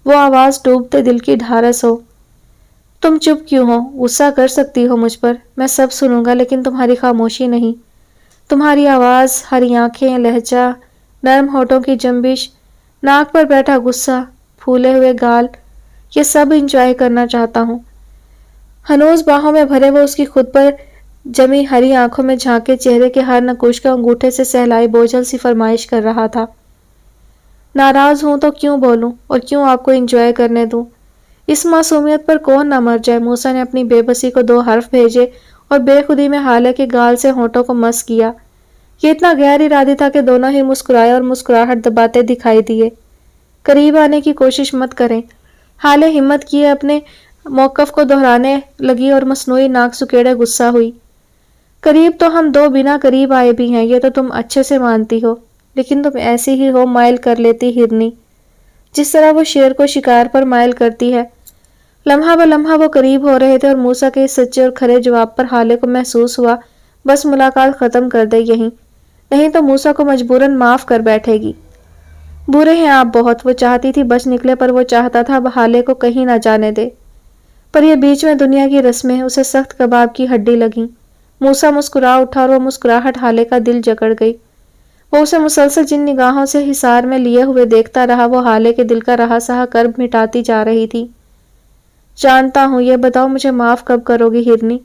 وہ آواز ڈوبتے دل کی ڈھارس ہو۔ تم چپ کیوں ہو؟ غصہ کر سکتی ہو مجھ پر، میں سب سنوں گا، لیکن تمہاری خاموشی نہیں۔ تمہاری آواز، ہری آنکھیں، لہجہ، نرم ہونٹوں کی جنبش، ناک پر بیٹھا غصہ، پھولے ہوئے گال، یہ سب انجوائے کرنا چاہتا ہوں۔ ہنوز باہوں میں بھرے وہ اس کی خود پر جمی ہری آنکھوں میں جھانکے چہرے کے ہر نقوش کا انگوٹھے سے سہلائی بوجھل سی فرمائش کر رہا تھا۔ ناراض ہوں تو کیوں بولوں اور کیوں آپ کو انجوائے کرنے دوں؟ اس معصومیت پر کون نہ مر جائے؟ موسیٰ نے اپنی بے بسی کو 2 حرف بھیجے اور بے خودی میں حالے کے گال سے ہونٹوں کو مس کیا۔ یہ اتنا غیر ارادی تھا کہ دونوں ہی مسکرائے اور مسکراہٹ دباتے دکھائی دیے۔ قریب آنے کی کوشش مت کریں۔ حالے ہمت کیے اپنے موقف کو دہرانے لگی اور مصنوعی ناک سکیڑے غصہ ہوئی۔ قریب تو ہم 2 بنا قریب آئے بھی ہیں، یہ تو تم اچھے سے مانتی ہو، لیکن تم ایسی ہی ہو مائل کر لیتی ہرنی، جس طرح وہ شیر کو شکار پر مائل کرتی ہے۔ لمحہ بہ لمحہ وہ قریب ہو رہے تھے اور موسیٰ کے اس سچے اور کھرے جواب پر حالے کو محسوس ہوا بس ملاقات ختم کر دے یہیں، نہیں تو موسیٰ کو مجبوراً معاف کر بیٹھے گی۔ برے ہیں آپ بہت، وہ چاہتی تھی بچ نکلے پر وہ چاہتا تھا اب حالے کو کہیں نہ جانے دے، پر یہ بیچ میں دنیا کی رسمیں اسے سخت کباب کی ہڈی لگیں۔ موسیٰ مسکرا اٹھا اور وہ مسکراہٹ حالے کا دل جکڑ گئی۔ وہ اسے مسلسل جن نگاہوں سے حصار میں لیے ہوئے دیکھتا رہا، وہ حالے کے دل کا رہا سہا کرب مٹاتی جا رہی تھی۔ جانتا ہوں، یہ بتاؤ مجھے معاف کب کرو گی ہرنی؟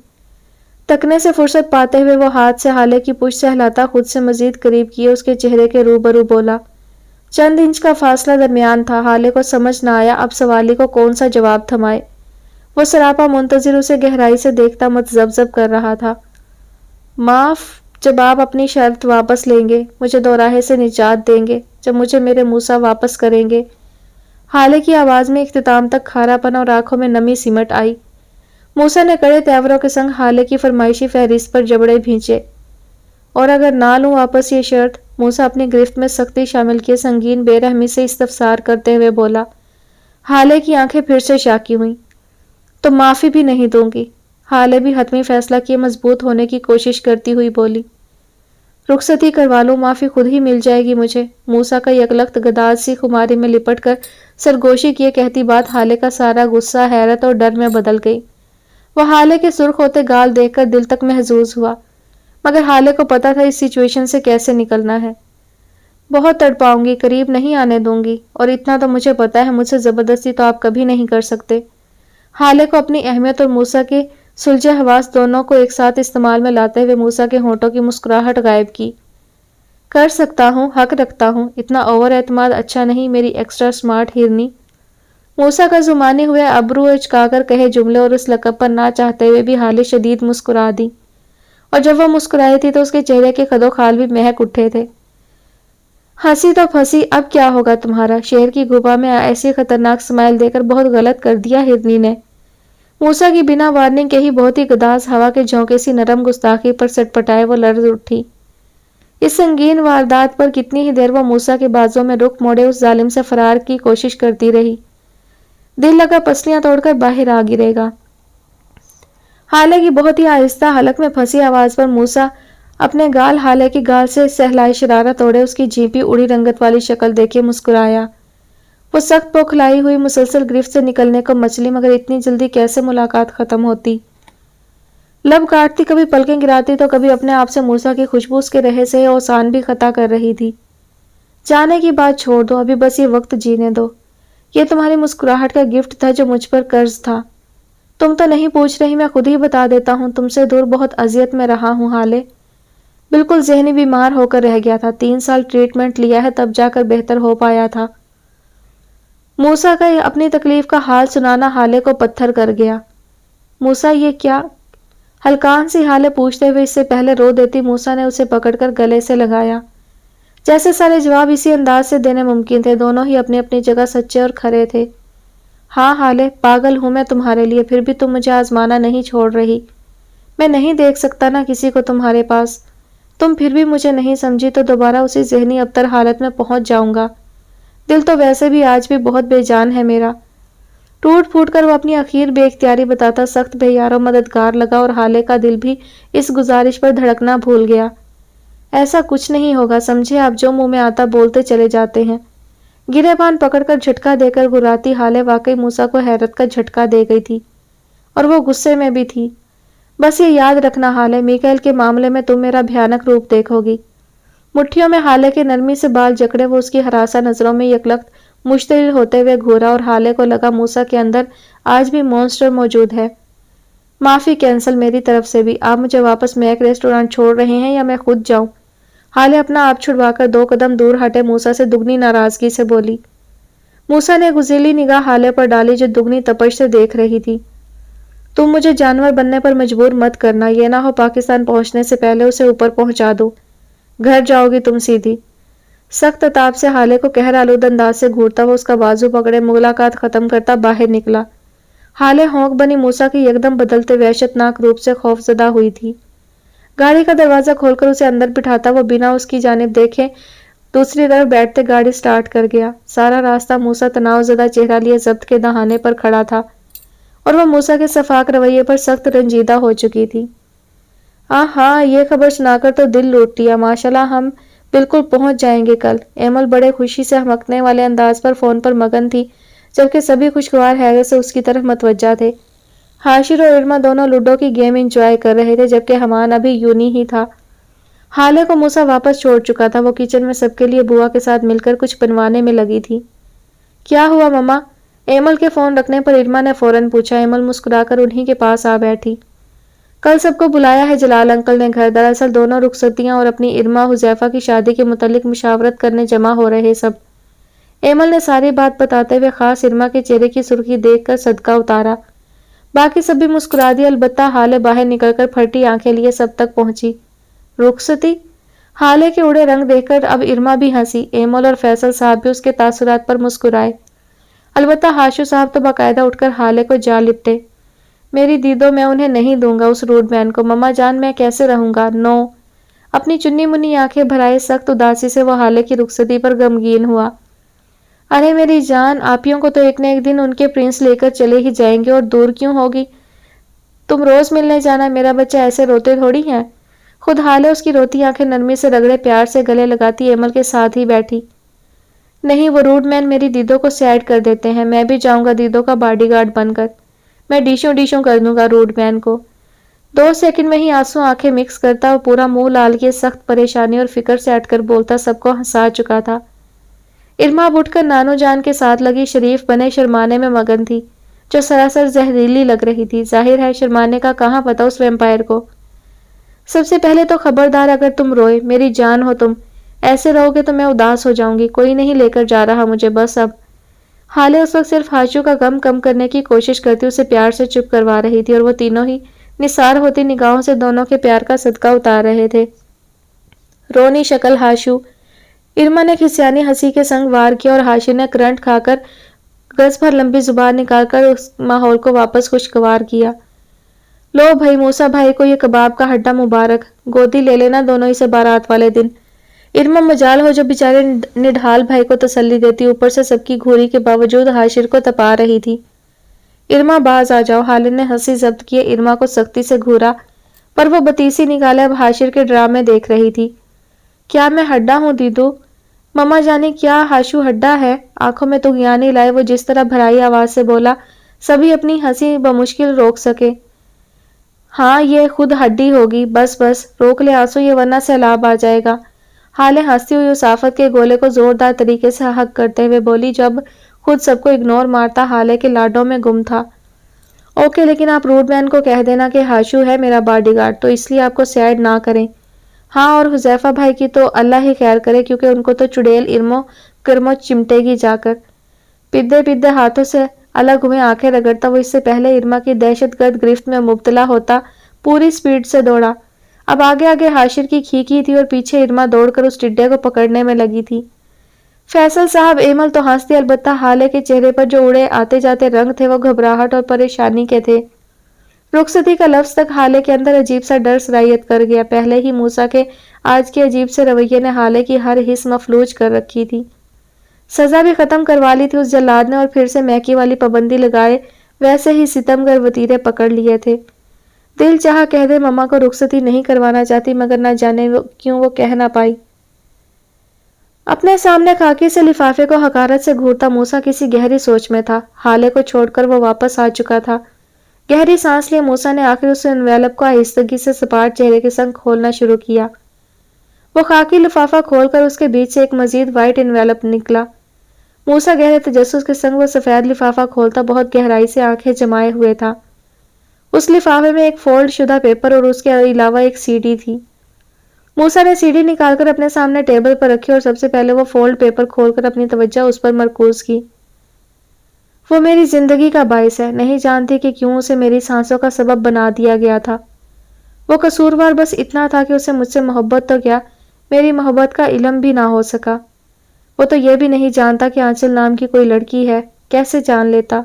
تکنے سے فرصت پاتے ہوئے وہ ہاتھ سے حالے کی پشت سے ہلاتا خود سے مزید قریب کیے اس کے چہرے کے روبرو بولا۔ چند انچ کا فاصلہ درمیان تھا، حالے کو سمجھ نہ آیا اب سوالی کو کون سا جواب تھمائے۔ وہ سراپا منتظر اسے گہرائی سے دیکھتا متذبذب کر رہا تھا۔ معاف جب آپ اپنی شرط واپس لیں گے، مجھے دوراہے سے نجات دیں گے، جب مجھے میرے موسیٰ واپس کریں گے۔ حالے کی آواز میں اختتام تک کھارا پن اور آنکھوں میں نمی سمٹ آئی۔ موسیٰ نے کڑے تیوروں کے سنگ حالے کی فرمائشی فہرست پر جبڑے بھینچے۔ اور اگر نہ لوں واپس یہ شرط؟ موسیٰ اپنی گرفت میں سختی شامل کیے سنگین بے رحمی سے استفسار کرتے ہوئے بولا۔ حالے کی آنکھیں پھر سے شاکی ہوئیں۔ تو معافی بھی نہیں دوں گی۔ حالے بھی حتمی فیصلہ کیے مضبوط ہونے کی کوشش کرتی ہوئی بولی۔ رخصتی کروا لوں، معافی خود ہی مل جائے گی مجھے۔ موسیٰ کا یکلخت گداز سی خماری میں لپٹ کر سرگوشی کیے کہتی بات حالے کا سارا غصہ حیرت اور ڈر میں بدل گئی۔ وہ حالے کے سرخ ہوتے گال دیکھ کر دل تک محظوظ ہوا، مگر حالے کو پتا تھا اس سچویشن سے کیسے نکلنا ہے۔ بہت تڑپاؤں گی، قریب نہیں آنے دوں گی، اور اتنا تو مجھے پتا ہے مجھ سے زبردستی تو آپ کبھی نہیں کر سکتے۔ حالے کو اپنی اہمیت اور موسیٰ کے سلجھے حواس دونوں کو ایک ساتھ استعمال میں لاتے ہوئے موسیٰ کے ہونٹوں کی مسکراہٹ غائب کی۔ کر سکتا ہوں، حق رکھتا ہوں، اتنا اوور اعتماد اچھا نہیں میری ایکسٹرا سمارٹ ہرنی۔ موسیٰ کا زمانے ہوئے ابرو اچکا کر کہے جملے اور اس لقب پر نہ چاہتے ہوئے بھی حالے شدید مسکرا دی، اور جب وہ مسکرائی تھی تو اس کے چہرے کے خد و خال بھی مہک اٹھے تھے۔ ہنسی تو پھنسی، اب کیا ہوگا تمہارا؟ شہر کی غبا میں ایسی خطرناک سمائل دے کر بہت غلط کر دیا ہرنی نے۔ موسیٰ کی بنا وارننگ کے ہی بہت ہی گداز ہوا کے جھونکے سی نرم گستاخی پر سٹ پٹائے وہ لرز اٹھی۔ اس سنگین واردات پر کتنی ہی دیر وہ موسیٰ کے بازوں میں رخ موڑے اس ظالم سے فرار کی کوشش کرتی رہی۔ دل لگا پسلیاں توڑ کر باہر آ گرے گا۔ حالے کی بہت ہی آہستہ حلق میں پھنسی آواز پر موسیٰ اپنے گال حالے کی گال سے سہلائی شرارہ توڑے اس کی جھیپی اڑی رنگت والی شکل دیکھے مسکرایا۔ وہ سخت بوکھلائی ہوئی مسلسل گرفت سے نکلنے کو مچلی، مگر اتنی جلدی کیسے ملاقات ختم ہوتی؟ لب کاٹتی، کبھی پلکیں گراتی تو کبھی اپنے آپ سے موسیٰ کی خوشبو اس کے رہے سے اوسان بھی خطا کر رہی تھی۔ جانے کی بات چھوڑ دو، ابھی بس یہ وقت جینے دو۔ یہ تمہاری مسکراہٹ کا گفٹ تھا جو مجھ پر قرض تھا۔ تم تو نہیں پوچھ رہی، میں خود ہی بتا دیتا ہوں، تم سے دور بہت اذیت میں رہا ہوں حالے۔ بالکل ذہنی بیمار ہو کر رہ گیا تھا، 3 سال ٹریٹمنٹ لیا ہے تب جا کر بہتر ہو پایا تھا۔ موسیٰ کا اپنی تکلیف کا حال سنانا حالے کو پتھر کر گیا۔ موسیٰ یہ کیا؟ ہلکان سی حالے پوچھتے ہوئے اس سے پہلے رو دیتی، موسیٰ نے اسے پکڑ کر گلے سے لگایا۔ جیسے سارے جواب اسی انداز سے دینے ممکن تھے، دونوں ہی اپنی اپنی جگہ سچے اور کھرے تھے۔ ہاں حالے، پاگل ہوں میں تمہارے لیے، پھر بھی تم مجھے آزمانا نہیں چھوڑ رہی۔ میں نہیں دیکھ سکتا نا کسی کو تمہارے پاس۔ تم پھر بھی مجھے نہیں سمجھی تو دوبارہ اسی ذہنی ابتر حالت میں پہنچ جاؤں گا۔ دل تو ویسے بھی آج بھی بہت بے جان ہے میرا۔ ٹوٹ پھوٹ کر وہ اپنی اخیر بے اختیاری بتاتا سخت بے یار و مددگار لگا، اور حالے کا دل بھی اس گزارش پر دھڑکنا بھول گیا۔ ایسا کچھ نہیں ہوگا، سمجھے آپ جو منہ میں آتا بولتے چلے جاتے ہیں۔ گرے بان پکڑ کر جھٹکا دے کر گراتی حالے واقعی موسیٰ کو حیرت کا جھٹکا دے گئی تھی، اور وہ غصے میں بھی تھی۔ بس یہ یاد رکھنا حالے، میکائل کے معاملے میں تم میرا بھیانک روپ دیکھو گی۔ مٹھیوں میں حالے کے نرمی سے بال جکڑے وہ اس کی ہراساں نظروں میں یکلخت مشتعل ہوتے ہوئے گھورا، اور حالے کو لگا موسیٰ کے اندر آج بھی مونسٹر موجود ہے۔ معافی کینسل میری طرف سے بھی۔ آپ مجھے واپس میک ریسٹورانٹ چھوڑ رہے ہیں یا میں خود جاؤں؟ حالے اپنا آپ چھڑوا کر 2 قدم دور ہٹے موسیٰ سے دگنی ناراضگی سے بولی۔ موسیٰ نے غضیلی نگاہ حالے پر ڈالی جو دگنی تپش سے دیکھ رہی تھی۔ تم مجھے جانور بننے پر مجبور مت کرنا، یہ نہ ہو پاکستان پہنچنے سے پہلے اسے اوپر پہنچا دو۔ گھر جاؤ گی تم سیدھی۔ سخت عتاب سے حالے کو قہر آلود انداز سے گھورتا وہ اس کا بازو پکڑے ملاقات ختم کرتا باہر نکلا۔ حالے ہونک بنی موسیٰ کے یکدم بدلتے وحشتناک روپ سے خوف زدہ ہوئی تھی۔ گاڑی کا دروازہ کھول کر اسے اندر بٹھاتا وہ بنا اس کی جانب دیکھے دوسری طرف بیٹھتے گاڑی سٹارٹ کر گیا۔ سارا راستہ موسیٰ تناؤ زدہ چہرہ لیے ضبط کے دہانے پر کھڑا تھا، اور وہ موسیٰ کے شفاق رویے پر سخت رنجیدہ ہو چکی تھی۔ ہاں یہ خبر سنا کر تو دل لوٹ لیا، ماشاءاللہ ہم بالکل پہنچ جائیں گے کل۔ ایمل بڑے خوشی سے ہمکنے والے انداز پر فون پر مگن تھی، جبکہ سبھی خوشگوار حیرت سے اس کی طرف متوجہ تھے۔ حاشر اور ارما دونوں لوڈو کی گیم انجوائے کر رہے تھے، جبکہ حمان ابھی یونی ہی تھا۔ حالے کو موسیٰ واپس چھوڑ چکا تھا، وہ کچن میں سب کے لیے بوا کے ساتھ مل کر کچھ بنوانے میں لگی تھی۔ کیا ہوا مما؟ ایمل کے فون رکھنے پر ارما نے فوراً پوچھا۔ ایمل مسکرا کر انہی کے پاس آ بیٹھی۔ کل سب کو بلایا ہے جلال انکل نے گھر، دراصل دونوں رخصتیاں اور اپنی ارما حذیفہ کی شادی کے متعلق مشاورت کرنے جمع ہو رہے سب۔ ایمل نے ساری بات بتاتے ہوئے خاص ارما کے چہرے کی سرخی دیکھ کر صدقہ اتارا۔ باقی سب بھی مسکرا دیا، البتہ حالے باہر نکل کر پھٹی آنکھیں لیے سب تک پہنچی۔ رخصتی؟ حالے کے اڑے رنگ دیکھ کر اب ارما بھی ہنسی۔ ایمل اور فیصل صاحب بھی اس کے تاثرات پر مسکرائے، البتہ ہاشو صاحب تو باقاعدہ اٹھ کر حالے کو جا لپٹے۔ میری دیدو، میں انہیں نہیں دوں گا اس روڈ مین کو۔ مما جان میں کیسے رہوں گا؟ نو۔ اپنی چنی منی آنکھیں بھرائے سخت اداسی سے وہ حالے کی رخصتی پر غمگین ہوا۔ ارے میری جان، آپیوں کو تو ایک نہ ایک دن ان کے پرنس لے کر چلے ہی جائیں گے، اور دور کیوں ہوگی؟ تم روز ملنے جانا، میرا بچہ ایسے روتے تھوڑی ہیں۔ خود حالے اس کی روتی آنکھیں نرمی سے رگڑے پیار سے گلے لگاتی ایمل کے ساتھ ہی بیٹھی۔ نہیں، وہ روڈ مین میری دیدو کو سائیڈ کر دیتے ہیں، میں بھی جاؤں گا دیدو کا باڈی گارڈ بن کر۔ میں ڈیشوں کر دوں گا روڈ مین کو۔ 2 سیکنڈ میں ہی آنسو آنکھیں مکس کرتا اور پورا منہ لال کیے سخت پریشانی اور فکر سے اٹھ کر بولتا سب کو ہنسا چکا تھا۔ ارما اٹھ کر نانو جان کے ساتھ لگی شریف بنے شرمانے میں مگن تھی، جو سراسر زہریلی لگ رہی تھی۔ ظاہر ہے شرمانے کا کہاں پتا اس ویمپائر کو۔ سب سے پہلے تو خبردار، اگر تم روئے، میری جان ہو تم، ایسے رہو گے تو میں اداس ہو جاؤں گی۔ کوئی نہیں لے کر جا رہا مجھے، بس اب۔ حالے اس وقت صرف ہاشو کا غم کم کرنے کی کوشش کرتی اسے پیار سے چپ کروا رہی تھی، اور وہ تینوں ہی نثار ہوتی نگاہوں سے دونوں کے پیار کا صدقہ اتار رہے تھے۔ رونی شکل ہاشو، ارما نے کھسیانی ہنسی کے سنگ وار کیا، اور ہاشو نے کرنٹ کھا کر گز بھر لمبی زبان نکال کر اس ماحول کو واپس خوشگوار کیا۔ لو بھائی، موسیٰ بھائی کو یہ کباب کا ہڈا مبارک، گودی لے لینا دونوں ہی سے بارات والے دن۔ ارما مجال ہو جو بیچارے نڈھال بھائی کو تسلی دیتی، اوپر سے سب کی گھوری کے باوجود حاشر کو تپا رہی تھی۔ ارما باز آ جاؤ، حالے نے ہنسی ضبط کیے ارما کو سختی سے گھورا، پر وہ بتیسی نکالے اب حاشر کے ڈرامے دیکھ رہی تھی۔ کیا میں ہڈا ہوں دیدو؟ مما جانے کیا ہاشو ہڈا ہے؟ آنکھوں میں طغیانی لائے وہ جس طرح بھرائی آواز سے بولا سبھی اپنی ہنسی بمشکل روک سکے۔ ہاں یہ خود ہڈی ہوگی، بس بس روک لے آنسو یہ ورنہ سیلاب آ جائے گا۔ حالے ہنستی ہوئی اس آفت کے گولے کو زوردار طریقے سے حق کرتے ہوئے بولی جب خود سب کو اگنور مارتا حالے کے لاڈوں میں گم تھا۔ اوکے لیکن آپ روڈ مین کو کہہ دینا کہ ہاشو ہے میرا باڈی گارڈ تو اس لیے آپ کو سیڈ نہ کریں۔ ہاں اور حذیفہ بھائی کی تو اللہ ہی خیر کرے کیونکہ ان کو تو چڑیل ارمو کرمو چمٹے گی جا کر۔ پدے پدے ہاتھوں سے الگ ہوئے آنکھیں رگڑتا وہ اس سے پہلے ارما کی دہشت گرد گرفت میں مبتلا ہوتا پوری سپیڈ سے دوڑا۔ اب آگے آگے حاشر کی کھیکی تھی اور پیچھے ارما دوڑ کر اس ٹڈے کو پکڑنے میں لگی تھی۔ فیصل صاحب ایمل تو ہنس دی البتہ حالے کے چہرے پر جو اڑے آتے جاتے رنگ تھے وہ گھبراہٹ اور پریشانی کے تھے۔ رخصتی کا لفظ تک حالے کے اندر عجیب سا ڈر سرایت کر گیا۔ پہلے ہی موسیٰ کے آج کے عجیب سے رویے نے حالے کی ہر حس مفلوج کر رکھی تھی۔ سزا بھی ختم کروا لی تھی اس جلاد نے اور پھر سے میکی والی پابندی لگائے ویسے ہی ستمگر وتیرے پکڑ لیے تھے۔ دل چاہا کہہ دے مما کو رخصتی نہیں کروانا چاہتی مگر نہ جانے کیوں وہ کہہ نہ پائی۔ اپنے سامنے خاکی سے لفافے کو حقارت سے گھورتا موسیٰ کسی گہری سوچ میں تھا۔ حالے کو چھوڑ کر وہ واپس آ چکا تھا۔ گہری سانس لیے موسیٰ نے آخر اس انویلپ کو آہستگی سے سپاٹ چہرے کے سنگ کھولنا شروع کیا۔ وہ خاکی لفافہ کھول کر اس کے بیچ سے ایک مزید وائٹ انویلپ نکلا۔ موسیٰ گہرے تجسس کے سنگ وہ سفید لفافہ کھولتا بہت گہرائی سے آنکھیں جمائے ہوئے تھا۔ اس لفافے میں ایک فولڈ شدہ پیپر اور اس کے علاوہ ایک سی ڈی تھی۔ موسیٰ نے سی ڈی نکال کر اپنے سامنے ٹیبل پر رکھی اور سب سے پہلے وہ فولڈ پیپر کھول کر اپنی توجہ اس پر مرکوز کی۔ وہ میری زندگی کا باعث ہے، نہیں جانتی کہ کیوں اسے میری سانسوں کا سبب بنا دیا گیا تھا۔ وہ قصوروار بس اتنا تھا کہ اسے مجھ سے محبت تو کیا میری محبت کا علم بھی نہ ہو سکا۔ وہ تو یہ بھی نہیں جانتا کہ آنچل نام کی کوئی لڑکی ہے، کیسے جان لیتا؟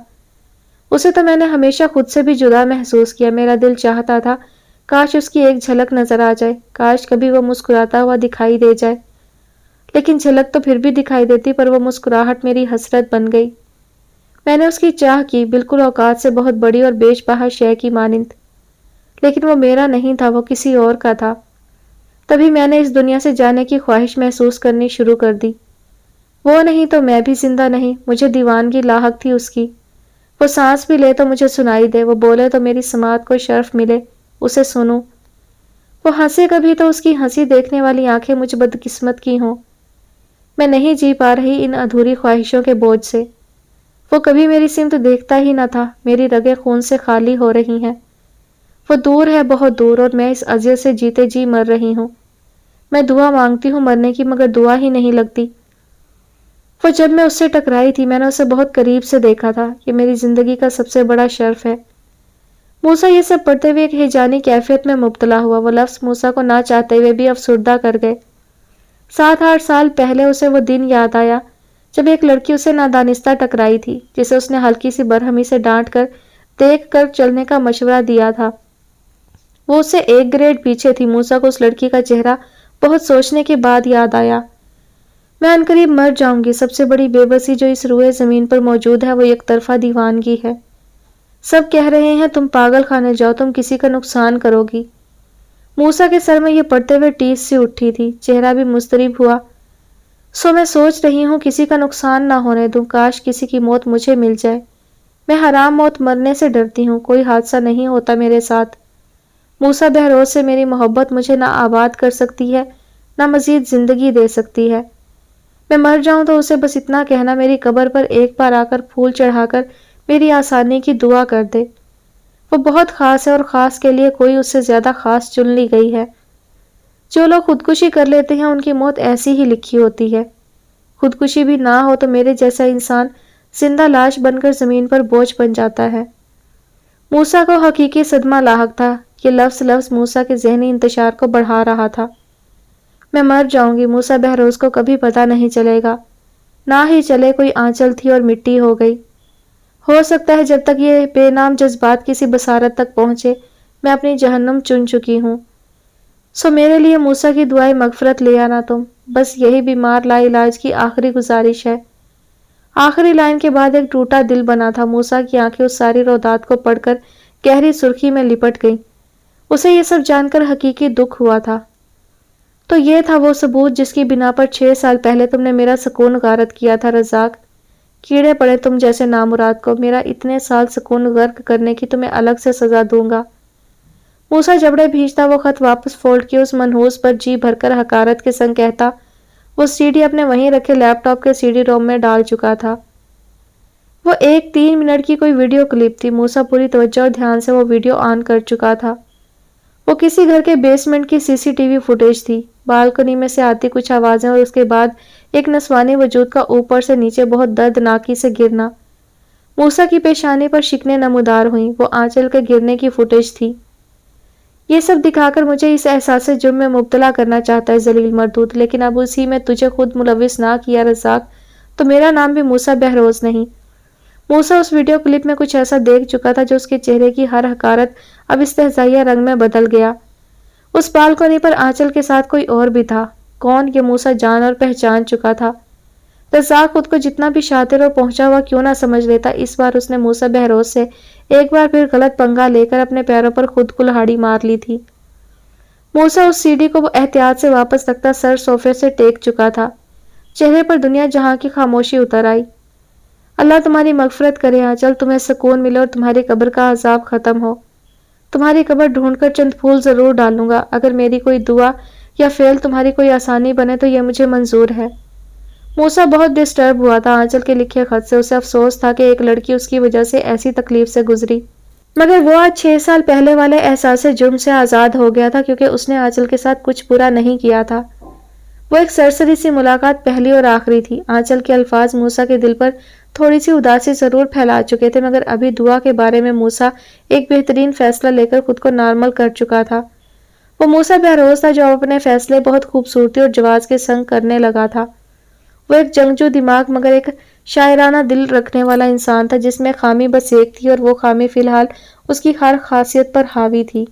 اسے تو میں نے ہمیشہ خود سے بھی جدا محسوس کیا۔ میرا دل چاہتا تھا کاش اس کی ایک جھلک نظر آ جائے، کاش کبھی وہ مسکراتا ہوا دکھائی دے جائے۔ لیکن جھلک تو پھر بھی دکھائی دیتی پر وہ مسکراہٹ میری حسرت بن گئی۔ میں نے اس کی چاہ کی بالکل اوقات سے بہت بڑی اور بیش بہا شے کی مانند، لیکن وہ میرا نہیں تھا، وہ کسی اور کا تھا۔ تبھی میں نے اس دنیا سے جانے کی خواہش محسوس کرنی شروع کر دی۔ وہ نہیں تو میں بھی زندہ نہیں، مجھے دیوانگی لاحق تھی اس کی۔ وہ سانس بھی لے تو مجھے سنائی دے، وہ بولے تو میری سماعت کو شرف ملے، اسے سنوں۔ وہ ہنسے کبھی تو اس کی ہنسی دیکھنے والی آنکھیں مجھ بدقسمت کی ہوں۔ میں نہیں جی پا رہی ان ادھوری خواہشوں کے بوجھ سے۔ وہ کبھی میری سمت دیکھتا ہی نہ تھا، میری رگیں خون سے خالی ہو رہی ہیں۔ وہ دور ہے بہت دور اور میں اس اذیت سے جیتے جی مر رہی ہوں۔ میں دعا مانگتی ہوں مرنے کی مگر دعا ہی نہیں لگتی۔ وہ جب میں اس سے ٹکرائی تھی میں نے اسے بہت قریب سے دیکھا تھا، یہ میری زندگی کا سب سے بڑا شرف ہے۔ موسیٰ یہ سب پڑھتے ہوئے ایک ہیجانی کیفیت میں مبتلا ہوا۔ وہ لفظ موسیٰ کو نہ چاہتے ہوئے بھی افسردہ کر گئے۔ 7-8 سال پہلے اسے وہ دن یاد آیا جب ایک لڑکی اسے نادانستہ ٹکرائی تھی جسے اس نے ہلکی سی برہمی سے ڈانٹ کر دیکھ کر چلنے کا مشورہ دیا تھا۔ وہ اس سے 1 گریڈ پیچھے تھی۔ موسیٰ کو اس لڑکی کا چہرہ بہت سوچنے کے بعد یاد آیا۔ میں عنقریب مر جاؤں گی۔ سب سے بڑی بے بسی جو اس روئے زمین پر موجود ہے وہ یک طرفہ دیوانگی ہے۔ سب کہہ رہے ہیں تم پاگل خانے جاؤ، تم کسی کا نقصان کرو گی۔ موسیٰ کے سر میں یہ پڑھتے ہوئے ٹیس سی اٹھی تھی، چہرہ بھی مضطرب ہوا۔ سو میں سوچ رہی ہوں کسی کا نقصان نہ ہونے دوں، کاش کسی کی موت مجھے مل جائے۔ میں حرام موت مرنے سے ڈرتی ہوں، کوئی حادثہ نہیں ہوتا میرے ساتھ۔ موسیٰ بہروز سے میری محبت مجھے نہ آباد کر سکتی ہے نہ مزید زندگی دے سکتی ہے۔ میں مر جاؤں تو اسے بس اتنا کہنا میری قبر پر ایک بار آ کر پھول چڑھا کر میری آسانی کی دعا کر دے۔ وہ بہت خاص ہے اور خاص کے لیے کوئی اس سے زیادہ خاص چن لی گئی ہے۔ جو لوگ خودکشی کر لیتے ہیں ان کی موت ایسی ہی لکھی ہوتی ہے۔ خودکشی بھی نہ ہو تو میرے جیسا انسان زندہ لاش بن کر زمین پر بوجھ بن جاتا ہے۔ موسیٰ کو حقیقی صدمہ لاحق تھا۔ یہ لفظ موسیٰ کے ذہنی انتشار کو بڑھا رہا تھا۔ میں مر جاؤں گی، موسیٰ بہروز کو کبھی پتہ نہیں چلے گا۔ نہ ہی چلے، کوئی آنچل تھی اور مٹی ہو گئی۔ ہو سکتا ہے جب تک یہ بے نام جذبات کسی بصارت تک پہنچے میں اپنی جہنم چن چکی ہوں۔ سو میرے لیے موسیٰ کی دعائیں مغفرت لے آنا تم، بس یہی بیمار لا علاج کی آخری گزارش ہے۔ آخری لائن کے بعد ایک ٹوٹا دل بنا تھا۔ موسیٰ کی آنکھیں اس ساری رودات کو پڑھ کر گہری سرخی میں لپٹ گئیں۔ اسے یہ سب جان کر حقیقی دکھ ہوا تھا۔ تو یہ تھا وہ ثبوت جس کی بنا پر 6 سال پہلے تم نے میرا سکون غارت کیا تھا رزاق۔ کیڑے پڑے تم جیسے نامراد کو، میرا اتنے سال سکون غرق کرنے کی تمہیں الگ سے سزا دوں گا۔ موسیٰ جبڑے بھیجتا وہ خط واپس فولڈ کیے اس منحوس پر جی بھر کر حقارت کے سنگ کہتا، وہ سی ڈی اپنے وہیں رکھے لیپ ٹاپ کے سی ڈی روم میں ڈال چکا تھا۔ وہ ایک 3 منٹ کی کوئی ویڈیو کلپ تھی۔ موسیٰ پوری توجہ اور دھیان سے وہ ویڈیو آن کر چکا تھا۔ وہ کسی گھر کے بیسمنٹ کی سی سی ٹی وی فوٹیج تھی، بالکنی میں سے آتی کچھ آوازیں اور اس کے بعد ایک نسوانی وجود کا اوپر سے نیچے بہت دردناکی سے گرنا۔ موسیٰ کی پیشانی پر شکنیں نمودار ہوئیں، وہ آنچل کے گرنے کی فوٹیج تھی۔ یہ سب دکھا کر مجھے اس احساس جرم میں مبتلا کرنا چاہتا ہے ذلیل مردود، لیکن اب اسی میں تجھے خود ملوث نہ کیا رزاق تو میرا نام بھی موسیٰ بہروز نہیں۔ موسیٰ اس ویڈیو کلپ میں کچھ ایسا دیکھ چکا تھا جو اس کے چہرے کی ہر حقارت اب استہزائیہ رنگ میں بدل گیا۔ اس بالکنی پر آنچل کے ساتھ کوئی اور بھی تھا۔ کون؟ یہ موسیٰ جان اور پہچان چکا تھا۔ رزاق خود کو جتنا بھی شاطر اور پہنچا ہوا کیوں نہ سمجھ لیتا، اس بار اس نے موسیٰ بہروز سے ایک بار پھر غلط پنگا لے کر اپنے پیروں پر خود کلہاڑی مار لی تھی۔ موسیٰ اس سی ڈی کو احتیاط سے واپس رکھتا سر صوفے سے ٹیک چکا تھا۔ چہرے پر دنیا جہاں کی خاموشی اتر آئی۔ اللہ تمہاری مغفرت کرے آنچل، تمہیں سکون ملے اور تمہاری قبر کا عذاب ختم ہو۔ تمہاری قبر ڈھونڈ کر چند پھول ضرور ڈالوں گا۔ اگر میری کوئی دعا یا فعل تمہاری کوئی آسانی بنے تو یہ مجھے منظور ہے۔ موسیٰ بہت ڈسٹرب ہوا تھا آنچل کے لکھے خط سے۔ اسے افسوس تھا کہ ایک لڑکی اس کی وجہ سے ایسی تکلیف سے گزری، مگر وہ آج 6 سال پہلے والے احساس جرم سے آزاد ہو گیا تھا کیونکہ اس نے آنچل کے ساتھ کچھ برا نہیں کیا تھا۔ وہ ایک سرسری سی ملاقات پہلی اور آخری تھی۔ آنچل کے الفاظ موسیٰ کے دل پر تھوڑی سی اداسی ضرور پھیلا چکے تھے، مگر ابھی دعا کے بارے میں موسیٰ ایک بہترین فیصلہ لے کر خود کو نارمل کر چکا تھا۔ وہ موسیٰ بہروز تھا جو اپنے فیصلے بہت خوبصورتی اور جواز کے سنگ کرنے لگا تھا۔ وہ ایک جنگجو دماغ مگر ایک شاعرانہ دل رکھنے والا انسان تھا جس میں خامی بس ایک تھی، اور وہ خامی فی الحال اس کی ہر خاصیت پر حاوی تھی۔